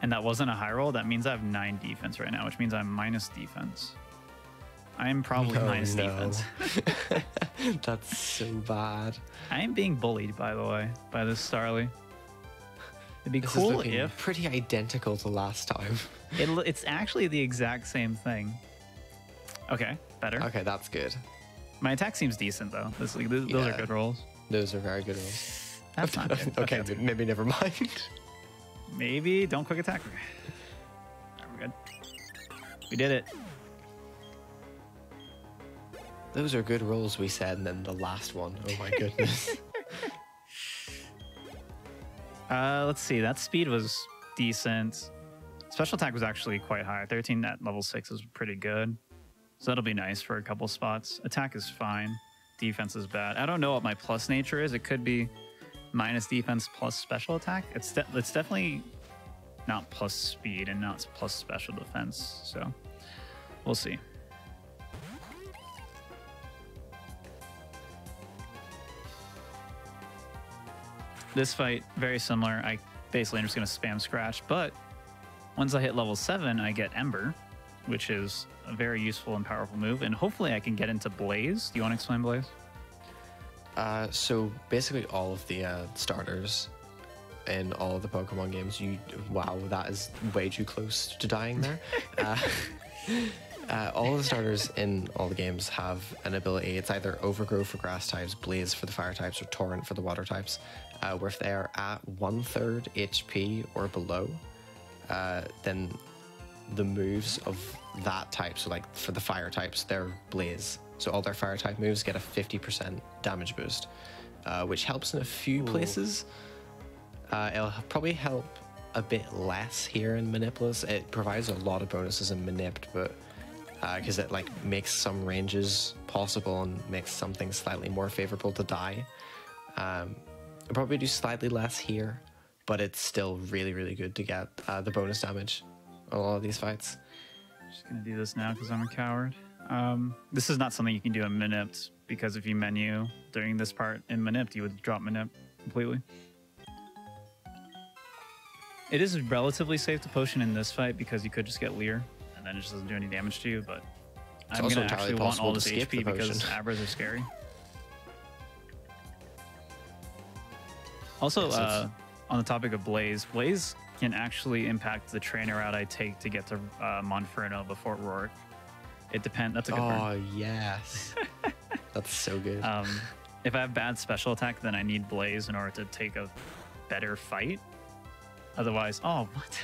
and that wasn't a high roll, that means I have 9 defense right now, which means I'm minus defense. I'm probably minus defense. That's so bad. I am being bullied, by the way, by this Starly. It'd be This cool is looking if pretty identical to last time. it's actually the exact same thing. Okay, better. Okay, that's good. My attack seems decent though. Those are Yeah. good rolls. Those are very good rolls. That's not good. Okay, that's maybe never mind. Maybe don't quick attack. We're good. We did it. Those are good rolls, we said, and then the last one. Oh my goodness. Let's see. That speed was decent. Special attack was actually quite high. 13 at level 6 is pretty good. So that'll be nice for a couple spots. Attack is fine. Defense is bad. I don't know what my plus nature is. It could be minus defense plus special attack. It's definitely not plus speed and not plus special defense. So we'll see. This fight, very similar. I basically I'm just going to spam Scratch. But once I hit level 7, I get Ember, which is a very useful and powerful move. And hopefully I can get into Blaze. Do you want to explain Blaze? So basically all of the starters in all of the Pokemon games, wow, that is way too close to dying there. All of the starters in all the games have an ability. It's either Overgrow for grass types, Blaze for the fire types, or Torrent for the water types. Where if they are at 1/3 HP or below, then the moves of that type, so like for the fire types, they're Blaze. So all their fire type moves get a 50% damage boost, which helps in a few places. It'll probably help a bit less here in Manipulus. It provides a lot of bonuses in Manipped, but because it like makes some ranges possible and makes something slightly more favorable to die. It'll probably do slightly less here, but it's still really, really good to get the bonus damage on all of these fights. Just gonna do this now because I'm a coward. This is not something you can do in Manipped, because if you menu during this part in Manipped, you would drop Manipped completely. It is relatively safe to potion in this fight because you could just get Leer and then it just doesn't do any damage to you, but I'm going to actually want all this HP because Abras are scary. Also, on the topic of Blaze, Blaze can actually impact the trainer route I take to get to Monferno before Rourke. It depends. That's a good burn. Oh, yes. That's so good. If I have bad special attack, then I need Blaze in order to take a better fight. Otherwise, oh, what?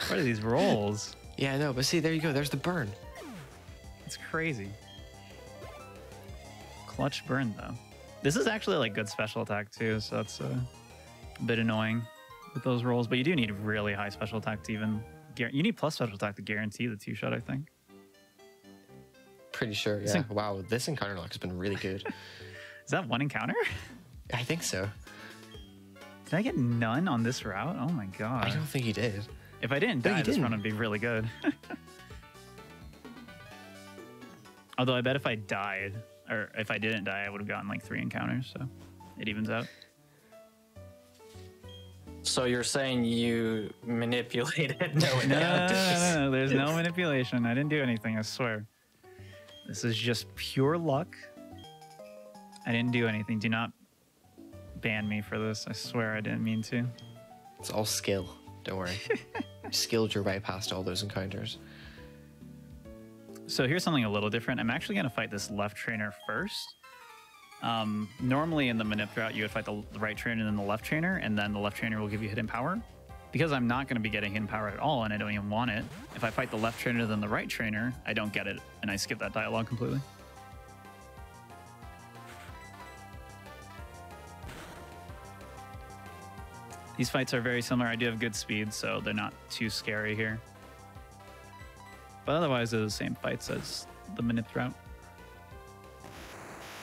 What are these rolls? Yeah, I know, but see, there you go. There's the burn. It's crazy. Clutch burn, though. This is actually like good special attack, too, so that's a bit annoying with those rolls. But you do need really high special attack to even... You need plus special attack to guarantee the 2-shot, I think. Pretty sure, yeah. Wow, this encounter luck has been really good. Is that one encounter? I think so. Did I get none on this route? Oh my god. I don't think you did. If I didn't die, this run would be really good. Although I bet if I died, or if I didn't die, I would have gotten like 3 encounters, so it evens out. So you're saying you manipulated no encounters? No, there's no manipulation. I didn't do anything, I swear. This is just pure luck. I didn't do anything. Do not ban me for this. I swear I didn't mean to. It's all skill. Don't worry. You skilled your way past all those encounters. So here's something a little different. I'm actually going to fight this left trainer first. Normally in the Manip route, you would fight the right trainer and then the left trainer, and then the left trainer will give you hidden power. Because I'm not going to be getting hidden power at all, and I don't even want it, if I fight the left trainer then the right trainer, I don't get it, and I skip that dialogue completely. These fights are very similar. I do have good speed, so they're not too scary here. But otherwise, they're the same fights as the Manip route.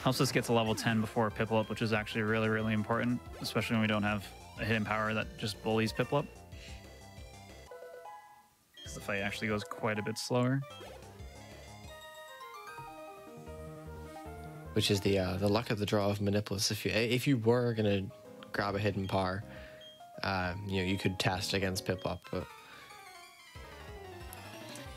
Helps us get to level 10 before Piplup, which is actually really, really important, especially when we don't have a hidden power that just bullies Piplup. Because the fight actually goes quite a bit slower. Which is the luck of the draw of Manipulus. If you were gonna grab a hidden power, you could test against Piplup, but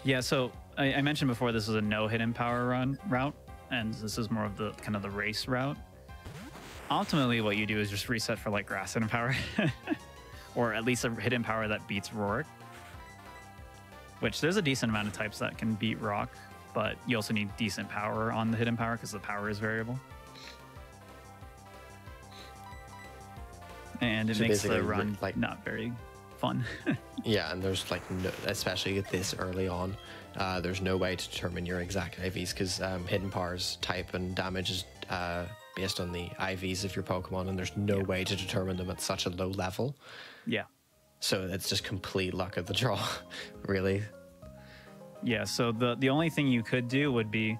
yeah. So I mentioned before this is a no hidden power route, and this is more of the kind of the race route. Ultimately, what you do is just reset for like grass hidden power, or at least a hidden power that beats Rourke. Which there's a decent amount of types that can beat Rock, but you also need decent power on the hidden power because the power is variable. And it makes the run like not very fun. Yeah, and there's like no, especially this early on, there's no way to determine your exact IVs because hidden powers type and damage is based on the IVs of your Pokemon, and there's no way to determine them at such a low level. Yeah. So it's just complete luck of the draw, really. Yeah, so the only thing you could do would be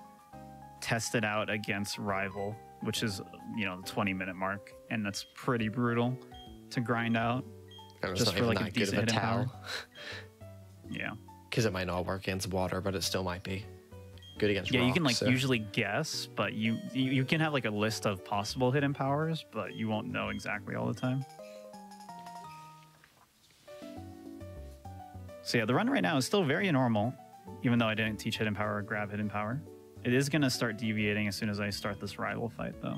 test it out against Rival, which is, the 20-minute mark, and that's pretty brutal to grind out. Just for like a decent hidden power. Yeah. Because it might not work against water, but it still might be good against rock. Yeah, you can usually guess, but you can have like a list of possible hidden powers, but you won't know exactly all the time. So yeah, the run right now is still very normal, even though I didn't teach hidden power or grab hidden power. It is going to start deviating as soon as I start this rival fight, though.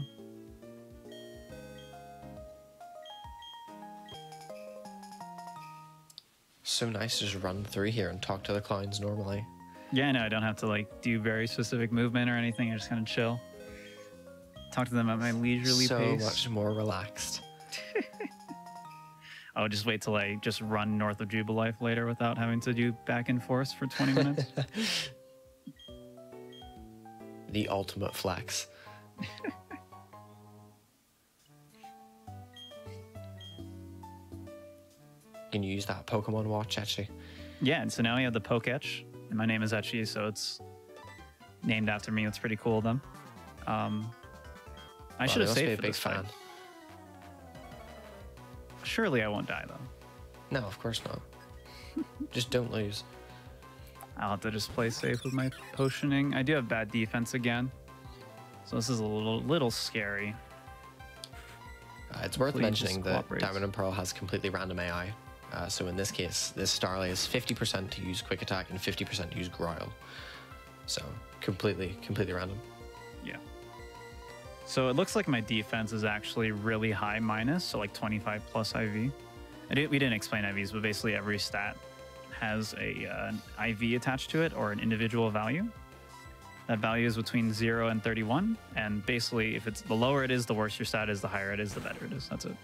So nice to just run through here and talk to the clowns normally. Yeah, no, I don't have to like do very specific movement or anything. I just kind of chill. Talk to them at my leisurely pace. So much more relaxed. I'll just wait till I just run north of Jubilife later without having to do back and forth for 20 minutes. The ultimate flex. Can you use that Pokemon watch, actually? Yeah, and so now we have the Poketch, and my name is Etchy, so it's named after me. It's pretty cool of them. I should have saved for this fight. Surely I won't die, though. No, of course not. Just don't lose. I'll have to just play safe with my potioning. I do have bad defense again, so this is a little scary. It's worth Hopefully mentioning that Diamond and Pearl has completely random AI. So in this case, this Starly is 50% to use Quick Attack and 50% to use Growl. So completely random. Yeah. So it looks like my defense is actually really high minus, so like 25 plus IV. We didn't explain IVs, but basically every stat has an IV attached to it or an individual value. That value is between 0 and 31, and basically if it's the lower it is, the worse your stat is, the higher it is, the better it is. That's it.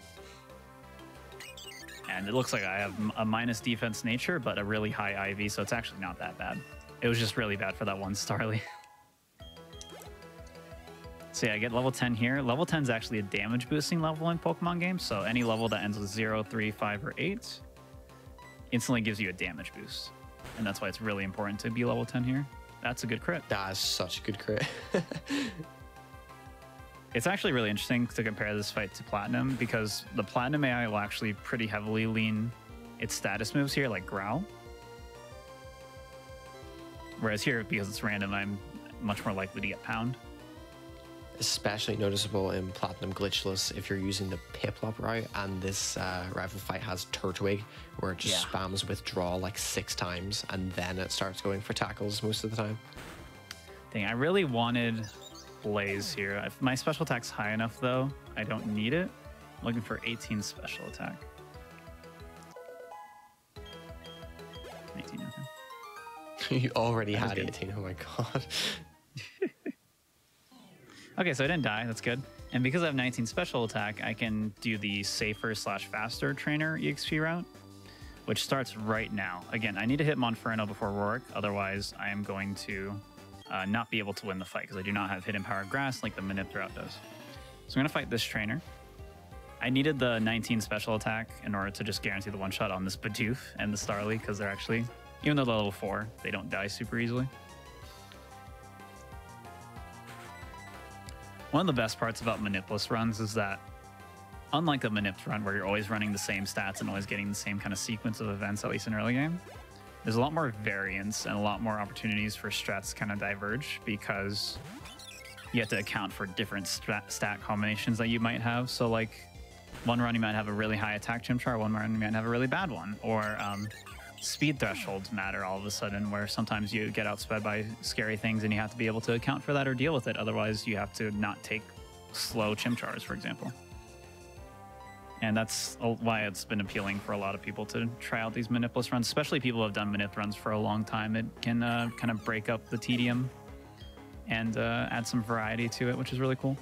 And it looks like I have a minus defense nature, but a really high IV, so it's actually not that bad. It was just really bad for that one Starly. So yeah, I get level 10 here. Level 10 is actually a damage boosting level in Pokemon games, so any level that ends with 0, 3, 5, or 8 instantly gives you a damage boost. And that's why it's really important to be level 10 here. That's a good crit. That is such a good crit. It's actually really interesting to compare this fight to Platinum, because the Platinum AI will actually pretty heavily lean its status moves here, like Growl. Whereas here, because it's random, I'm much more likely to get Pound. Especially noticeable in Platinum Glitchless if you're using the Piplup route, and this rival fight has Turtwig, where it just spams withdraw like 6 times, and then it starts going for tackles most of the time. Dang, I really wanted Blaze here. If my special attack's high enough, though, I don't need it. I'm looking for 18 special attack. 18, okay. You already had 18, oh my god. Okay, so I didn't die. That's good. And because I have 19 special attack, I can do the safer/faster trainer EXP route, which starts right now. Again, I need to hit Monferno before Roark, otherwise I am going to not be able to win the fight because I do not have hidden power grass like the Manip route does. So I'm going to fight this trainer. I needed the 19 special attack in order to just guarantee the one-shot on this Bidoof and the Starly, because they're actually, even though they're level 4, they don't die super easily. One of the best parts about Manipless runs is that, unlike a Manips run where you're always running the same stats and always getting the same kind of sequence of events, at least in early game, there's a lot more variance and a lot more opportunities for strats to kind of diverge, because you have to account for different stat combinations that you might have. So like one run you might have a really high attack Chimchar, one run you might have a really bad one, or speed thresholds matter all of a sudden, where sometimes you get outsped by scary things and you have to be able to account for that or deal with it. Otherwise, you have to not take slow Chimchars, for example. And that's why it's been appealing for a lot of people to try out these Manipless runs, especially people who have done Manip runs for a long time. It can kind of break up the tedium and add some variety to it, which is really cool.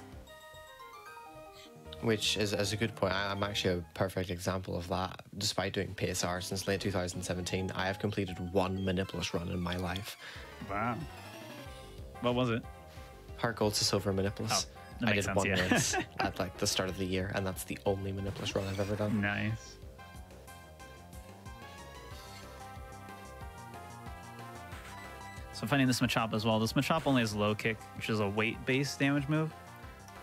Which is a good point. I'm actually a perfect example of that. Despite doing PSR since late 2017, I have completed 1 Manipless run in my life. Wow. What was it? Heart Gold to Silver Manipless. Oh, I did sense, 1 yeah. race at like the start of the year, and that's the only Manipless run I've ever done. Nice. So finding this Machop as well. This Machop only has low kick, which is a weight-based damage move.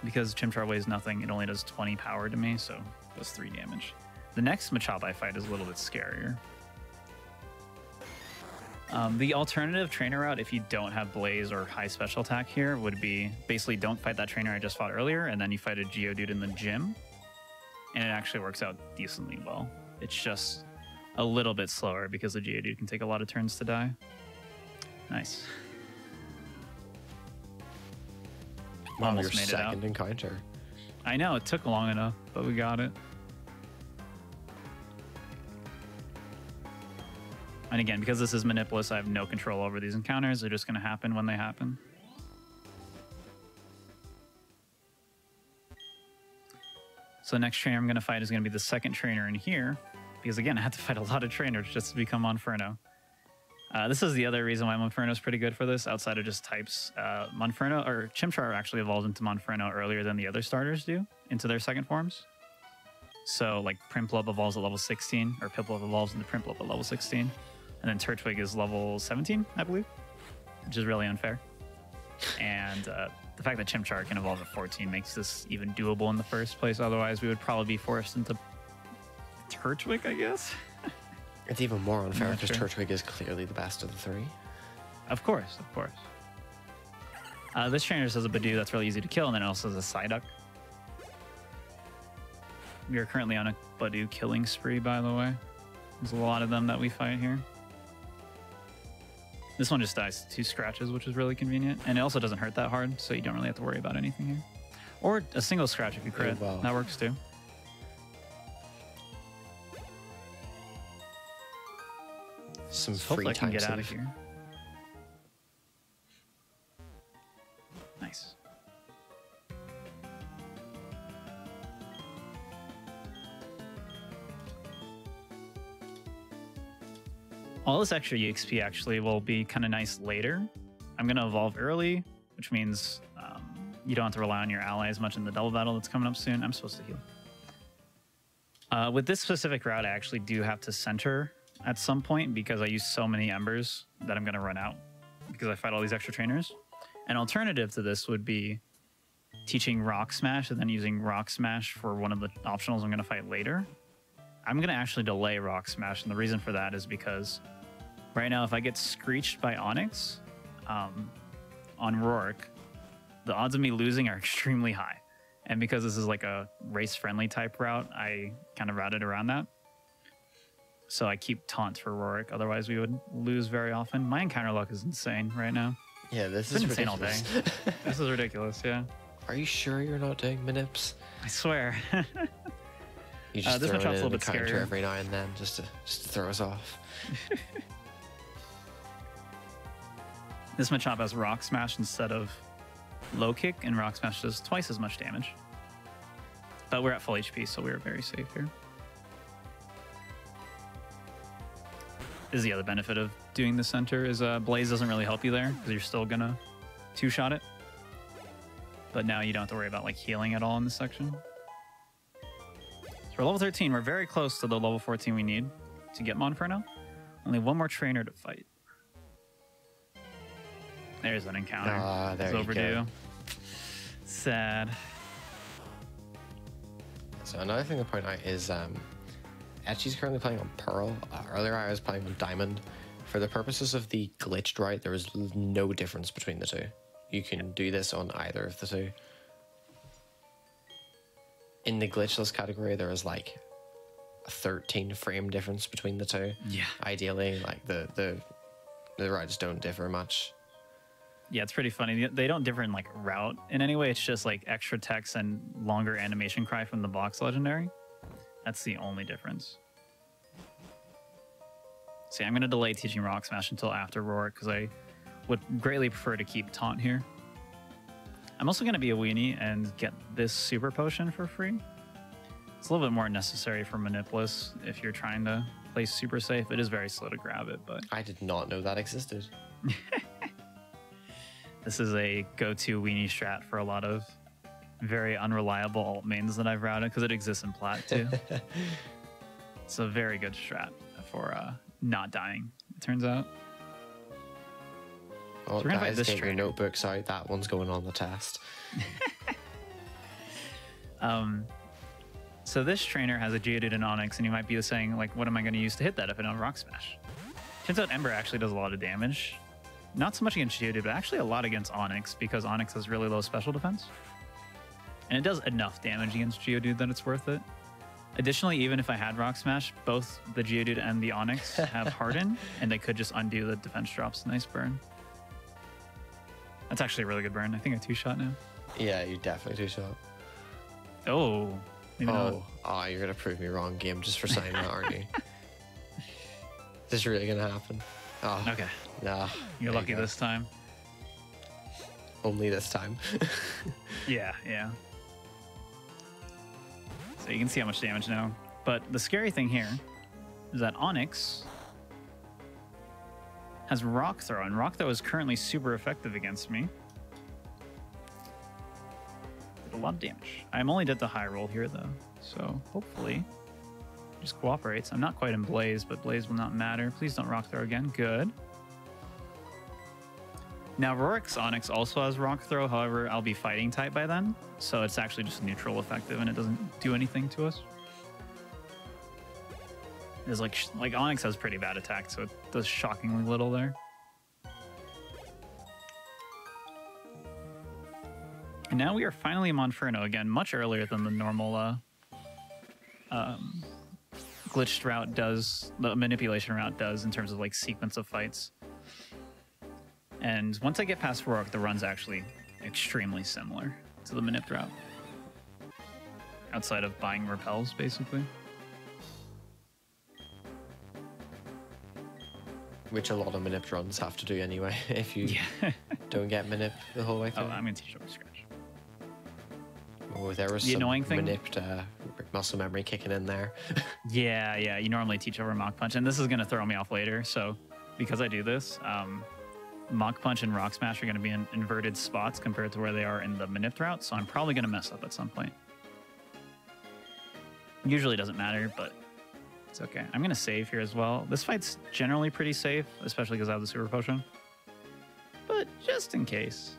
Because Chimchar weighs nothing, it only does 20 power to me, so it does 3 damage. The next Machop I fight is a little bit scarier. The alternative trainer route, if you don't have Blaze or high special attack here, would be basically don't fight that trainer I just fought earlier, and then you fight a Geodude in the gym. And it actually works out decently well. It's just a little bit slower because the Geodude can take a lot of turns to die. Nice. Almost your made it out. second encounter. I know, it took long enough, but we got it. And again, because this is Manipulus, I have no control over these encounters. They're just going to happen when they happen. So the next trainer I'm going to fight is going to be the second trainer in here. Because again, I have to fight a lot of trainers just to become Monferno. This is the other reason why Monferno is pretty good for this, outside of just types. Monferno, or Chimchar actually evolves into Monferno earlier than the other starters do, into their second forms. So like Prinplup evolves at level 16, or Piplup evolves into Prinplup at level 16. And then Turtwig is level 17, I believe, which is really unfair. And the fact that Chimchar can evolve at 14 makes this even doable in the first place. Otherwise, we would probably be forced into Turtwig, I guess. It's even more unfair because Turtwig is clearly the best of the three. Of course, of course. This trainer just has a Badoo that's really easy to kill, and then it also has a Psyduck. We are currently on a Badoo killing spree, by the way. There's a lot of them that we fight here. This one just dies 2 scratches, which is really convenient. And it also doesn't hurt that hard, so you don't really have to worry about anything here. Or a single scratch if you crit. Oh, wow. That works too. Some Hopefully free I can time get out of save. here. Nice. All this extra EXP actually will be kind of nice later. I'm going to evolve early, which means you don't have to rely on your ally as much in the double battle that's coming up soon. I'm supposed to heal. With this specific route, I actually do have to center at some point because I use so many embers that I'm going to run out because I fight all these extra trainers. An alternative to this would be teaching Rock Smash and then using Rock Smash for one of the optionals I'm going to fight later. I'm going to actually delay Rock Smash, and the reason for that is because right now, if I get screeched by Onyx on Roark, the odds of me losing are extremely high. And because this is like a race-friendly type route, I kind of routed around that. So I keep taunts for Roark, otherwise we would lose very often. My encounter luck is insane right now. Yeah, this It's is been insane all ridiculous. day. This is ridiculous, yeah. Are you sure you're not doing Manips? I swear. You just this throw matchup's it a in little the bit counter scarier. every now and then just to throw us off. This Machop has Rock Smash instead of Low Kick, and Rock Smash does twice as much damage. But we're at full HP, so we're very safe here. Is the other benefit of doing the center is Blaze doesn't really help you there because you're still gonna two-shot it. But now you don't have to worry about like healing at all in this section. So we're level 13. We're very close to the level 14 we need to get Monferno. Only one more trainer to fight. There's an encounter. Ah, there it's you overdue. go. Sad. So another thing to point out is Etchy's currently playing on Pearl. Earlier I was playing on Diamond. For the purposes of the glitched route, there is no difference between the two. You can do this on either of the two. In the glitchless category, there is like a 13 frame difference between the two. Yeah. Ideally, like the routes don't differ much. Yeah, it's pretty funny. They don't differ in like route in any way. It's just like extra text and longer animation cry from the box legendary. That's the only difference. See, I'm going to delay teaching Rock Smash until after Roark because I would greatly prefer to keep Taunt here. I'm also going to be a weenie and get this Super Potion for free. It's a little bit more necessary for Manipulus if you're trying to play super safe. It is very slow to grab it, but I did not know that existed. this is a go-to weenie strat for a lot of very unreliable alt mains that I've routed because it exists in Plat too. It's a very good strat for not dying, it turns out. Well, So we're gonna fight guys, this get your trainer. notebooks out. That one's going on the test. So this trainer has a Geodude and Onyx, and you might be saying, like, what am I going to use to hit that if I don't Rock Smash? Turns out Ember actually does a lot of damage. Not so much against Geodude, but actually a lot against Onyx, because Onyx has really low special defense. And it does enough damage against Geodude that it's worth it. Additionally, even if I had Rock Smash, both the Geodude and the Onyx have Harden, and they could just undo the defense drops. Nice burn. That's actually a really good burn. I think I two-shot now. Yeah, you definitely two-shot. Oh. Maybe not. Oh, you're going to prove me wrong, game, just for saying that, aren't you? Is this really going to happen? Oh, Okay. nah. You're lucky this time. Only this time. Yeah. So you can see how much damage now. But the scary thing here is that Onyx has Rock Throw, and Rock Throw is currently super effective against me. Did a lot of damage. I'm only dead to high roll here, though. So hopefully it just cooperates. I'm not quite in Blaze, but Blaze will not matter. Please don't Rock Throw again. Good. Now, Rorik's Onyx also has Rock Throw, however, I'll be fighting type by then, so it's actually just neutral effective and it doesn't do anything to us. There's like Onyx has pretty bad attack, so it does shockingly little there. And now we are finally in Monferno again, much earlier than the normal glitched route does, the manipulation route does in terms of like sequence of fights. And once I get past Rourke, the run's actually extremely similar to the manip route. Outside of buying repels, basically. Which a lot of manip runs have to do anyway, if you don't get manip the whole way through. Oh, I'm going to teach over scratch. Oh, there was the some annoying thing? manipped muscle memory kicking in there. Yeah, you normally teach over Mach Punch, and this is going to throw me off later, so because I do this, Mach Punch and Rock Smash are going to be in inverted spots compared to where they are in the manip route, so I'm probably going to mess up at some point. Usually doesn't matter, but it's okay. I'm going to save here as well. This fight's generally pretty safe, especially because I have the Super Potion. But just in case.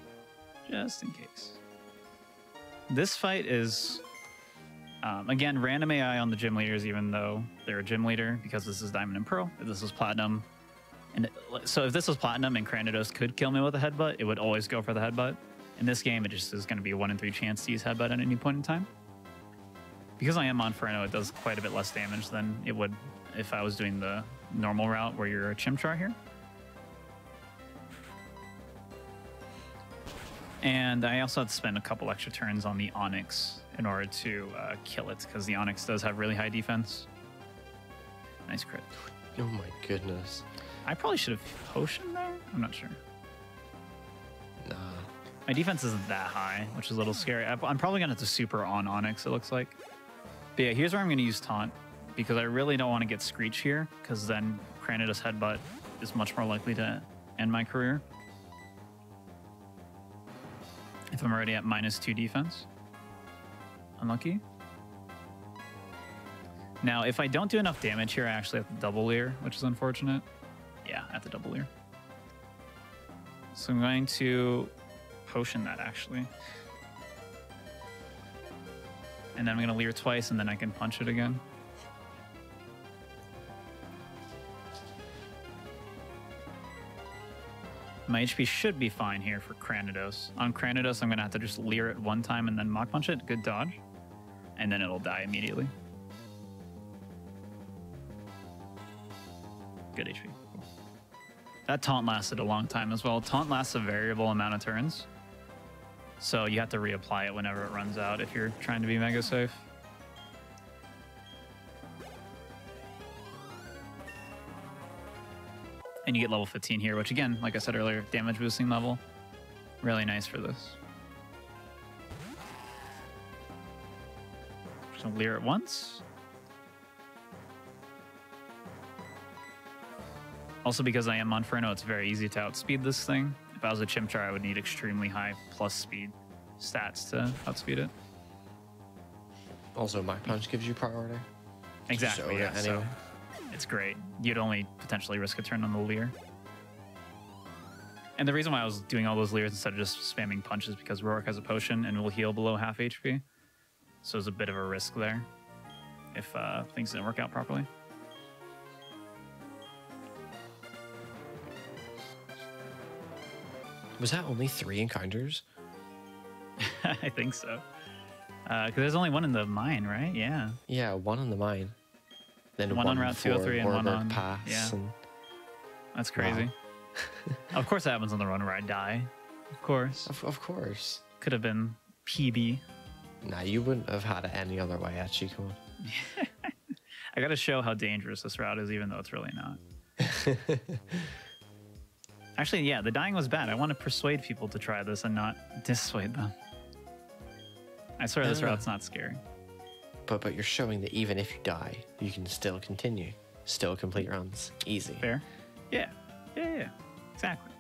This fight is, again, random AI on the gym leaders, even though they're a gym leader, because this is Diamond and Pearl. If this was Platinum, so if this was Platinum and Cranidos could kill me with a headbutt, it would always go for the headbutt. In this game, it just is going to be a 1 in 3 chance to use headbutt at any point in time. Because I am Monferno, it does quite a bit less damage than it would if I was doing the normal route where you're a Chimchar here. And I also had to spend a couple extra turns on the Onyx in order to kill it, because the Onyx does have really high defense. Nice crit. Oh my goodness. I probably should have potioned there? I'm not sure. Nah. My defense isn't that high, which is a little scary. I'm probably going to have to super on Onyx, it looks like. But yeah, here's where I'm going to use Taunt, because I really don't want to get Screech here, because then Cranidos Headbutt is much more likely to end my career. If I'm already at -2 defense. Unlucky. Now, if I don't do enough damage here, I actually have to double leer, which is unfortunate. Yeah, I have to double leer. So I'm going to potion that, actually. And then I'm going to leer twice, and then I can punch it again. My HP should be fine here for Cranidos. On Cranidos, I'm going to have to just leer it one time and then Mach Punch it. Good dodge. And then it'll die immediately. Good HP. That taunt lasted a long time as well. Taunt lasts a variable amount of turns. So you have to reapply it whenever it runs out if you're trying to be mega safe. And you get level 15 here, which again, like I said earlier, damage boosting level. Really nice for this. Just gonna leer it once. Also, because I am Monferno, it's very easy to outspeed this thing. If I was a Chimchar, I would need extremely high plus speed stats to outspeed it. Also, Mach Punch gives you priority. Exactly, yeah. Anyway. So it's great. You'd only potentially risk a turn on the leer. And the reason why I was doing all those leers instead of just spamming punches because Rourke has a potion and will heal below half HP. So there's a bit of a risk there if things didn't work out properly. Was that only 3 encounters? I think so. Because there's only one in the mine, right? Yeah. Yeah, one in the mine. Then one on Route 203 and one on Pass. Yeah. And, That's crazy. wow. Of course, that happens on the run where I die. Of course. Of course. Could have been PB. Nah, you wouldn't have had it any other way, actually. Come on. I got to show how dangerous this route is, even though it's really not. Actually, yeah, the dying was bad. I want to persuade people to try this and not dissuade them. I swear this route's not scary. But you're showing that even if you die, you can still continue. Still complete runs. Easy. Fair? Yeah. Yeah. Exactly.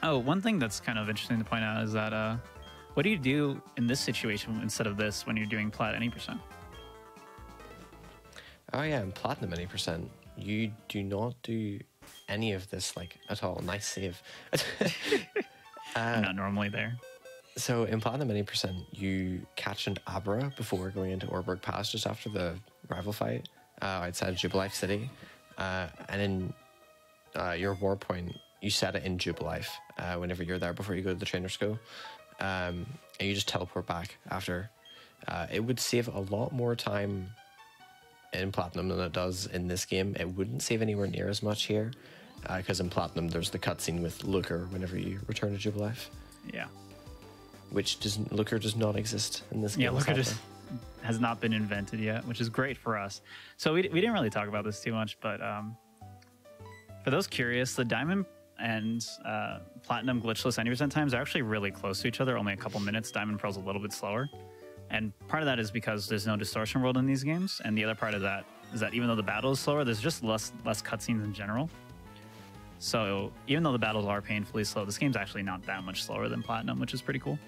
Oh, one thing that's kind of interesting to point out is that what do you do in this situation instead of this when you're doing plat any %? Oh yeah, in platinum any %, you do not do any of this like at all. Nice save. I'm not normally there. So in platinum any %, you catch an Abra before going into Orberg Pass just after the rival fight outside Jubilife City, and in your war point, you set it in Jubilife whenever you're there before you go to the trainer school, and you just teleport back after. It would save a lot more time in Platinum than it does in this game. It wouldn't save anywhere near as much here, because in Platinum there's the cutscene with Looker whenever you return to Jubilife. Yeah. Which Looker does not exist in this game. Yeah, Looker just has not been invented yet, which is great for us. So we didn't really talk about this too much, but for those curious, the Diamond and Platinum glitchless 90% times are actually really close to each other, only a couple minutes. Diamond Pearl's a little bit slower. And part of that is because there's no distortion world in these games, and the other part of that is that even though the battle is slower, there's just less cutscenes in general. So even though the battles are painfully slow, this game's actually not that much slower than Platinum, which is pretty cool.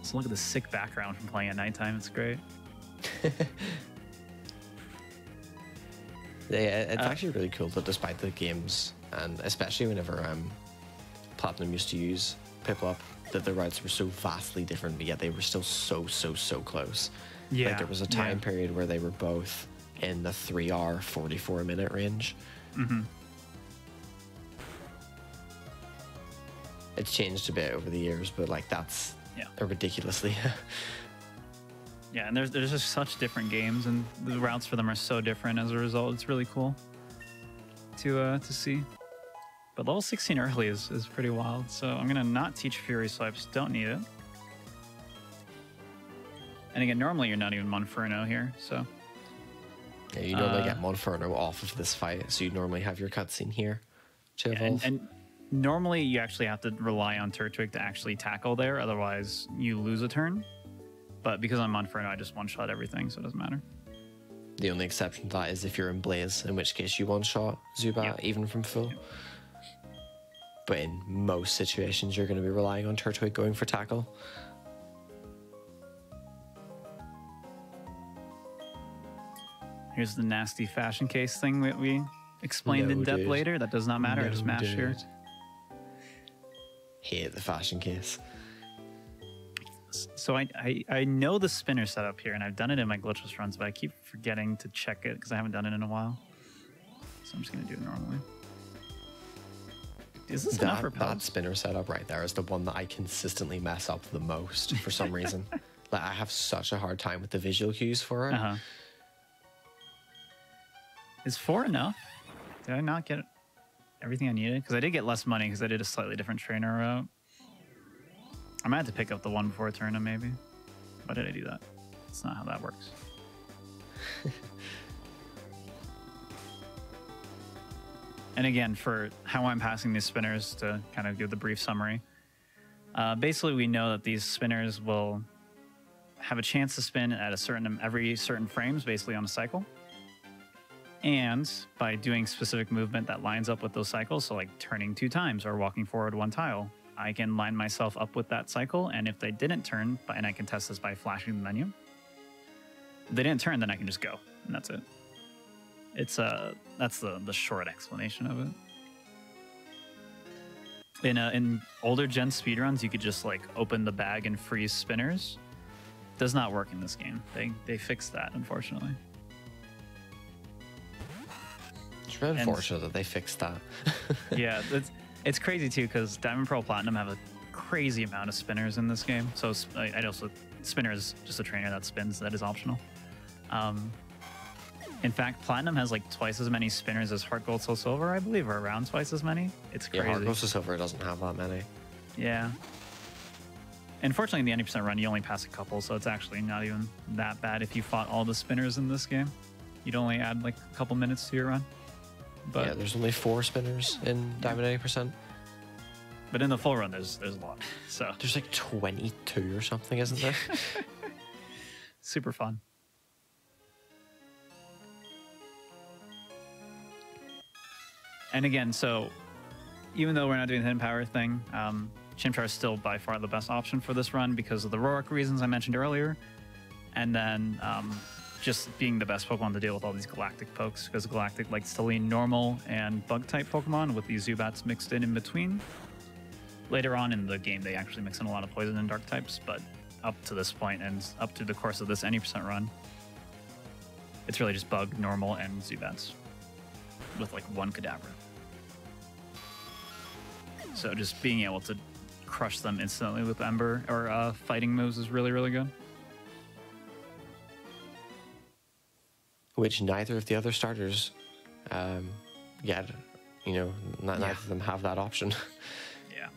So look at the sick background from playing at nighttime. It's great. Yeah, it's actually really cool that despite the games, and especially whenever Platinum used to use Piplup, that the routes were so vastly different, but yet they were still so close. Yeah. Like there was a time period where they were both in the 3-hour, 44-minute range. Mm-hmm. It's changed a bit over the years, but like that's a ridiculously. Yeah, and there's just such different games, and the routes for them are so different as a result. It's really cool to see. But level 16 early is pretty wild, so I'm gonna not teach Fury Swipes. Don't need it. And again, normally you're not even Monferno here, so. Yeah, you normally get Monferno off of this fight, so you normally have your cutscene here to evolve. And normally you actually have to rely on Turtwig to actually tackle there, otherwise you lose a turn. But because I'm Monferno, I just one-shot everything, so it doesn't matter. The only exception to that is if you're in Blaze, in which case you one-shot Zubat even from full. But in most situations, you're going to be relying on Turtwig going for tackle. Here's the nasty fashion case thing that we explained in depth later. That does not matter. I just mashed here. Hate the fashion case. So I know the spinner setup here, and I've done it in my glitchless runs, but I keep forgetting to check it because I haven't done it in a while. So I'm just going to do it normally. Is this enough for that spinner setup right there is the one that I consistently mess up the most for some reason. Like I have such a hard time with the visual cues for it. Is 4 enough? Did I not get everything I needed? Because I did get less money because I did a slightly different trainer route. I might have to pick up the one before Eterna, maybe. Why did I do that? That's not how that works. And again, for how I'm passing these spinners, to kind of give the brief summary, basically we know that these spinners will have a chance to spin at every certain frames, basically on a cycle. And by doing specific movement that lines up with those cycles, so like turning 2 times or walking forward 1 tile, I can line myself up with that cycle, and if they didn't turn, and I can test this by flashing the menu, if they didn't turn, then I can just go, and that's it. It's that's the short explanation of it. In older gen speedruns, you could just like open the bag and freeze spinners. Does not work in this game. They fixed that, unfortunately. It's really unfortunate that they fixed that. Yeah, it's crazy too because Diamond, Pearl, Platinum have a crazy amount of spinners in this game. So I also spinner is just a trainer that spins that is optional. In fact, Platinum has like twice as many spinners as Heart Gold, Soul Silver, I believe, or around twice as many. It's crazy. Yeah, Heart Gold, Soul Silver doesn't have that many. Yeah. Unfortunately, in the 90% run, you only pass a couple, so it's actually not even that bad if you fought all the spinners in this game. You'd only add like a couple minutes to your run. But yeah, there's only 4 spinners in Diamond 80%. But in the full run, there's a lot. So there's like 22 or something, isn't there? Super fun. And again, so even though we're not doing the hidden power thing, Chimchar is still by far the best option for this run because of the Roark reasons I mentioned earlier. And then just being the best Pokemon to deal with all these Galactic pokes, because Galactic likes to lean normal and bug-type Pokemon with these Zubats mixed in between. Later on in the game, they actually mix in a lot of Poison and Dark types, but up to this point and up to the course of this 90% run, it's really just Bug, Normal, and Zubats with like 1 Kadabra. So just being able to crush them instantly with Ember or fighting moves is really, really good. Which neither of the other starters get, you know, neither of them have that option. Yeah.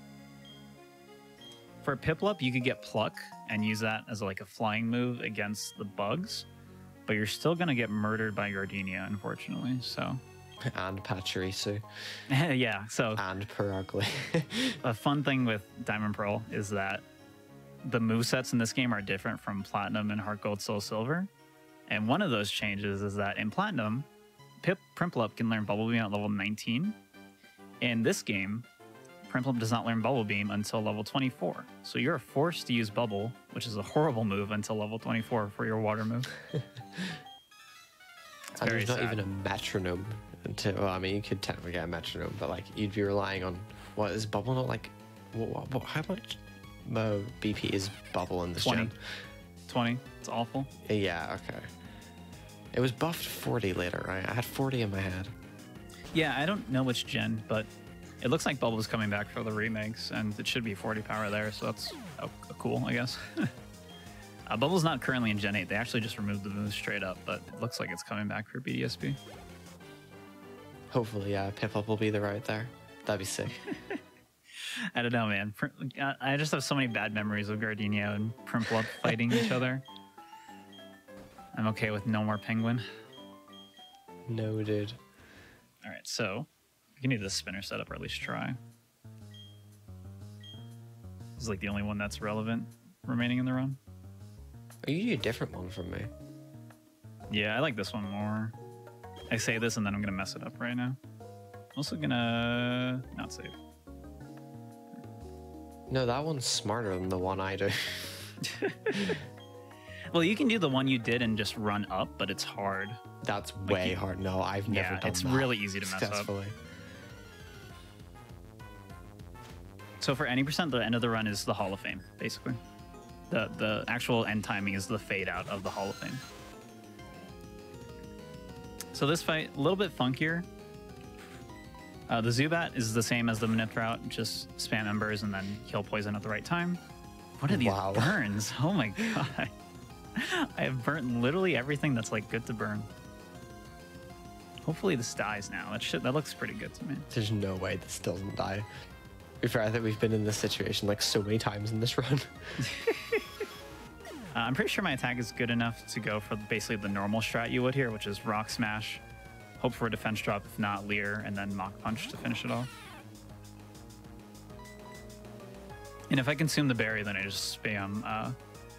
For Piplup, you could get Pluck and use that as like a flying move against the bugs, but you're still going to get murdered by Gardenia, unfortunately, so... And Pachirisu. Yeah, so... And Perugly. A fun thing with Diamond Pearl is that the movesets in this game are different from Platinum and Heart Gold, Soul Silver. And one of those changes is that in Platinum, Prinplup can learn Bubble Beam at level 19. In this game, Prinplup does not learn Bubble Beam until level 24. So you're forced to use Bubble, which is a horrible move, until level 24 for your water move. And there's not even a metronome. Well, I mean, you could technically get a metronome, but like you'd be relying on what is Bubble not like? How much BP is Bubble in this 20. gen? 20. It's awful. Yeah, okay. It was buffed 40 later, right? I had 40 in my head. Yeah, I don't know which gen, but it looks like Bubble's coming back for the remakes, and it should be 40 power there, so that's cool, I guess. Bubble's not currently in Gen 8. They actually just removed the move straight up, but it looks like it's coming back for BDSP. Hopefully, yeah, Piplup will be the right there. That'd be sick. I don't know, man. I just have so many bad memories of Gardenia and Prinplup fighting each other. I'm okay with no more Penguin. No, dude. All right, so we can need this spinner setup, or at least try. This is like the only one that's relevant remaining in the run. Oh, you need a different one from me. Yeah, I like this one more. I say this and then I'm gonna mess it up right now. Also gonna not save. No, that one's smarter than the one I do. Well, you can do the one you did and just run up, but it's hard. That's way hard. No, I've never done it's that really easy to mess up. So for any percent, the end of the run is the Hall of Fame, basically. The actual end timing is the fade out of the Hall of Fame. So this fight, a little bit funkier. The Zubat is the same as the Manip route, just spam Embers and then kill Poison at the right time. What are these burns? Oh my god. I have burnt literally everything that's like good to burn. Hopefully this dies now. That looks pretty good to me. There's no way this doesn't die. To be fair, I think we've been in this situation like so many times in this run. I'm pretty sure my attack is good enough to go for basically the normal strat you would here, which is Rock Smash, hope for a defense drop, if not Leer, and then Mach Punch to finish it off. And if I consume the berry, then I just spam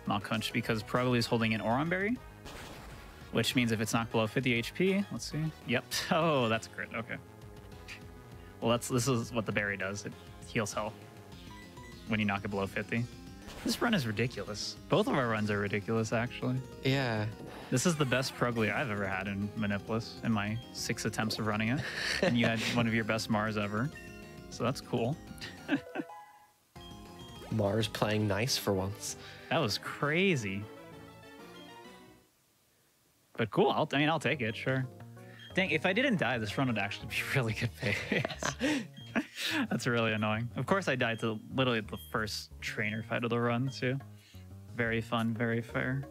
Mach Punch because Probably is holding an Oron Berry, which means if it's not below 50 HP, let's see. Yep. Oh, that's a crit. Okay. Well, this is what the berry does. It heals health when you knock it below 50. This run is ridiculous. Both of our runs are ridiculous, actually. Yeah. This is the best Prugly I've ever had in Manipulus in my 6 attempts of running it. And you had one of your best Mars ever. So that's cool. Mars playing nice for once. That was crazy. But cool. I'll take it, sure. Dang, if I didn't die, this run would actually be really good pace. That's really annoying. Of course, I died to literally the first trainer fight of the run, too. Very fun, very fair.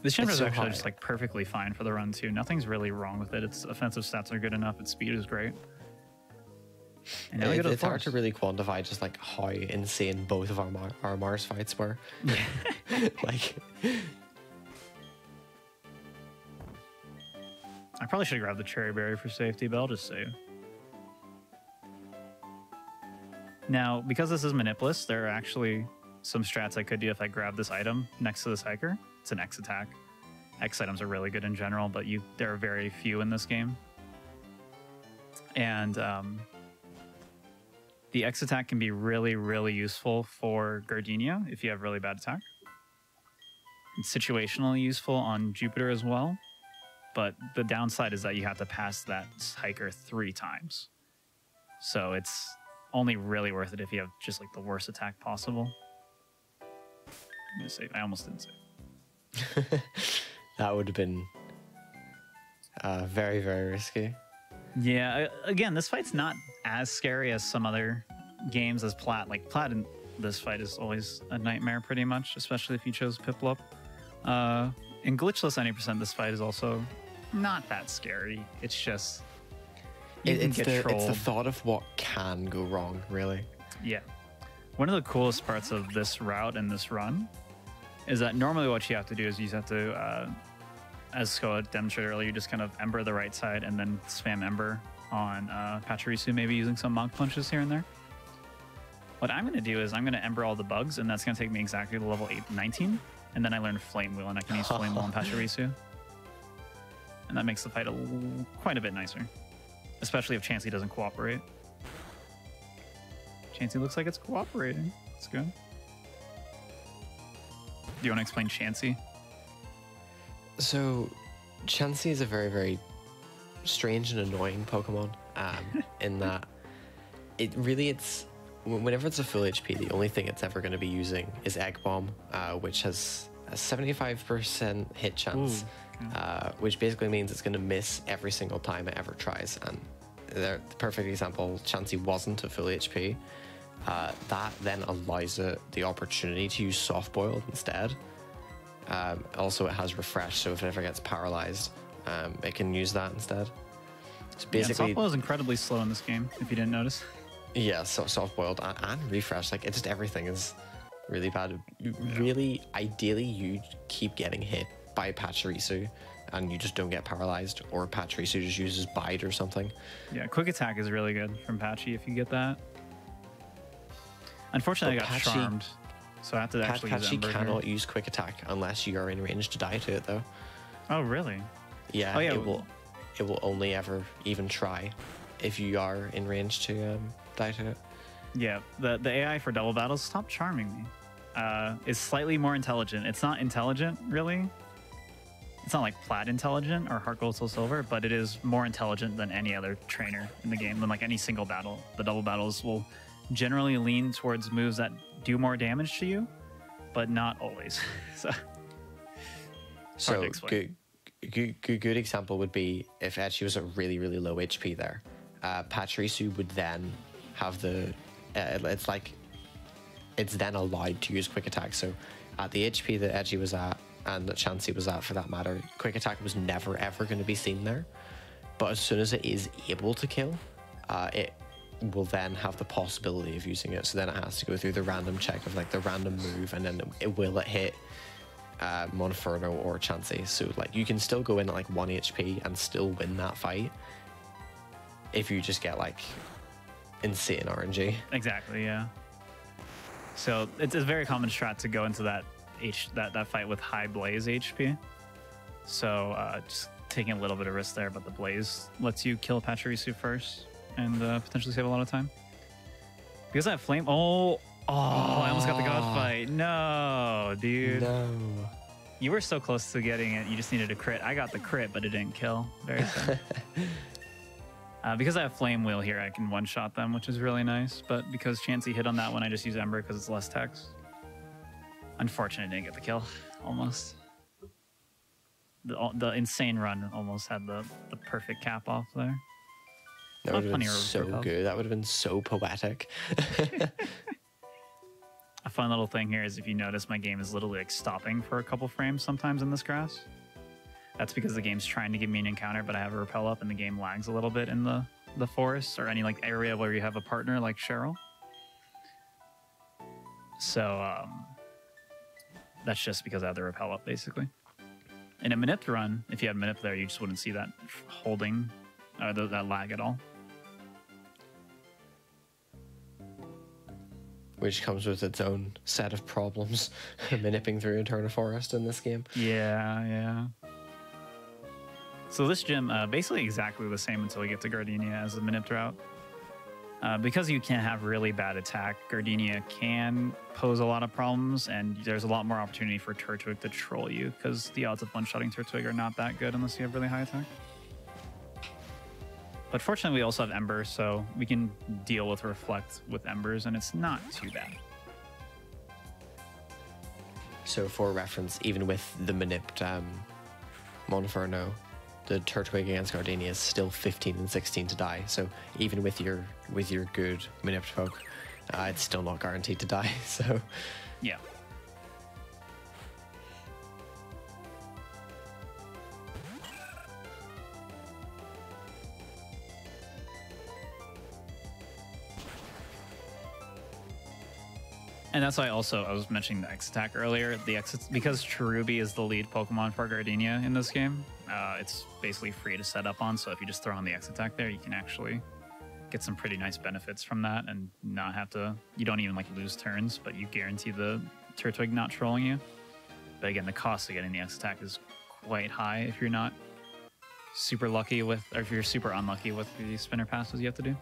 This chamber is actually just like perfectly fine for the run, too. Nothing's really wrong with it. Its offensive stats are good enough. Its speed is great. And now it's hard to really quantify just like how insane both of our Mars fights were. Like, I probably should have grabbed the cherry berry for safety, but I'll just save. Now, because this is Manipless, there are actually some strats I could do if I grab this item next to this hiker. It's an X attack. X items are really good in general, but there are very few in this game. And the X attack can be really, really useful for Gardenia if you have really bad attack. It's situationally useful on Jupiter as well, but the downside is that you have to pass that hiker 3 times. So it's only really worth it if you have just like the worst attack possible. I'm gonna save. I almost didn't save. That would have been very, very risky. Yeah, again, this fight's not as scary as some other games as Plat. Like, Plat in this fight is always a nightmare pretty much, especially if you chose Piplup. In Glitchless 90%, this fight is also not that scary. It's just... It's the thought of what can go wrong, really. Yeah. One of the coolest parts of this route and this run is that normally what you have to do is you have to... as Skoa demonstrated earlier, you just kind of Ember the right side and then spam Ember on Pachirisu, maybe using some Monk Punches here and there. What I'm going to do is I'm going to Ember all the bugs, and that's going to take me exactly to level 19, and then I learn Flame Wheel, and I can use Flame Wheel on Pachirisu. And that makes the fight quite a bit nicer, especially if Chansey doesn't cooperate. Chansey looks like it's cooperating. It's good. Do you want to explain Chansey? So, Chansey is a very, very strange and annoying Pokemon in that it's whenever it's a full HP, the only thing it's ever going to be using is Egg Bomb, which has a 75% hit chance, which basically means it's going to miss every single time it ever tries. And the perfect example, Chansey wasn't at full HP. That then allows it the opportunity to use Soft Boiled instead. Also, it has Refresh, so if it ever gets paralyzed, it can use that instead. So basically, Softball is incredibly slow in this game, if you didn't notice. Yeah, so Soft-Boiled and Refresh, like, it's just everything is really bad. Really, ideally, you keep getting hit by Pachirisu, and you just don't get paralyzed, or Pachirisu just uses Bite or something. Yeah, Quick Attack is really good from Patchy if you get that. Unfortunately, I got Charmed. So I have to actually use Ember. Patchy cannot use Quick Attack unless you are in range to die to it, though. Oh, really? Yeah, oh, yeah. It will only ever even try if you are in range to die to it. Yeah, the AI for double battles, stop charming me, is slightly more intelligent. It's not intelligent, really. It's not like Plat intelligent or Heart Gold Soul Silver, but it is more intelligent than any other trainer in the game, than like any single battle. The double battles will generally lean towards moves that do more damage to you, but not always. So good example would be if Etchi was at really, really low HP there. Pachirisu would then have the... it's then allowed to use Quick Attack. So at the HP that Etchi was at, and that Chansey was at for that matter, Quick Attack was never ever going to be seen there. But as soon as it is able to kill, it will then have the possibility of using it. So then it has to go through the random check of like the random move, and then it will hit Monferno or Chansey. So like you can still go in at like 1 HP and still win that fight if you just get like insane RNG. Exactly, yeah. So it's a very common strat to go into that fight with high Blaze HP. So just taking a little bit of risk there, but the Blaze lets you kill Pachirisu first and potentially save a lot of time. Because I have Flame... Oh, I almost got the God fight. No, dude. No. You were so close to getting it. You just needed a crit. I got the crit, but it didn't kill. Very sad. Because I have Flame Wheel here, I can one-shot them, which is really nice. But because Chansey hit on that one, I just use Ember because it's less text. Unfortunate, I didn't get the kill. Almost. the insane run almost had the perfect cap off there. That would have been so good. That would have been so poetic. A fun little thing here is if you notice, my game is literally like stopping for a couple frames sometimes in this grass. That's because the game's trying to give me an encounter, but I have a rappel up and the game lags a little bit in the forest or any like area where you have a partner like Cheryl. So that's just because I have the rappel up, basically. In a manip run, if you had manip there, you just wouldn't see that holding, that lag at all. Which comes with its own set of problems, manipping through Eternal Forest in this game. Yeah. So this gym, basically exactly the same until we get to Gardenia as the manip route. Because you can have really bad attack, Gardenia can pose a lot of problems, and there's a lot more opportunity for Turtwig to troll you, because the odds of one-shotting Turtwig are not that good unless you have really high attack. But fortunately, we also have Ember, so we can deal with Reflect with Embers, and it's not too bad. So for reference, even with the manipped Monferno, the Turtwig against Gardenia is still 15 and 16 to die. So even with your good manipped poke, it's still not guaranteed to die. So yeah. And that's why also I was mentioning the X attack earlier. The X, because Cherubi is the lead Pokemon for Gardenia in this game, it's basically free to set up on. So if you just throw on the X attack there, you can actually get some pretty nice benefits from that and not have to. You don't even like lose turns, but you guarantee the Turtwig not trolling you. But again, the cost of getting the X attack is quite high if you're not super lucky with, or if you're super unlucky with the spinner passes you have to do.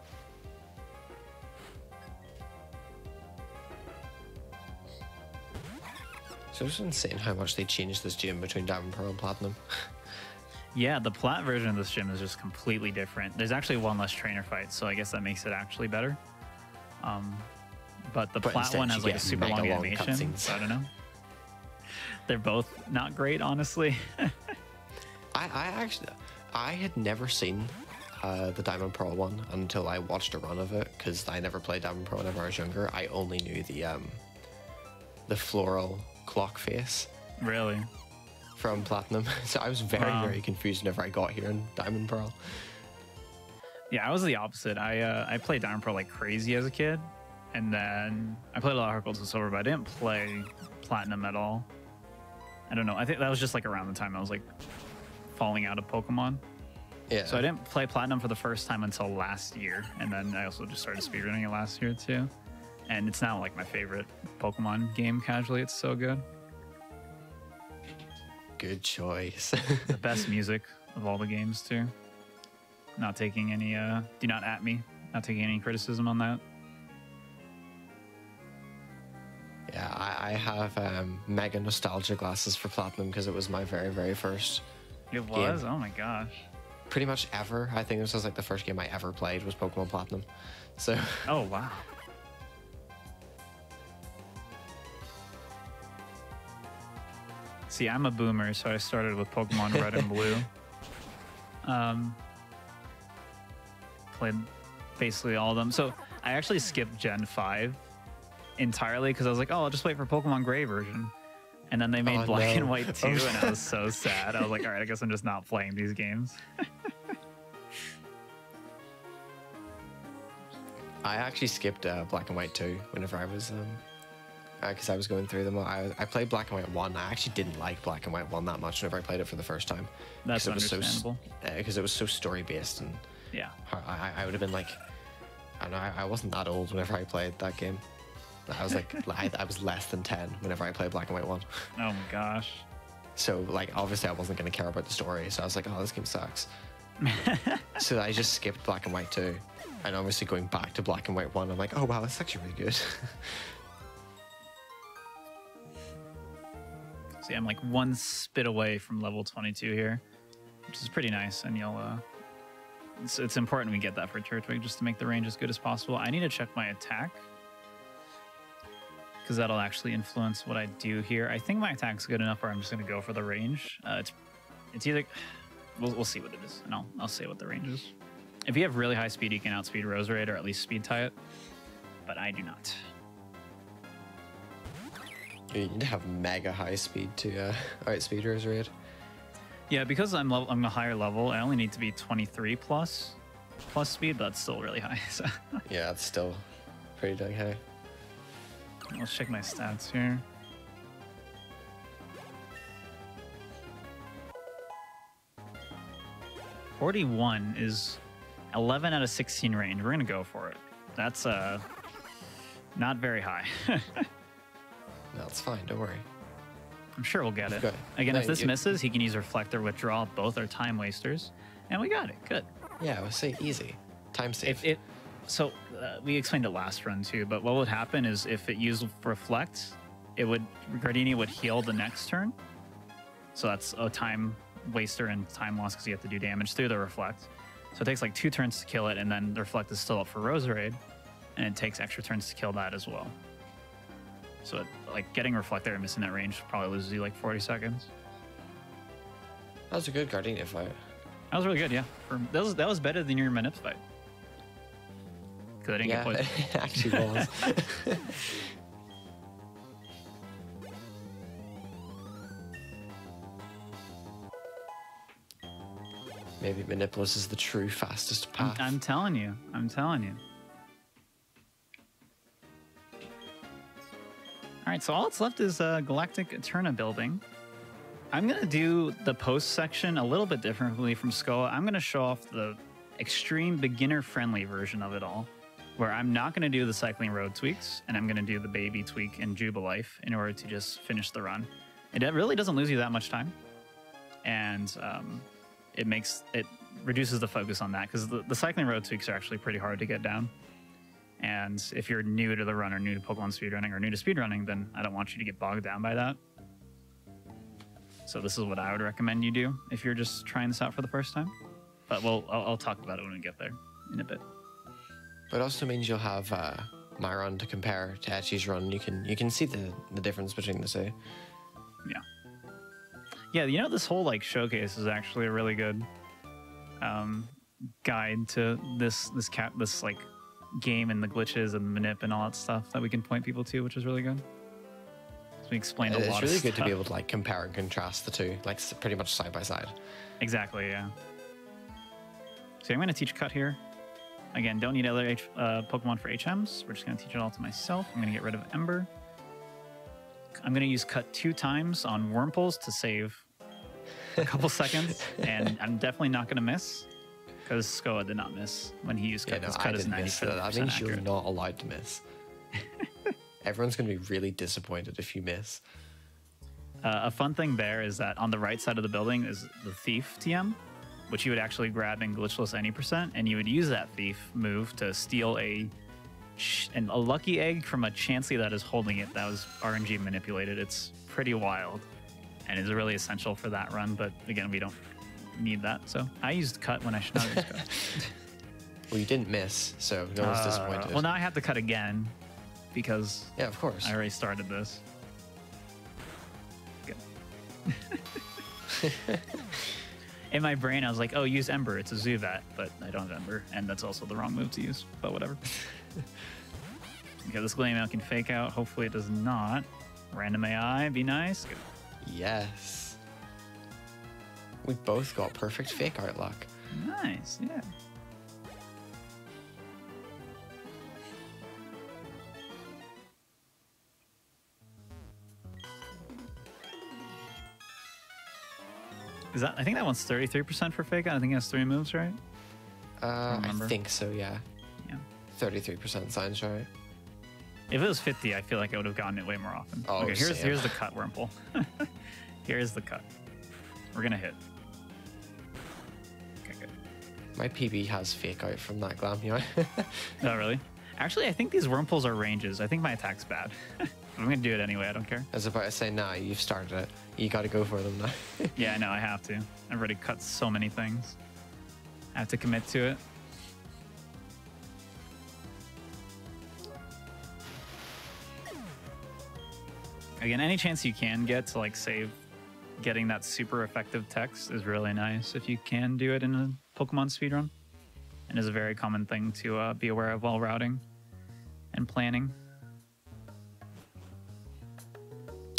So it's insane how much they changed this gym between Diamond, Pearl, and Platinum. Yeah, the Plat version of this gym is just completely different. There's actually one less trainer fight, so I guess that makes it actually better. But the Plat one has like a super long animation, so I don't know. They're both not great, honestly. I had never seen the Diamond Pearl one until I watched a run of it, because I never played Diamond Pearl whenever I was younger. I only knew the floral clock face. Really? From Platinum. So I was very confused whenever I got here in Diamond Pearl. Yeah, I was the opposite. I played Diamond Pearl like crazy as a kid, and then I played a lot of Heart Gold and Silver, but I didn't play Platinum at all. I don't know. I think that was just like around the time I was like falling out of Pokemon. Yeah. So I didn't play Platinum for the first time until last year, and then I also just started speedrunning it last year too. And it's now like my favorite Pokemon game casually. It's so good. Good choice. The best music of all the games too. Not taking any, do not at me. Not taking any criticism on that. Yeah, I have mega nostalgia glasses for Platinum because it was my very, very first It was? game. Oh my gosh. Pretty much ever. I think this was like the first game I ever played was Pokemon Platinum. So. Oh, wow. See, I'm a boomer, so I started with Pokemon Red and Blue. Played basically all of them. So I actually skipped Gen 5 entirely because I was like, oh, I'll just wait for Pokemon Gray version. And then they made Black and White 2, and I was so sad. I was like, all right, I guess I'm just not playing these games. I actually skipped Black and White 2 whenever I was... because I was going through them. I played Black and White 1. I actually didn't like Black and White 1 that much whenever I played it for the first time. That's understandable. Because it was so story-based, and yeah, I would have been like... I don't know, I wasn't that old whenever I played that game. I was like, I was less than 10 whenever I played Black and White 1. Oh my gosh. So, like, obviously I wasn't going to care about the story, so I was like, oh, this game sucks. So I just skipped Black and White 2. And obviously going back to Black and White 1, I'm like, oh wow, that's actually really good. See, I'm like one spit away from level 22 here, which is pretty nice. And you'll, it's important we get that for Turtwig just to make the range as good as possible. I need to check my attack because that'll actually influence what I do here. I think my attack's good enough where I'm just going to go for the range. it's either we'll see what it is, and I'll say what the range is. If you have really high speed, you can outspeed Roserade or at least speed tie it, but I do not. You need to have mega high speed to outspeed Roserade. Yeah, because I'm a higher level, I only need to be 23 plus speed, but that's still really high. So Yeah, it's still pretty dang high. let's check my stats here. .41 is 11 out of 16 range. We're gonna go for it. That's not very high. No, it's fine. Don't worry. I'm sure we'll get it. Good. Again, No, if this you- misses, he can use Reflector, Withdraw. Both are time wasters, and we got it. Good. Yeah, we'll say easy. Time save. So we explained it last run too, but what would happen is if it used Reflect, Gardenia would heal the next turn. So that's a time waster and time loss because you have to do damage through the Reflect. So it takes like 2 turns to kill it, and then the Reflect is still up for Roserade, and it takes extra turns to kill that as well. So like getting Reflect there and missing that range probably loses you like 40 seconds. That was a good Gardenia fight. That was really good, yeah. That was better than your Manip fight. Because I didn't get Yeah, poisoned. it actually was. Maybe Manipulus is the true fastest path. I'm telling you. I'm telling you. All right, so all that's left is Galactic Eterna building. I'm going to do the post section a little bit differently from Skoa. I'm going to show off the extreme beginner-friendly version of it all, where I'm not going to do the cycling road tweaks, and I'm going to do the baby tweak and Jubilife in order to just finish the run. It really doesn't lose you that much time, and it reduces the focus on that, because the cycling road tweaks are actually pretty hard to get down. And if you're new to the run or new to Pokemon speedrunning or new to speedrunning, then I don't want you to get bogged down by that. So this is what I would recommend you do if you're just trying this out for the first time. But I'll talk about it when we get there in a bit. But it also means you'll have my run to compare to Etchy's run. You can see the difference between the two. Yeah. Yeah, you know, this whole like showcase is actually a really good guide to this like game and the glitches and the manip and all that stuff that we can point people to, which is really good. So we explained a lot of stuff. It's really good to be able to like compare and contrast the two, like pretty much side by side. Exactly, yeah. So I'm going to teach Cut here. Again, don't need other Pokemon for HMs. We're just going to teach it all to myself. I'm going to get rid of Ember. I'm going to use Cut 2 times on Wurmples to save a couple seconds, and I'm definitely not going to miss, because Skoa did not miss when he used Cut. Yeah, no, Cut I is didn't miss. 97% That means you're accurate. not allowed to miss. Everyone's going to be really disappointed if you miss. A fun thing there is that on the right side of the building is the Thief TM, which you would actually grab in Glitchless any %, and you would use that Thief move to steal a lucky egg from a Chansey that is holding it that was RNG manipulated. It's pretty wild, and is really essential for that run, but again, we don't need that. So I used Cut when I should not have used Cut. Well, you didn't miss, so no one's disappointed. Well, now I have to Cut again, because yeah, of course. I already started this. Good. In my brain, I was like, oh, use Ember. It's a Zubat, but I don't have Ember, and that's also the wrong move to use, but whatever. Okay, this Gleammail can fake out. Hopefully it does not. Random AI, be nice. Good. Yes. We both got perfect fake out luck. Nice, yeah. I think that one's 33% for fake out. I think it has 3 moves, right? I remember. think so, yeah. Yeah. 33% sounds right. If it was 50, I feel like I would have gotten it way more often. Oh, okay, same. here's the cut, Wurmple. Here's the cut. We're gonna hit. Okay, good. My PB has fake out from that Glammeow. Oh, really? Actually, I think these Wurmples are ranges. I think my attack's bad. I'm gonna do it anyway. I don't care. I was about to say, nah, you've started it. You got to go for them now. Yeah, I know. I have to. I've already cut so many things. I have to commit to it. Again, any chance you can get to like save getting that super effective text is really nice if you can do it in a Pokemon speedrun, and is a very common thing to be aware of while routing and planning.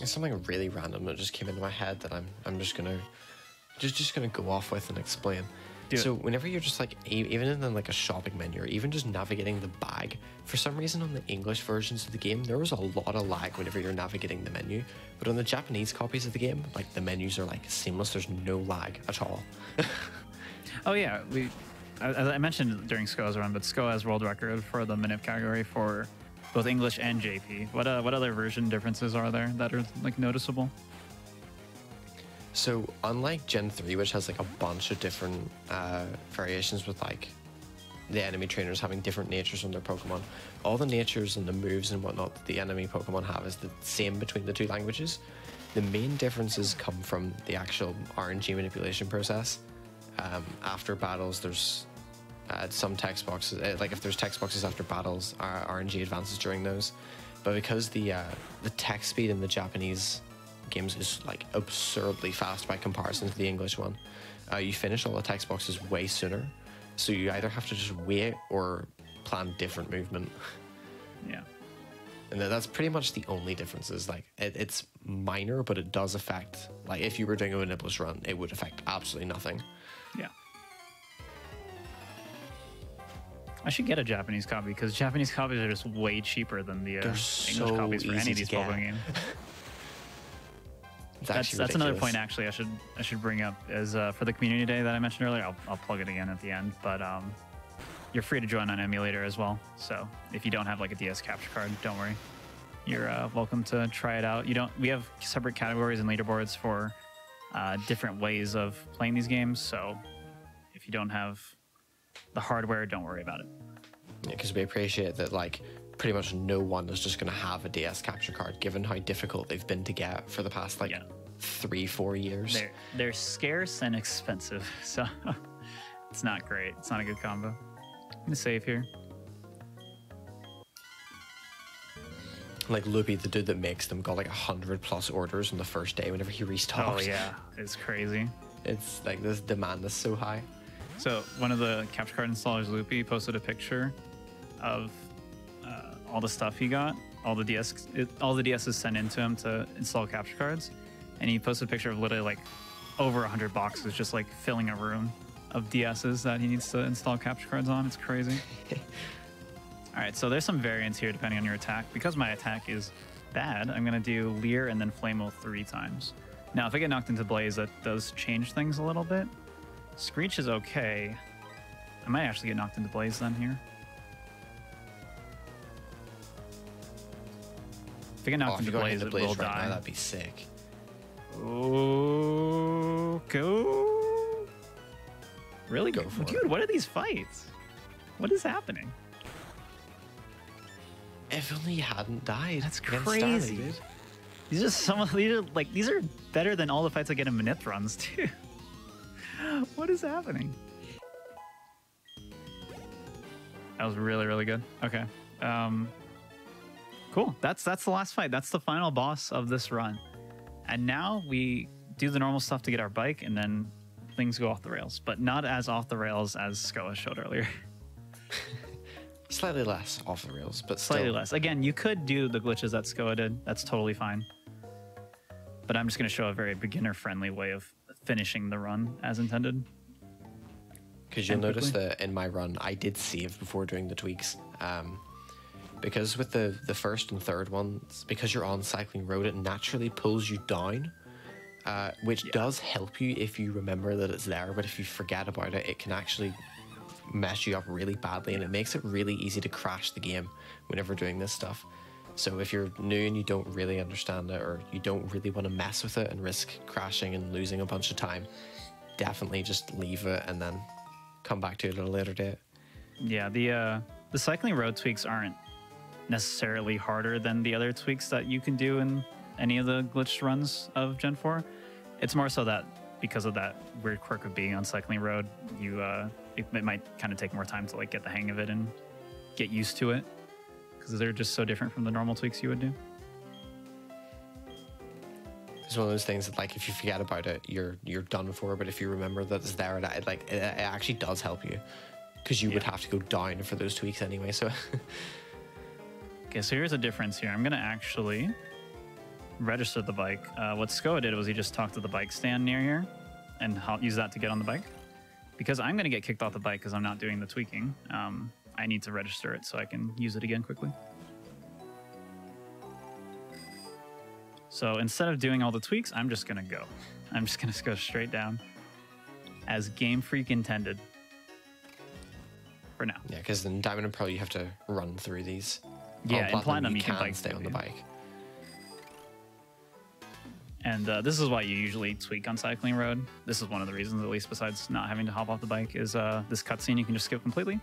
It's something really random that just came into my head that I'm just gonna go off with and explain. So whenever you're just like, even in like a shopping menu, or even just navigating the bag, for some reason on the English versions of the game, there was a lot of lag whenever you're navigating the menu. But on the Japanese copies of the game, like the menus are like seamless. There's no lag at all. Oh yeah, as I mentioned during SCOA's run, but SCOA has world record for the minute category for both English and JP. What other version differences are there that are like noticeable? So unlike Gen 3, which has like a bunch of different variations with like the enemy trainers having different natures on their Pokemon, all the natures and the moves and whatnot that the enemy Pokemon have is the same between the two languages. The main differences come from the actual RNG manipulation process. After battles, there's some text boxes, like if there's text boxes after battles, RNG advances during those. But because the text speed in the Japanese games is like absurdly fast by comparison to the English one, you finish all the text boxes way sooner, so you either have to just wait or plan different movement. Yeah, and that's pretty much the only differences. Like it's minor, but it does affect, like if you were doing a Manipulous run, it would affect absolutely nothing. Yeah, I should get a Japanese copy because Japanese copies are just way cheaper than the English copies for any of these Pokemon games. That's another point actually I should bring up is for the community day that I mentioned earlier. I'll plug it again at the end, but you're free to join on emulator as well. So if you don't have like a DS capture card, don't worry. You're welcome to try it out. We have separate categories and leaderboards for different ways of playing these games. So if you don't have the hardware, don't worry about it. Yeah, because we appreciate that like pretty much no one is just going to have a DS capture card, given how difficult they've been to get for the past like 3-4 years. They're scarce and expensive, so it's not great. It's not a good combo. I'm gonna save here. Like Loopy, the dude that makes them, got like 100+ orders on the first day whenever he restocked. Oh yeah, it's crazy. It's like this demand is so high. So one of the capture card installers, Loopy, posted a picture of all the stuff he got, all the DSs sent into him to install capture cards, and he posted a picture of literally like over 100 boxes just like filling a room of DSs that he needs to install capture cards on. It's crazy. All right, so there's some variants here depending on your attack. Because my attack is bad, I'm gonna do Leer and then Flamo 3 times. Now, if I get knocked into Blaze, that does change things a little bit. Screech is okay. I might actually get knocked into Blaze then here. If I get knocked into Blaze, it will die. Now, that'd be sick. Oh, go! Really? Go for it. Dude, what are these fights? What is happening? If only you hadn't died. That's crazy. Dude. These are better than all the fights I get in Manip runs too. What is happening? That was really, really good. Okay. Cool. That's the last fight. That's the final boss of this run. And now we do the normal stuff to get our bike, and then things go off the rails, but not as off the rails as SCOA showed earlier. Slightly less off the rails, but slightly less. Again, you could do the glitches that SCOA did. That's totally fine. But I'm just going to show a very beginner-friendly way of finishing the run as intended. Because you'll notice that in my run, I did save before doing the tweaks. Because with the first and third ones, because you're on Cycling Road, it naturally pulls you down, which does help you if you remember that it's there. But if you forget about it, it can actually mess you up really badly, and it makes it really easy to crash the game whenever doing this stuff. So if you're new and you don't really understand it, or you don't really want to mess with it and risk crashing and losing a bunch of time, definitely just leave it and then come back to it at a later date. Yeah, the Cycling Road tweaks aren't necessarily harder than the other tweaks that you can do in any of the glitched runs of Gen 4. It's more so that because of that weird quirk of being on Cycling Road, you it might kind of take more time to like get the hang of it and get used to it, because they're just so different from the normal tweaks you would do. It's one of those things that, like, if you forget about it, you're done for. But if you remember that it's there, it actually does help you, because you would have to go down for those tweaks anyway. So Okay, so here's a difference here. I'm gonna actually register the bike. What Skoa did was he just talked to the bike stand near here and use that to get on the bike. Because I'm gonna get kicked off the bike because I'm not doing the tweaking. I need to register it so I can use it again quickly. So instead of doing all the tweaks, I'm just gonna go. I'm just gonna go straight down as Game Freak intended for now. yeah, because in Diamond and Pearl you have to run through these. Yeah, On in Platinum you you can can bike stay on the bike. And this is why you usually tweak on Cycling Road. This is one of the reasons, at least besides not having to hop off the bike, is this cutscene you can just skip completely.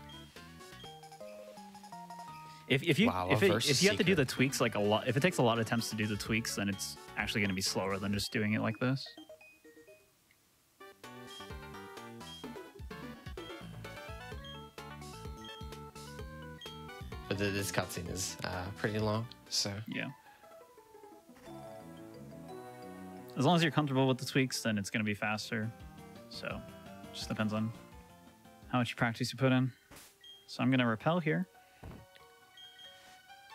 If you have to do the tweaks like a lot, if it takes a lot of attempts to do the tweaks, then it's actually going to be slower than just doing it like this. But this cutscene is pretty long, so yeah. As long as you're comfortable with the tweaks, then it's going to be faster. So, it just depends on how much practice you put in. So I'm going to repel here.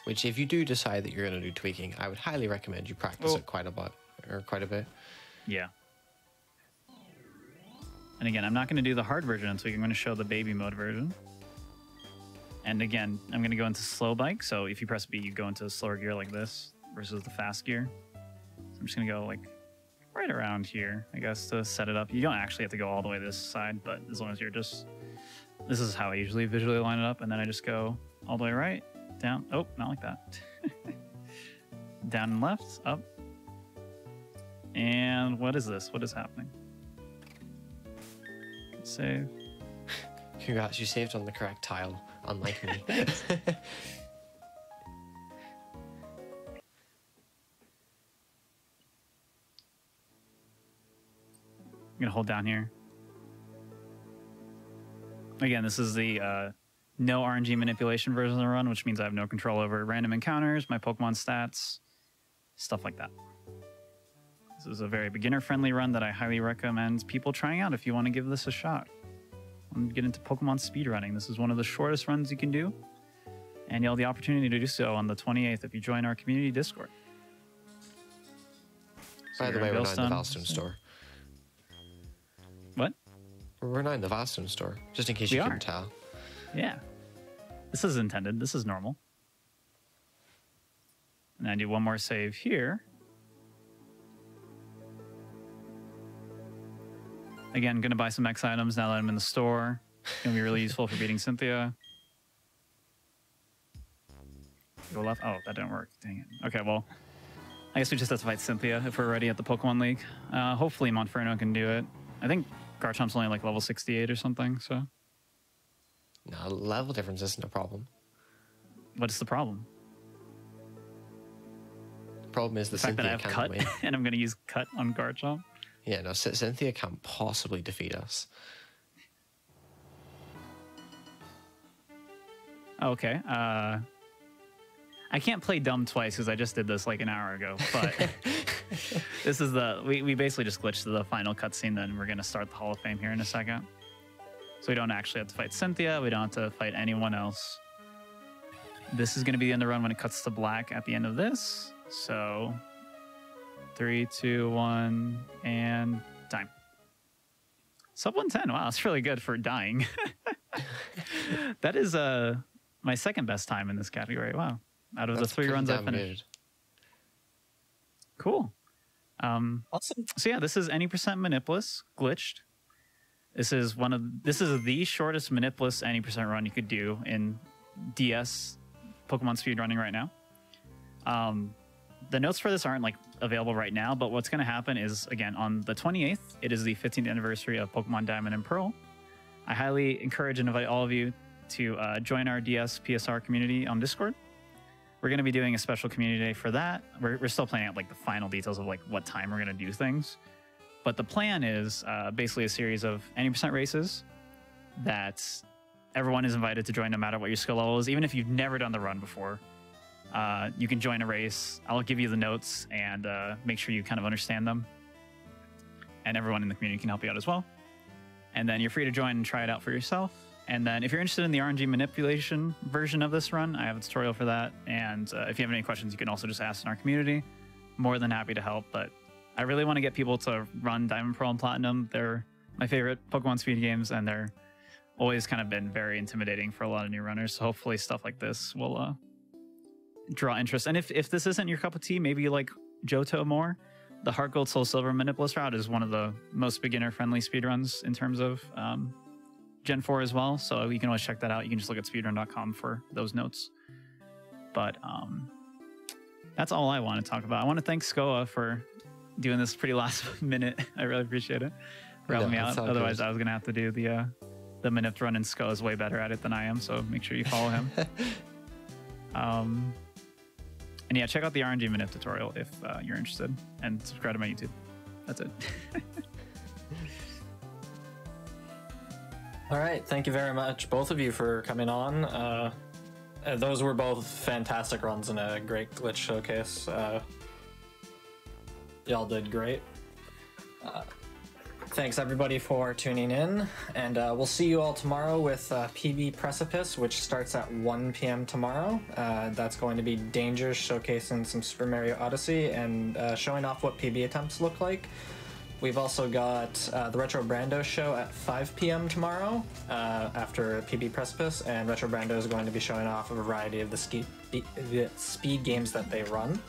Which, if you do decide that you're going to do tweaking, I would highly recommend you practice it quite a bit. Yeah. And again, I'm not going to do the hard version of tweaking. I'm going to show the baby mode version. And again, I'm going to go into slow bike. So if you press B, you go into slower gear like this versus the fast gear. So I'm just going to go like right around here, I guess, to set it up. You don't actually have to go all the way this side, but as long as you're just... This is how I usually visually line it up. And then I just go all the way right, down. Oh, not like that. Down and left, up. And what is this? What is happening? Save. Congrats, you saved on the correct tile, unlike me. I'm gonna hold down here. Again, this is the no RNG manipulation version of the run, which means I have no control over random encounters, my Pokemon stats, stuff like that. This is a very beginner-friendly run that I highly recommend people trying out if you want to give this a shot. And get into Pokemon speedrunning. This is one of the shortest runs you can do, and you'll have the opportunity to do so on the 28th if you join our community Discord. So By the way, we're not in the Valstone store. What? We're not in the Valstone store, just in case you couldn't tell. Yeah. This is intended. This is normal. And I do one more save here. Again, going to buy some X items now that I'm in the store. Going to be really useful for beating Cynthia. Go left. Oh, that didn't work. Dang it. Okay, well, I guess we just have to fight Cynthia if we're ready at the Pokemon League. Hopefully Monferno can do it. I think Garchomp's only like level 68 or something, so... No, level difference isn't a problem. What's the problem? The problem is the fact that I have Cut, and I'm going to use Cut on Garchomp. Yeah, no, Cynthia can't possibly defeat us. Okay, I can't play dumb twice because I just did this like an hour ago, but this is we basically just glitched to the final cutscene, then we're going to start the Hall of Fame here in a second. So we don't actually have to fight Cynthia, we don't have to fight anyone else. This is going to be the end of the run when it cuts to black at the end of this, so 3, 2, 1, and time. Sub 110, wow, that's really good for dying. That is my second best time in this category, wow. Out of the 3 runs I finished. Cool. Awesome. So yeah, this is any % Manipulus glitched. This is the shortest Manipulus any % run you could do in DS Pokemon speedrunning right now. The notes for this aren't like available right now, but what's going to happen is, again, on the 28th, it is the 15th anniversary of Pokemon Diamond and Pearl. I highly encourage and invite all of you to join our DS PSR community on Discord. We're going to be doing a special community day for that. We're still planning out like the final details of like what time we're going to do things. But the plan is basically a series of any % races that everyone is invited to join no matter what your skill level is. Even if you've never done the run before, You can join a race. I'll give you the notes and make sure you kind of understand them. And everyone in the community can help you out as well. And then you're free to join and try it out for yourself. And then if you're interested in the RNG manipulation version of this run, I have a tutorial for that. And if you have any questions, you can also just ask in our community. More than happy to help. But I really want to get people to run Diamond, Pearl, and Platinum. They're my favorite Pokemon speed games, and they're always kind of been very intimidating for a lot of new runners. So hopefully stuff like this will draw interest. And if this isn't your cup of tea, maybe you like Johto more. The Heart Gold Soul Silver Manipulus route is one of the most beginner-friendly speedruns in terms of Gen 4 as well. So you can always check that out. You can just look at speedrun.com for those notes. But that's all I want to talk about. I want to thank Skoa for doing this pretty last minute. I really appreciate it for helping me out. Otherwise, I was going to have to do the Manip run, and Skoa is way better at it than I am. So make sure you follow him. And yeah, check out the RNG Manip tutorial if you're interested, and subscribe to my YouTube. That's it. All right, thank you very much, both of you, for coming on. Those were both fantastic runs and a great glitch showcase. Y'all did great. Thanks everybody for tuning in, and we'll see you all tomorrow with PB Precipice, which starts at 1 p.m. tomorrow. That's going to be Dangers showcasing some Super Mario Odyssey and showing off what PB attempts look like. We've also got the Retro Brando show at 5 p.m. tomorrow after PB Precipice, and Retro Brando is going to be showing off a variety of the speed games that they run.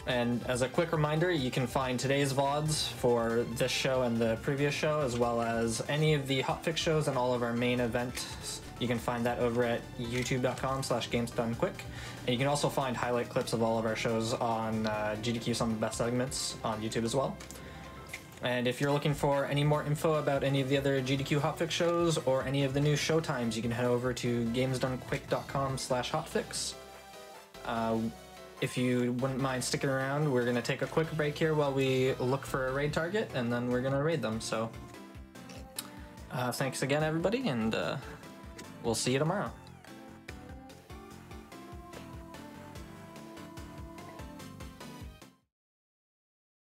And as a quick reminder, you can find today's VODs for this show and the previous show, as well as any of the Hotfix shows and all of our main events. You can find that over at youtube.com/gamesdonequick. And you can also find highlight clips of all of our shows on GDQ Some of the Best Segments on YouTube as well. And if you're looking for any more info about any of the other GDQ Hotfix shows or any of the new show times, you can head over to gamesdonequick.com/hotfix. If you wouldn't mind sticking around, we're going to take a quick break here while we look for a raid target, and then we're going to raid them. So thanks again, everybody, and we'll see you tomorrow.